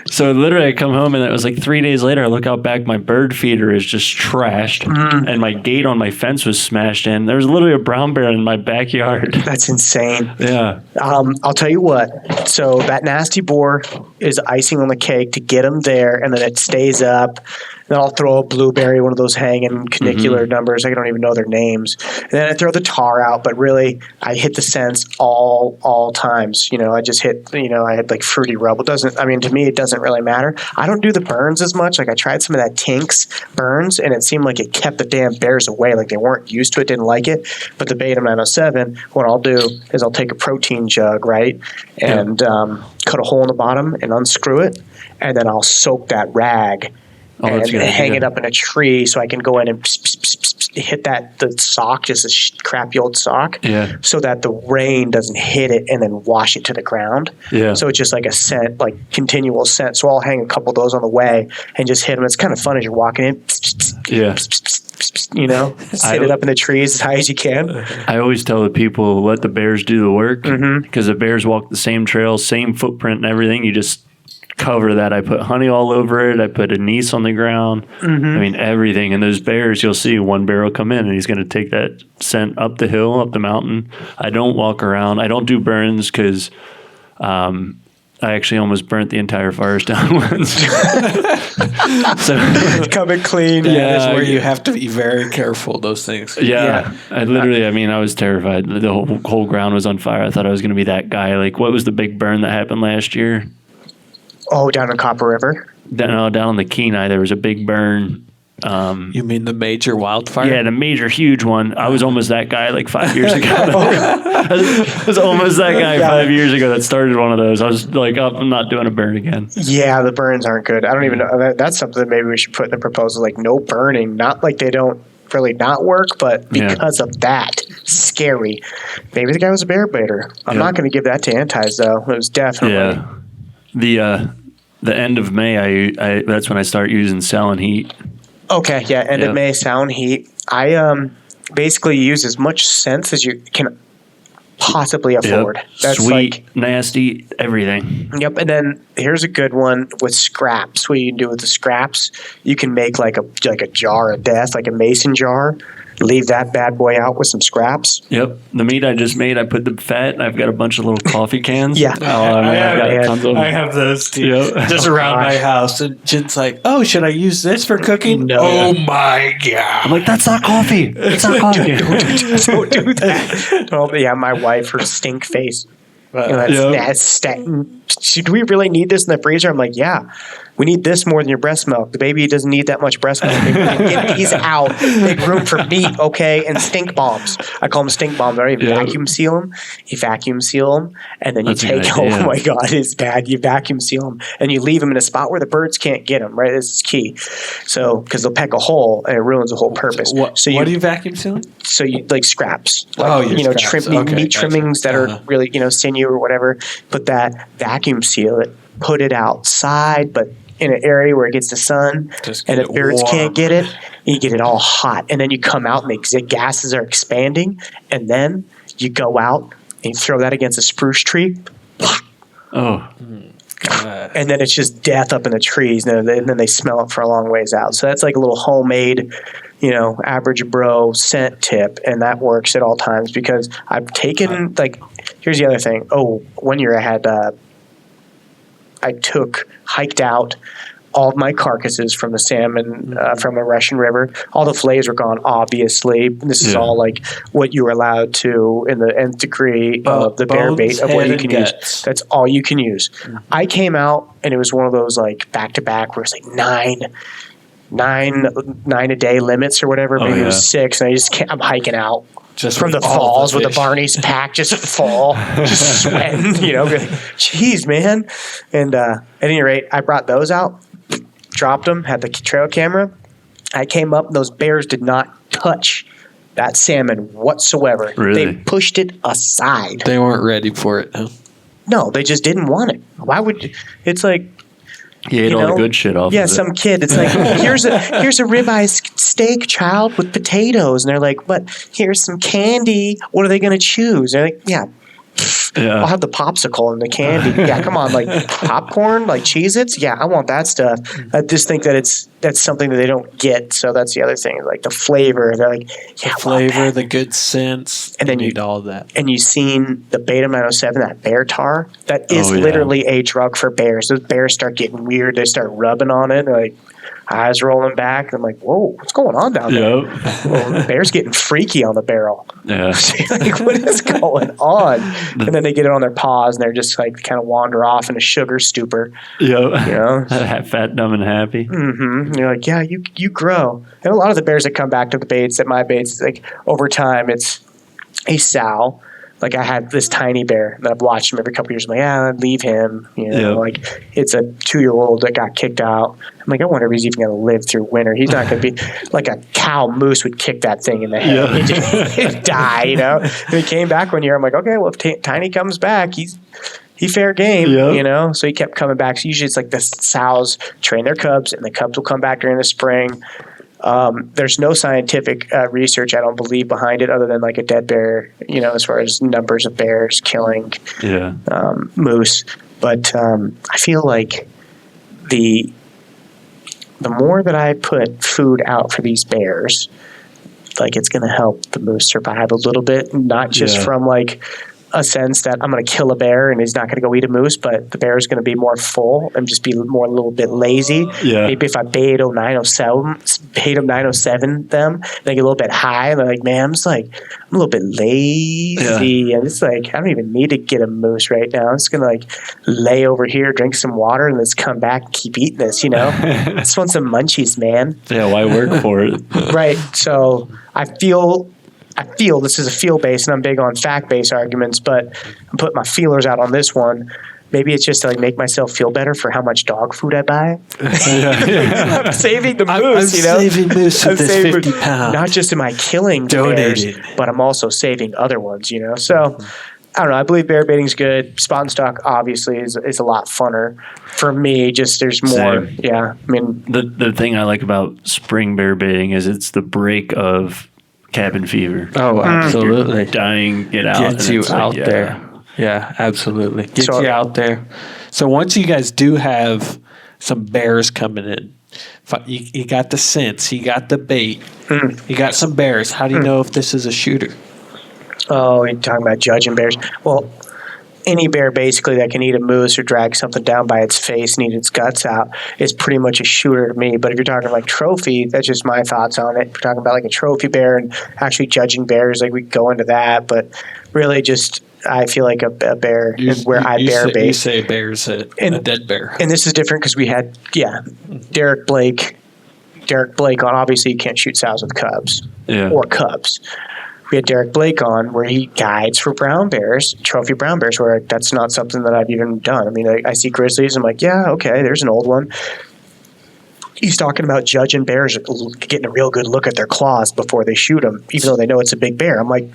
So literally I come home and it was like 3 days later, I look out back, my bird feeder is just trashed and my gate on my fence was smashed in. There was literally a brown bear in my backyard. That's insane. Yeah. I'll tell you what. So that nasty boar is icing on the cake to get them there, and then it stays up. Then I'll throw a blueberry, one of those hanging canicular numbers. I don't even know their names. And then I throw the tar out, but really I hit the scents all times. You know, I just hit, I had like fruity rubble. To me, it doesn't really matter. I don't do the burns as much. Like I tried some of that Tinks burns, and it seemed like it kept the damn bears away. Like they weren't used to it, didn't like it. But the Beta 907, what I'll do is I'll take a protein jug, right? And cut a hole in the bottom and unscrew it. And then I'll soak that rag and hang it up in a tree so I can go in and hit the sock, just a crappy old sock, so that the rain doesn't hit it and then wash it to the ground. Yeah. So it's just like a scent, like continual scent. So I'll hang a couple of those on the way and just hit them. It's kind of fun as you're walking in. Yeah. Sit it up in the trees as high as you can. I always tell the people, let the bears do the work, because the bears walk the same trail, same footprint and everything. You just cover that. I put honey all over it. I put anise on the ground. I mean, everything. And those bears, you'll see one bear will come in and he's going to take that scent up the hill, up the mountain. I don't walk around. I don't do burns because I actually almost burnt the entire forest down once. So coming clean. That is where you have to be very careful, those things. Yeah. I literally, I was terrified. The whole ground was on fire. I thought I was going to be that guy. Like, what was the big burn that happened last year? Oh, down in Copper River? Down on the Kenai, there was a big burn. You mean the major wildfire? Yeah, the major, huge one. I was almost that guy like 5 years ago. I was almost that guy 5 years ago that started one of those. I was like, oh, I'm not doing a burn again. Yeah, the burns aren't good. I don't even know. That's something that maybe we should put in the proposal, like no burning. Not like they don't really not work, but because of that, scary. Maybe the guy was a bear baiter. I'm not going to give that to Antis, though. It was definitely. Yeah. The end of May, I that's when I start using Salon Heat. Okay, yeah, end of May, Salon Heat. I basically use as much scents as you can possibly afford. Yep. That's sweet, nasty, everything. Yep, and then here's a good one with scraps. What you can do with the scraps, you can make like a jar of death, like a mason jar. Leave that bad boy out with some scraps. Yep. The meat I just made, I put the fat, and I've got a bunch of little coffee cans. Yeah. I have those too. Yep. Just around my house. And Jen's like, oh, should I use this for cooking? No. Oh my God. I'm like, that's not coffee. It's not coffee. Don't do that. Oh, yeah, my wife, her stink face. Do we really need this in the freezer? I'm like, yeah, we need this more than your breast milk. The baby doesn't need that much breast milk. Get these out. Make room for meat, okay? And stink bombs. I call them stink bombs. I don't even vacuum seal them. You vacuum seal them, and then you oh my God, it's bad. You vacuum seal them, and you leave them in a spot where the birds can't get them, right? This is key. So, because they'll peck a hole, and it ruins the whole purpose. What are you vacuum sealing? So, you like scraps. Scraps. Meat trimmings that are really, sinew or whatever. Put that, vacuum seal it, put it outside, but in an area where it gets the sun, and if birds can't get it, you get it all hot. And then you come out and the gases are expanding, and then you go out and you throw that against a spruce tree. Oh. And then it's just death up in the trees, and then they smell it for a long ways out. So that's like a little homemade, average bro scent tip, and that works at all times because I've taken, here's the other thing. Oh, one year I hiked out all of my carcasses from the salmon from the Russian River. All the fillets were gone, obviously. This is all like what you were allowed to in the nth degree of the bear bait of what you can use. That's all you can use. I came out and it was one of those like back to back where it's like nine a day limits or whatever. Maybe it was 6, and I just can't. I'm hiking out. Just from the falls with the Barney's pack, just full, just sweating, Jeez, man. And at any rate, I brought those out, dropped them, had the trail camera. I came up, and those bears did not touch that salmon whatsoever. Really? They pushed it aside. They weren't ready for it. Huh? No, they just didn't want it. Why would you? It's like, you ate all the good shit off. Yeah, of it. some kid. It's like, here's a ribeye steak, child, with potatoes, and they're like, "But here's some candy. What are they going to choose?" They're like, "Yeah, I'll have the popsicle and the candy. Yeah, come on, like popcorn, like Cheez-Its. Yeah, I want that stuff." I just think that that's something that they don't get. So that's the other thing, like the flavor. They're like, "Yeah, flavor, the good sense," and then you need all of that. And you've seen the Beta 907, that bear tar. That is literally a drug for bears. Those bears start getting weird. They start rubbing on it. They're like, eyes rolling back. I'm like, whoa, what's going on down there? Well, the bear's getting freaky on the barrel. Yeah. Like, what is going on? And then they get it on their paws, and they're just like kind of wander off in a sugar stupor. Fat, dumb, and happy. Mm-hmm. And you're like, yeah, you grow. And a lot of the bears that come back to the baits, at my baits, like over time, it's a sow. Like I had this tiny bear that I've watched him every couple of years. I'm like, I'd leave him. Like it's a 2-year-old that got kicked out. I'm like, I wonder if he's even going to live through winter. He's not going to be like a cow moose would kick that thing in the head. He'd die, And he came back one year. I'm like, okay, well, if Tiny comes back, he fair game, So he kept coming back. So usually it's like the sows train their cubs, and the cubs will come back during the spring. There's no scientific research, I don't believe, behind it other than like a dead bear, as far as numbers of bears killing moose. But I feel like the more that I put food out for these bears, like it's going to help the moose survive a little bit, not just from like a sense that I'm going to kill a bear and he's not going to go eat a moose, but the bear is going to be more full and just be more a little bit lazy. Yeah. Maybe if I beta 907 them, they get a little bit high and they're like, man, I'm a little bit lazy. And it's like, I don't even need to get a moose right now. I'm just going to like lay over here, drink some water, and let's come back and keep eating this, I just want some munchies, man. Yeah, why work for it? Right. So I feel this is a feel-based, and I'm big on fact-based arguments, but I'm putting my feelers out on this one. Maybe it's just to like make myself feel better for how much dog food I buy. I'm saving the moose, I'm saving moose with this 50 pounds. Not just am I killing bears, but I'm also saving other ones, So I don't know. I believe bear baiting's good. Spot and stock obviously is a lot funner. For me, just there's more. Same. Yeah. I mean, the thing I like about spring bear baiting is it's the break of cabin fever. Oh, absolutely. You're dying, get out. Gets you out there. Yeah, absolutely. Gets you out there. So once you guys do have some bears coming in, you got the scents, you got the bait, you got some bears. How do you know if this is a shooter? Oh, you're talking about judging bears. Well, any bear basically that can eat a moose or drag something down by its face and eat its guts out is pretty much a shooter to me. But if you're talking like trophy, that's just my thoughts on it. If you're talking about like a trophy bear and actually judging bears, like we could go into that. But really just I feel like a bear You say bear's a dead bear. And this is different because we had, Derek Blake on. Obviously, you can't shoot sows with cubs or cubs. We had Derek Blake on where he guides for brown bears, trophy brown bears, where that's not something that I've even done. I mean, I see grizzlies. I'm like, yeah, okay, there's an old one. He's talking about judging bears, getting a real good look at their claws before they shoot them, even though they know it's a big bear. I'm like,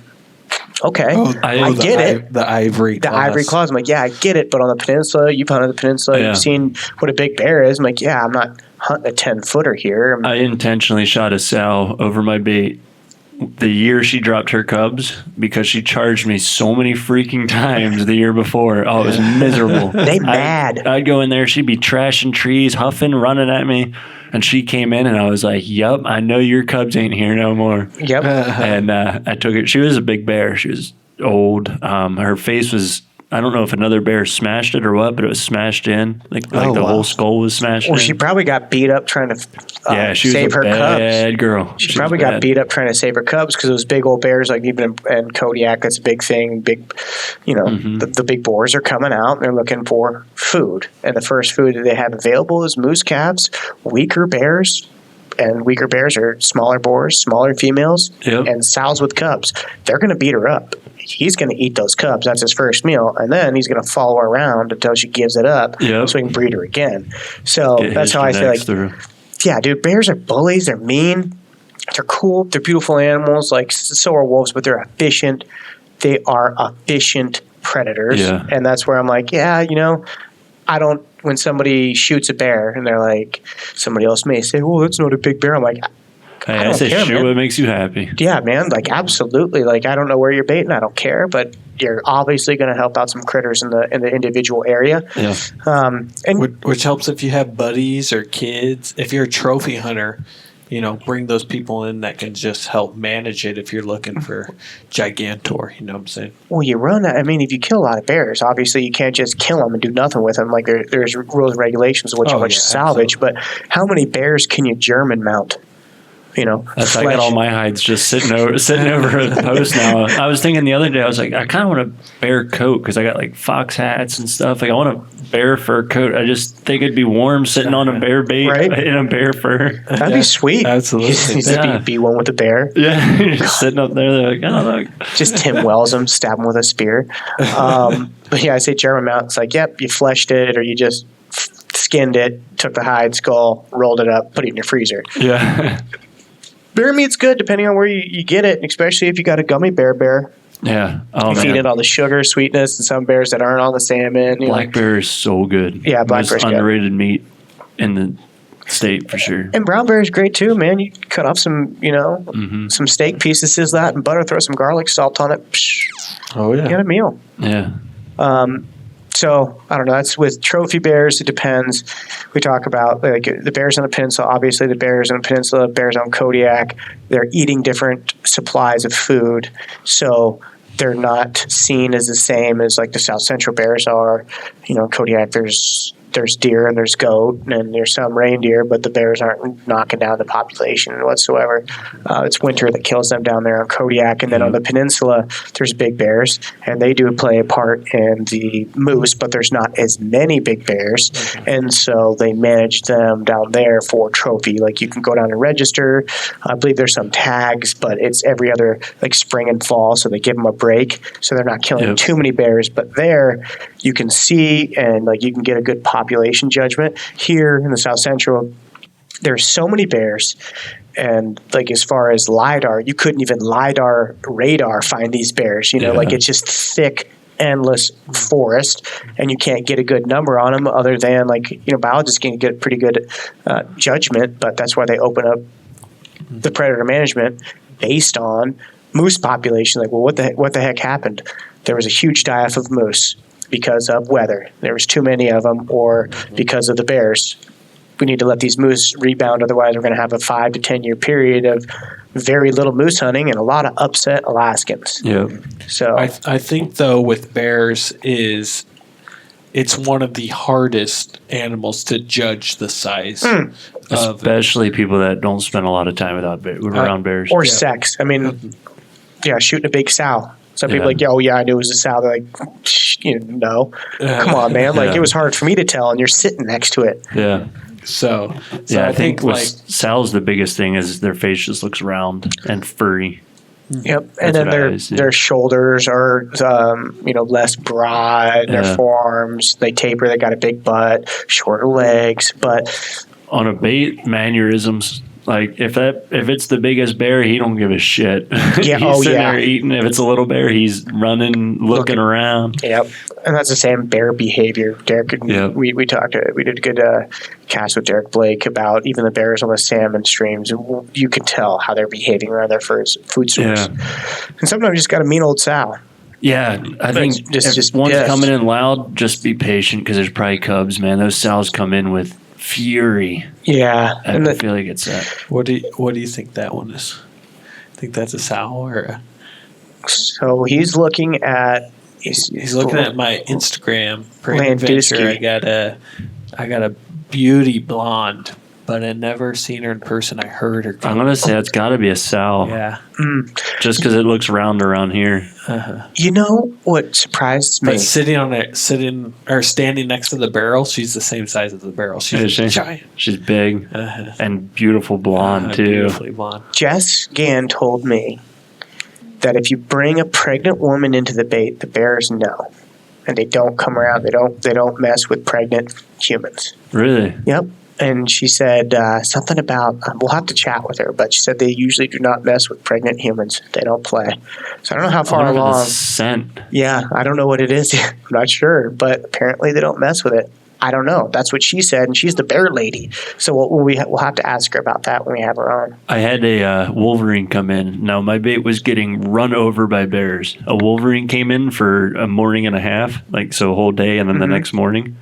okay, I get it. The ivory claws. I'm like, yeah, I get it. But on the peninsula, you've hunted the peninsula, you've seen what a big bear is. I'm like, yeah, I'm not hunting a 10-footer here. I intentionally shot a sow over my bait the year she dropped her cubs because she charged me so many freaking times the year before. Oh, it was miserable. They mad. I'd go in there, she'd be trashing trees, huffing, running at me. And she came in and I was like, yup, I know your cubs ain't here no more. Yep. And I took it. She was a big bear. She was old. Her face was I don't know if another bear smashed it or what, but it was smashed in. Like the whole skull was smashed Well, in. she probably got beat up trying to she was save her cubs. bad girl. She probably got beat up trying to save her cubs because those big old bears, like even in Kodiak, that's a big thing. Big, the big boars are coming out and they're looking for food. And the first food that they have available is moose calves, weaker bears. And weaker bears are smaller boars, smaller females, and sows with cubs. They're going to beat her up. He's going to eat those cubs. That's his first meal. And then he's going to follow her around until she gives it up so he can breed her again. So that's how I say, like, yeah, dude, bears are bullies. They're mean. They're cool. They're beautiful animals. Like, so are wolves, but they're efficient. They are efficient predators. Yeah. And that's where I'm like, I don't, when somebody shoots a bear and they're like, somebody else may say, well, that's not a big bear. I'm like, I don't care, shoot man. what makes you happy. Yeah, man. Like, absolutely. Like, I don't know where you're baiting. I don't care, but you're obviously going to help out some critters in the individual area. Yeah. And Which helps if you have buddies or kids. If you're a trophy hunter, bring those people in that can just help manage it if you're looking for gigantor, you know what I'm saying? well, you run. I mean, if you kill a lot of bears, obviously you can't just kill them and do nothing with them. Like, there's rules and regulations of what you salvage. Absolutely. But how many bears can you German mount? I got all my hides just sitting over a post now. I was thinking the other day, I was like, I kind of want a bear coat because I got like fox hats and stuff. Like, I want a bear fur coat. I just think it'd be warm sitting on a bear bait in a bear fur. That'd be sweet. Absolutely. You be one with a bear. Yeah, just sitting up there. They're like, oh, look. Just Tim Wells him, stab him with a spear. But yeah, I say German mount. It's like, yep, you fleshed it or you just skinned it, took the hide, skull, rolled it up, put it in your freezer. Yeah. Bear meat's good depending on where you get it, especially if you got a gummy bear. Yeah. Oh, You feed it all the sugar, sweetness, and some bears that aren't on the salmon. Black bear is so good. Yeah, black Most bear's good. underrated meat in the state for sure. And brown bear is great too, man. You cut off some, some steak pieces, sizzle that, and butter, throw some garlic salt on it. Psh, Oh, yeah. you got a meal. Yeah. So I don't know. That's with trophy bears. It depends. We talk about like the bears on the peninsula. Obviously, the bears on the peninsula, bears on Kodiak. They're eating different supplies of food, so they're not seen as the same as like the South Central bears are. Kodiak. There's deer and there's goat and there's some reindeer, but the bears aren't knocking down the population whatsoever. It's winter that kills them down there on Kodiak. And then on the peninsula, there's big bears, and they do play a part in the moose, but there's not as many big bears. And so they manage them down there for trophy. Like, you can go down and register. I believe there's some tags, but it's every other, like, spring and fall, so they give them a break. So they're not killing too many bears. But there, you can see and, like, you can get a good population judgment. Here in the South Central, there's so many bears, and like as far as LiDAR, you couldn't even radar find these bears. Like, it's just thick, endless forest, and you can't get a good number on them other than like biologists can get pretty good judgment. But that's why they open up the predator management based on moose population. Like, well, what the heck happened? There was a huge die-off of moose because of weather. There was too many of them, or because of the bears. We need to let these moose rebound, otherwise we're going to have a 5 to 10 year period of very little moose hunting and a lot of upset Alaskans. Yeah. So I think though with bears is it's one of the hardest animals to judge the size of, Especially people that don't spend a lot of time around bears. or sex. I mean, shooting a big sow. Some people are like, oh yeah, I knew it was a sow. They're like, no, come on, man. Like, it was hard for me to tell, and you're sitting next to it. Yeah. So I think with sows, the biggest thing is their face just looks round and furry. Yep, and then their shoulders are, less broad. Their forearms, they taper. They got a big butt, shorter legs. But on a bait, mannerisms. Like, if it's the biggest bear, he don't give a shit. Yeah, he's sitting there eating. If it's a little bear, he's running, looking around. Yep, and that's the same bear behavior. Derek, we did a good cast with Derek Blake about even the bears on the salmon streams. You can tell how they're behaving around their food source. Yeah. And sometimes you just got a mean old sow. Yeah, I think if one's coming in loud, just be patient because there's probably cubs, man. Those sows come in with fury. Yeah, I feel like it's that. What do you think that one is? Think that's a sow or? So he's looking at He's looking at my Instagram for Landowski. adventure. I got a beauty blonde, but I never seen her in person. I heard her. I'm gonna say it's got to be a sow. Yeah. Just because it looks round around here. You know what surprised me? But standing next to the barrel, she's the same size as the barrel. Is She's she? giant. She's big and beautiful blonde too. Beautifully blonde. Jess Gann told me that if you bring a pregnant woman into the bait, the bears know, and they don't come around. They don't mess with pregnant humans. Really? Yep. And she said something about, we'll have to chat with her, but she said they usually do not mess with pregnant humans. They don't play. So I don't know how far Wonder if along. it's scent. Yeah, I don't know what it is. I'm not sure, but apparently they don't mess with it. I don't know. That's what she said, and she's the bear lady. So we'll have to ask her about that when we have her on. I had a Wolverine come in. Now, my bait was getting run over by bears. A Wolverine came in for a morning and a half, a whole day, and then the next morning,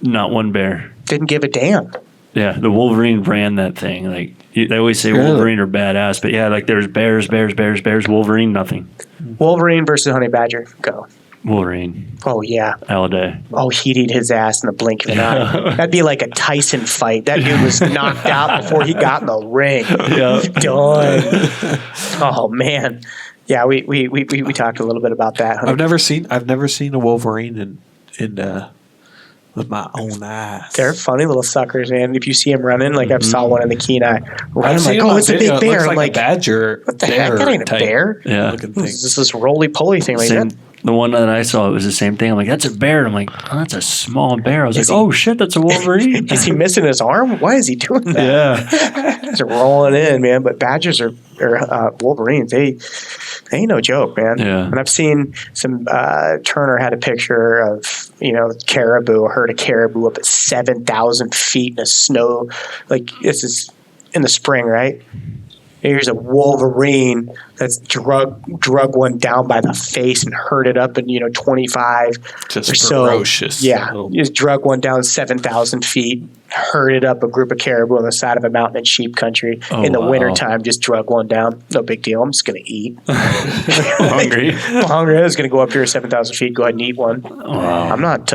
not one bear. Didn't give a damn. Yeah, the Wolverine ran that thing. They always say Really? Wolverine are badass, but yeah, there's bears, Wolverine, nothing. Wolverine versus honey badger. Go. Wolverine, Oh, yeah. all day. Oh, he'd eat his ass in the blink of an eye. That'd be like a Tyson fight. That dude was knocked out before he got in the ring. Yeah. Done. Oh, man. Yeah, we talked a little bit about that. I've never seen a Wolverine in with my own eyes. They're funny little suckers, man. If you see them running, I saw one in the Kenai running, I've seen like, him oh, on it's a video. big It bear. looks I'm like like, a badger. what the heck? That ain't a type bear. Yeah. looking thing. It's this roly-poly thing like Same, that. the one that I saw, it was the same thing. I'm like, that's a bear. I'm like, oh, that's a small bear. I was Is like, he- oh, shit, that's a Wolverine. Is he missing his arm? Why is he doing that? Yeah. They're rolling in, man. But badgers or Wolverines, they ain't no joke, man. Yeah. And I've seen some. Turner had a picture of caribou, a herd of caribou up at 7,000 feet in the snow. This is in the spring, right? Here's a Wolverine that's drug one down by the face and herded up in 25 Just or so. ferocious. Yeah, Little- just drug one down 7,000 feet, herded up a group of caribou on the side of a mountain in sheep country. Oh, in the wow. wintertime, just drug one down. No big deal. I'm just going to eat. Hungry. I'm hungry. I was going to go up here 7,000 feet, go ahead and eat one. Wow. I'm not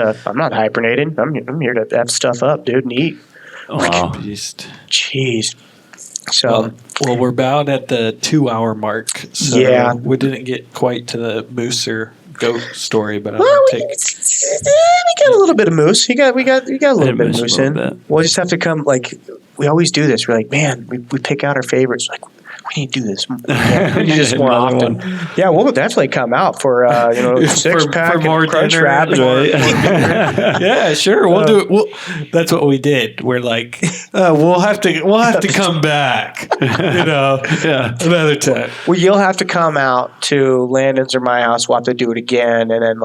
hibernating. I'm here to have stuff up, dude, and eat. Wow. Beast. Jeez. So, Well, we're about at the 2-hour mark. So Yeah. we didn't get quite to the moose or goat story, but I'm well, going we to take. got a little bit of moose. We got a little bit of moose a moose little in. bit. We'll just have to come. We always do this. We're like, man, we pick out our favorites. We need to do this. Yeah, we need this more Another often. one. Yeah, we'll definitely come out for 6-pack for more and crunch dinner, wrap. right? Yeah, sure. We'll do it. That's what we did. We're like, we'll have to come back. Yeah. Another time. Well, you'll have to come out to Landon's or my house. We'll have to do it again, and then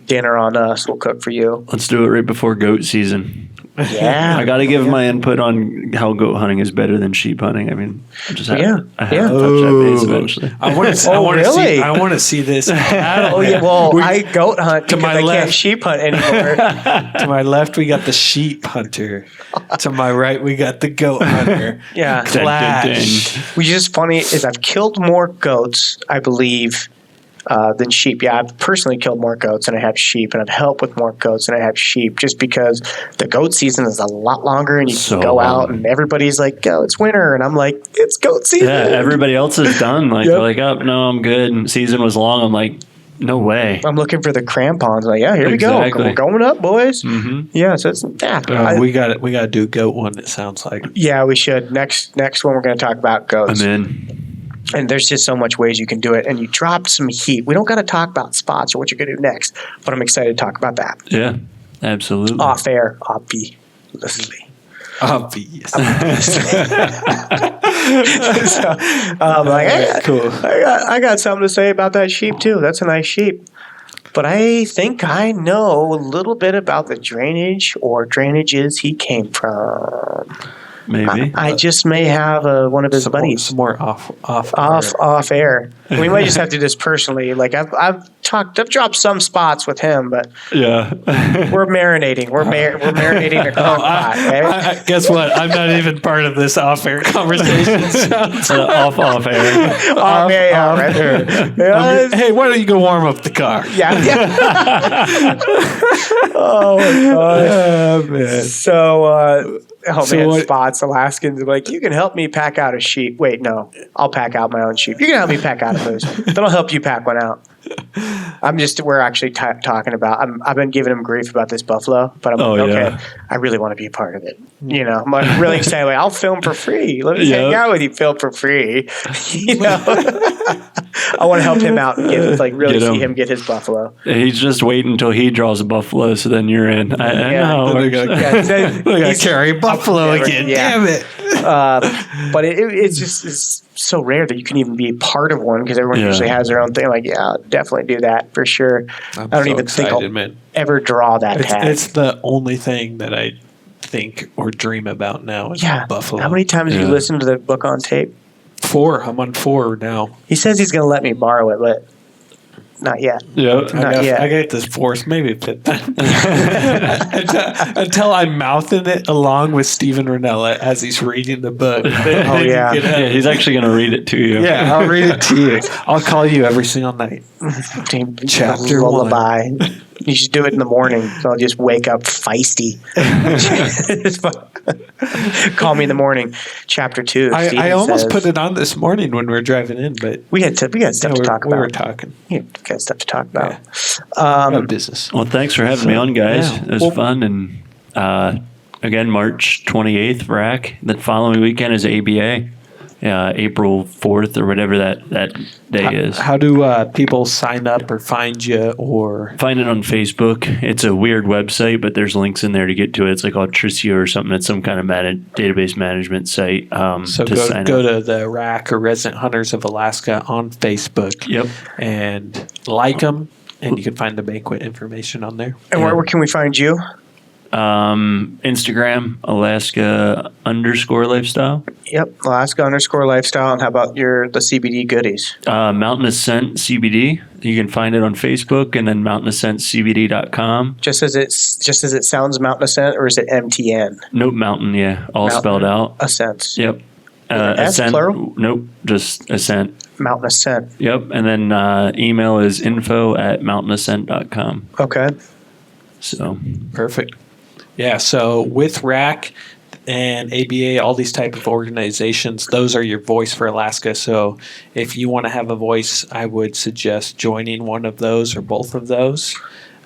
dinner on us. We'll cook for you. Let's do it right before goat season. Yeah, I got to give my input on how goat hunting is better than sheep hunting. I mean, I have to touch that base eventually. I want to. Oh, really? I want to see this. Battle. Oh yeah. Well, I goat hunt to because my I left. can't sheep hunt anymore. To my left, we got the sheep hunter. To my right, we got the goat hunter. Yeah. Clash. Which is funny is I've killed more goats, I believe, than sheep. Yeah, I've personally killed more goats than I have sheep, and I've helped with more goats than I have sheep, just because the goat season is a lot longer, and you So can go long. out, and everybody's like, "Oh, it's winter," and I'm like, "It's goat season." Yeah, everybody else is done. Yep. They're like, oh, no, I'm good. And season was long. I'm like, no way. I'm looking for the crampons. Like, yeah, here we go. Exactly. We're going up, boys. Mm-hmm. Yeah, so it's We got to do goat one. It sounds like. yeah, we should. Next one, we're going to talk about goats. I'm in. And there's just so much ways you can do it. And you dropped some heat. We don't got to talk about spots or what you're going to do next, but I'm excited to talk about that. Yeah, absolutely. Off air, obviously. Obvious. So, Cool. I got something to say about that sheep too. That's a nice sheep. But I think I know a little bit about the drainage or drainages he came from. Maybe. I just may have one of his buddies. Some more off Off air. We might just have to do this personally. Like I've I've dropped some spots with him, but Yeah. we're marinating. We're marinating the crock pot. Okay? Guess what? I'm not even part of this off-air conversation. Off air. Oh, yeah, right there. Yeah, Hey, why don't you go warm up the car? yeah. Oh my god. So, spots. Alaskans are like, you can help me pack out a sheep. Wait, no, I'll pack out my own sheep. You can help me pack out a moose. Then I'll help you pack one out. We're actually talking about, I've been giving him grief about this buffalo, but I'm okay. I really want to be a part of it. You know, I'm like really excited. Like, I'll film for free. Let me hang out with you, film for free. You know, I want to help him out and see him get his buffalo. He's just waiting until he draws a buffalo, so then you're in. I know. They're gonna carry buffalo again. Yeah. Damn it. But it's so rare that you can even be part of one because everyone usually has their own thing. Like, yeah, I'll definitely do that for sure. I don't even think I'll ever draw that tag. It's the only thing that I think or dream about now is buffalo. How many times have you listened to the book on tape? 4. I'm on 4 now. He says he's going to let me borrow it, but not yet. Yeah, I got this 4th, maybe 5th time. Until I'm mouthing it along with Steven Ranella as he's reading the book. He's actually going to read it to you. Yeah, I'll read it to you. I'll call you every single night. Chapter lullaby. You should do it in the morning, so I'll just wake up feisty. Call me in the morning. Chapter 2. I almost put it on this morning when we were driving in, but we had stuff to talk about. We were talking. Yeah, we got stuff to talk about. About business. Well, thanks for having me on, guys. It was fun, and again, March 28th, RHAK. The following weekend is ABA. April 4th or whatever that day is. How do people sign up or find you or find it on Facebook? It's a weird website, but there's links in there to get to it. It's like Altricio or something. It's some kind of database management site. So go to the RHAK or Resident Hunters of Alaska on Facebook. Yep. And like them, and you can find the banquet information on there. And where can we find you? Instagram, Alaska_lifestyle. Yep, Alaska_lifestyle. And how about the CBD goodies? Mountain Ascent CBD. You can find it on Facebook, and then mountainascentcbd.com. Just as it sounds, Mountain Ascent, or is it MTN? Nope, Mountain. Yeah, all spelled out. Ascent. Yep. Ascent, plural? Nope, just Ascent. Mountain Ascent. Yep, and then email is info@mountainascent.com. Okay. So perfect. Yeah, so with RHAK and ABA, all these type of organizations, those are your voice for Alaska. So if you want to have a voice, I would suggest joining one of those or both of those.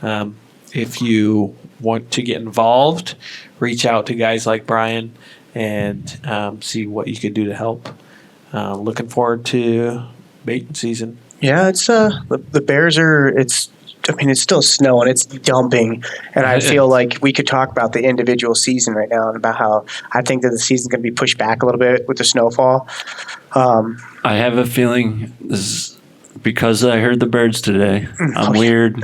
If you want to get involved, reach out to guys like Brian and see what you could do to help. Looking forward to baiting season. Yeah, it's the bears are it's still snowing, it's dumping, and I feel like we could talk about the individual season right now and about how I think that the season's going to be pushed back a little bit with the snowfall. I have a feeling this is because I heard the birds today. I'm weird,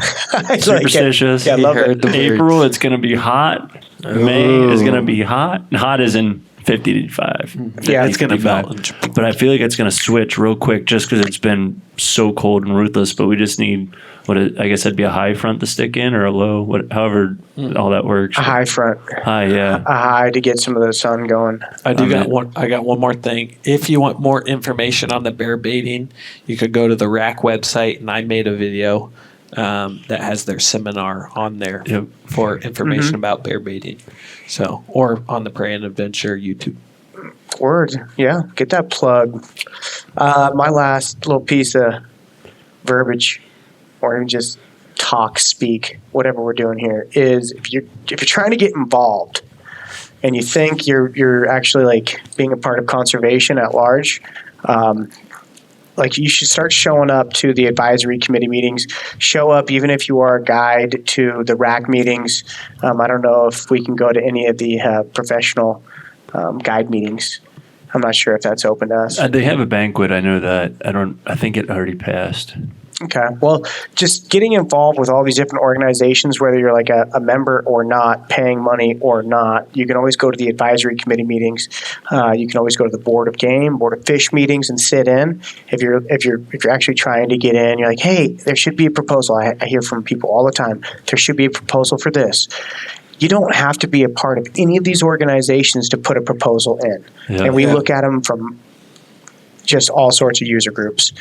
superstitious. Yeah, I love it. April, it's going to be hot. May is going to be hot. Hot is in 55. Yeah, it's going to melt. But I feel like it's going to switch real quick just because it's been so cold and ruthless. But we just need I guess that'd be a high front to stick in or a low, however all that works. A high front. High, yeah. A high to get some of the sun going. I got one more thing. If you want more information on the bear baiting, you could go to the RHAK website, and I made a video that has their seminar on there for information about bear baiting. So, or on the Prey and Adventure YouTube. Word, yeah. Get that plug. My last little piece of verbiage, or even just speak, whatever we're doing here, is if you're trying to get involved and you think you're actually like being a part of conservation at large, like you should start showing up to the advisory committee meetings. Show up even if you are a guide to the RHAK meetings. I don't know if we can go to any of the professional guide meetings. I'm not sure if that's open to us. They have a banquet. I know that. I think it already passed. Okay. Well, just getting involved with all these different organizations, whether you're like a member or not, paying money or not, you can always go to the advisory committee meetings. You can always go to the board of fish meetings and sit in. If you're actually trying to get in, you're like, hey, there should be a proposal. I hear from people all the time. There should be a proposal for this. You don't have to be a part of any of these organizations to put a proposal in. Yeah. And we look at them from just all sorts of user groups.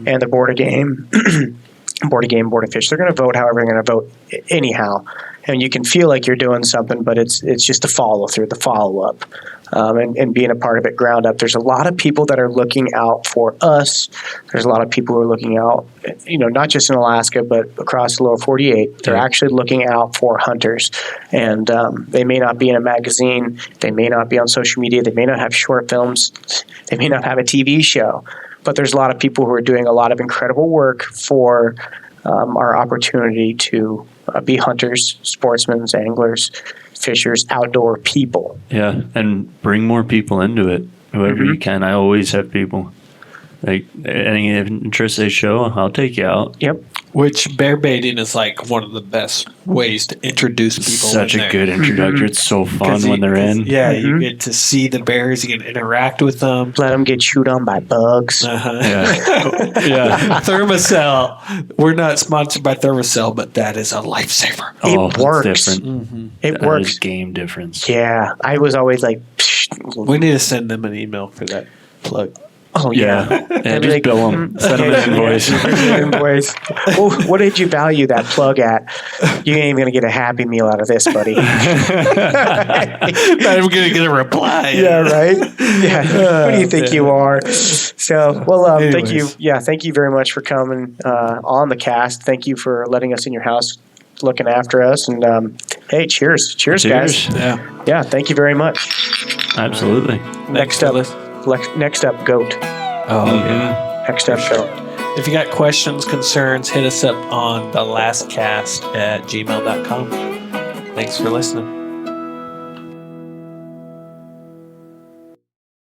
And the board of game, board of fish, they're going to vote however they're going to vote anyhow. And you can feel like you're doing something, but it's just the follow through, the follow up, and being a part of it ground up. There's a lot of people that are looking out for us. There's a lot of people who are looking out, not just in Alaska, but across the lower 48. They're actually looking out for hunters. And they may not be in a magazine. They may not be on social media. They may not have short films. They may not have a TV show. But there's a lot of people who are doing a lot of incredible work for our opportunity to be hunters, sportsmen, anglers, fishers, outdoor people. Yeah, and bring more people into it. Whoever you can. I always have people. Like, any interest they show, I'll take you out. Yep. Which bear baiting is like one of the best ways to introduce people. Such in a there. good introductor. It's so fun when they're in. Yeah, you get to see the bears. You can interact with them. Let them get chewed on by bugs. Uh-huh. Yeah. Yeah. Thermacell. We're not sponsored by Thermacell, but that is a lifesaver. It works. It's different. It That works. is game difference. Yeah. I was always like, We need to send them an email for that plug. oh, yeah. Yeah, I'd be just like, bill them. Send them an invoice. invoice. Well, what did you value that plug at? You ain't even going to get a Happy Meal out of this, buddy. Not even going to get a reply. Yeah, right? Yeah. Who do you think you are? So, well, thank you. Anyways. Yeah, thank you very much for coming on the cast. Thank you for letting us in your house, looking after us. And hey, cheers. Cheers, guys. Yeah. Yeah, thank you very much. Absolutely. Next up, goat. Oh, yeah. Next up, goat. If you got questions, concerns, hit us up on the lastcast@gmail.com. Thanks for listening.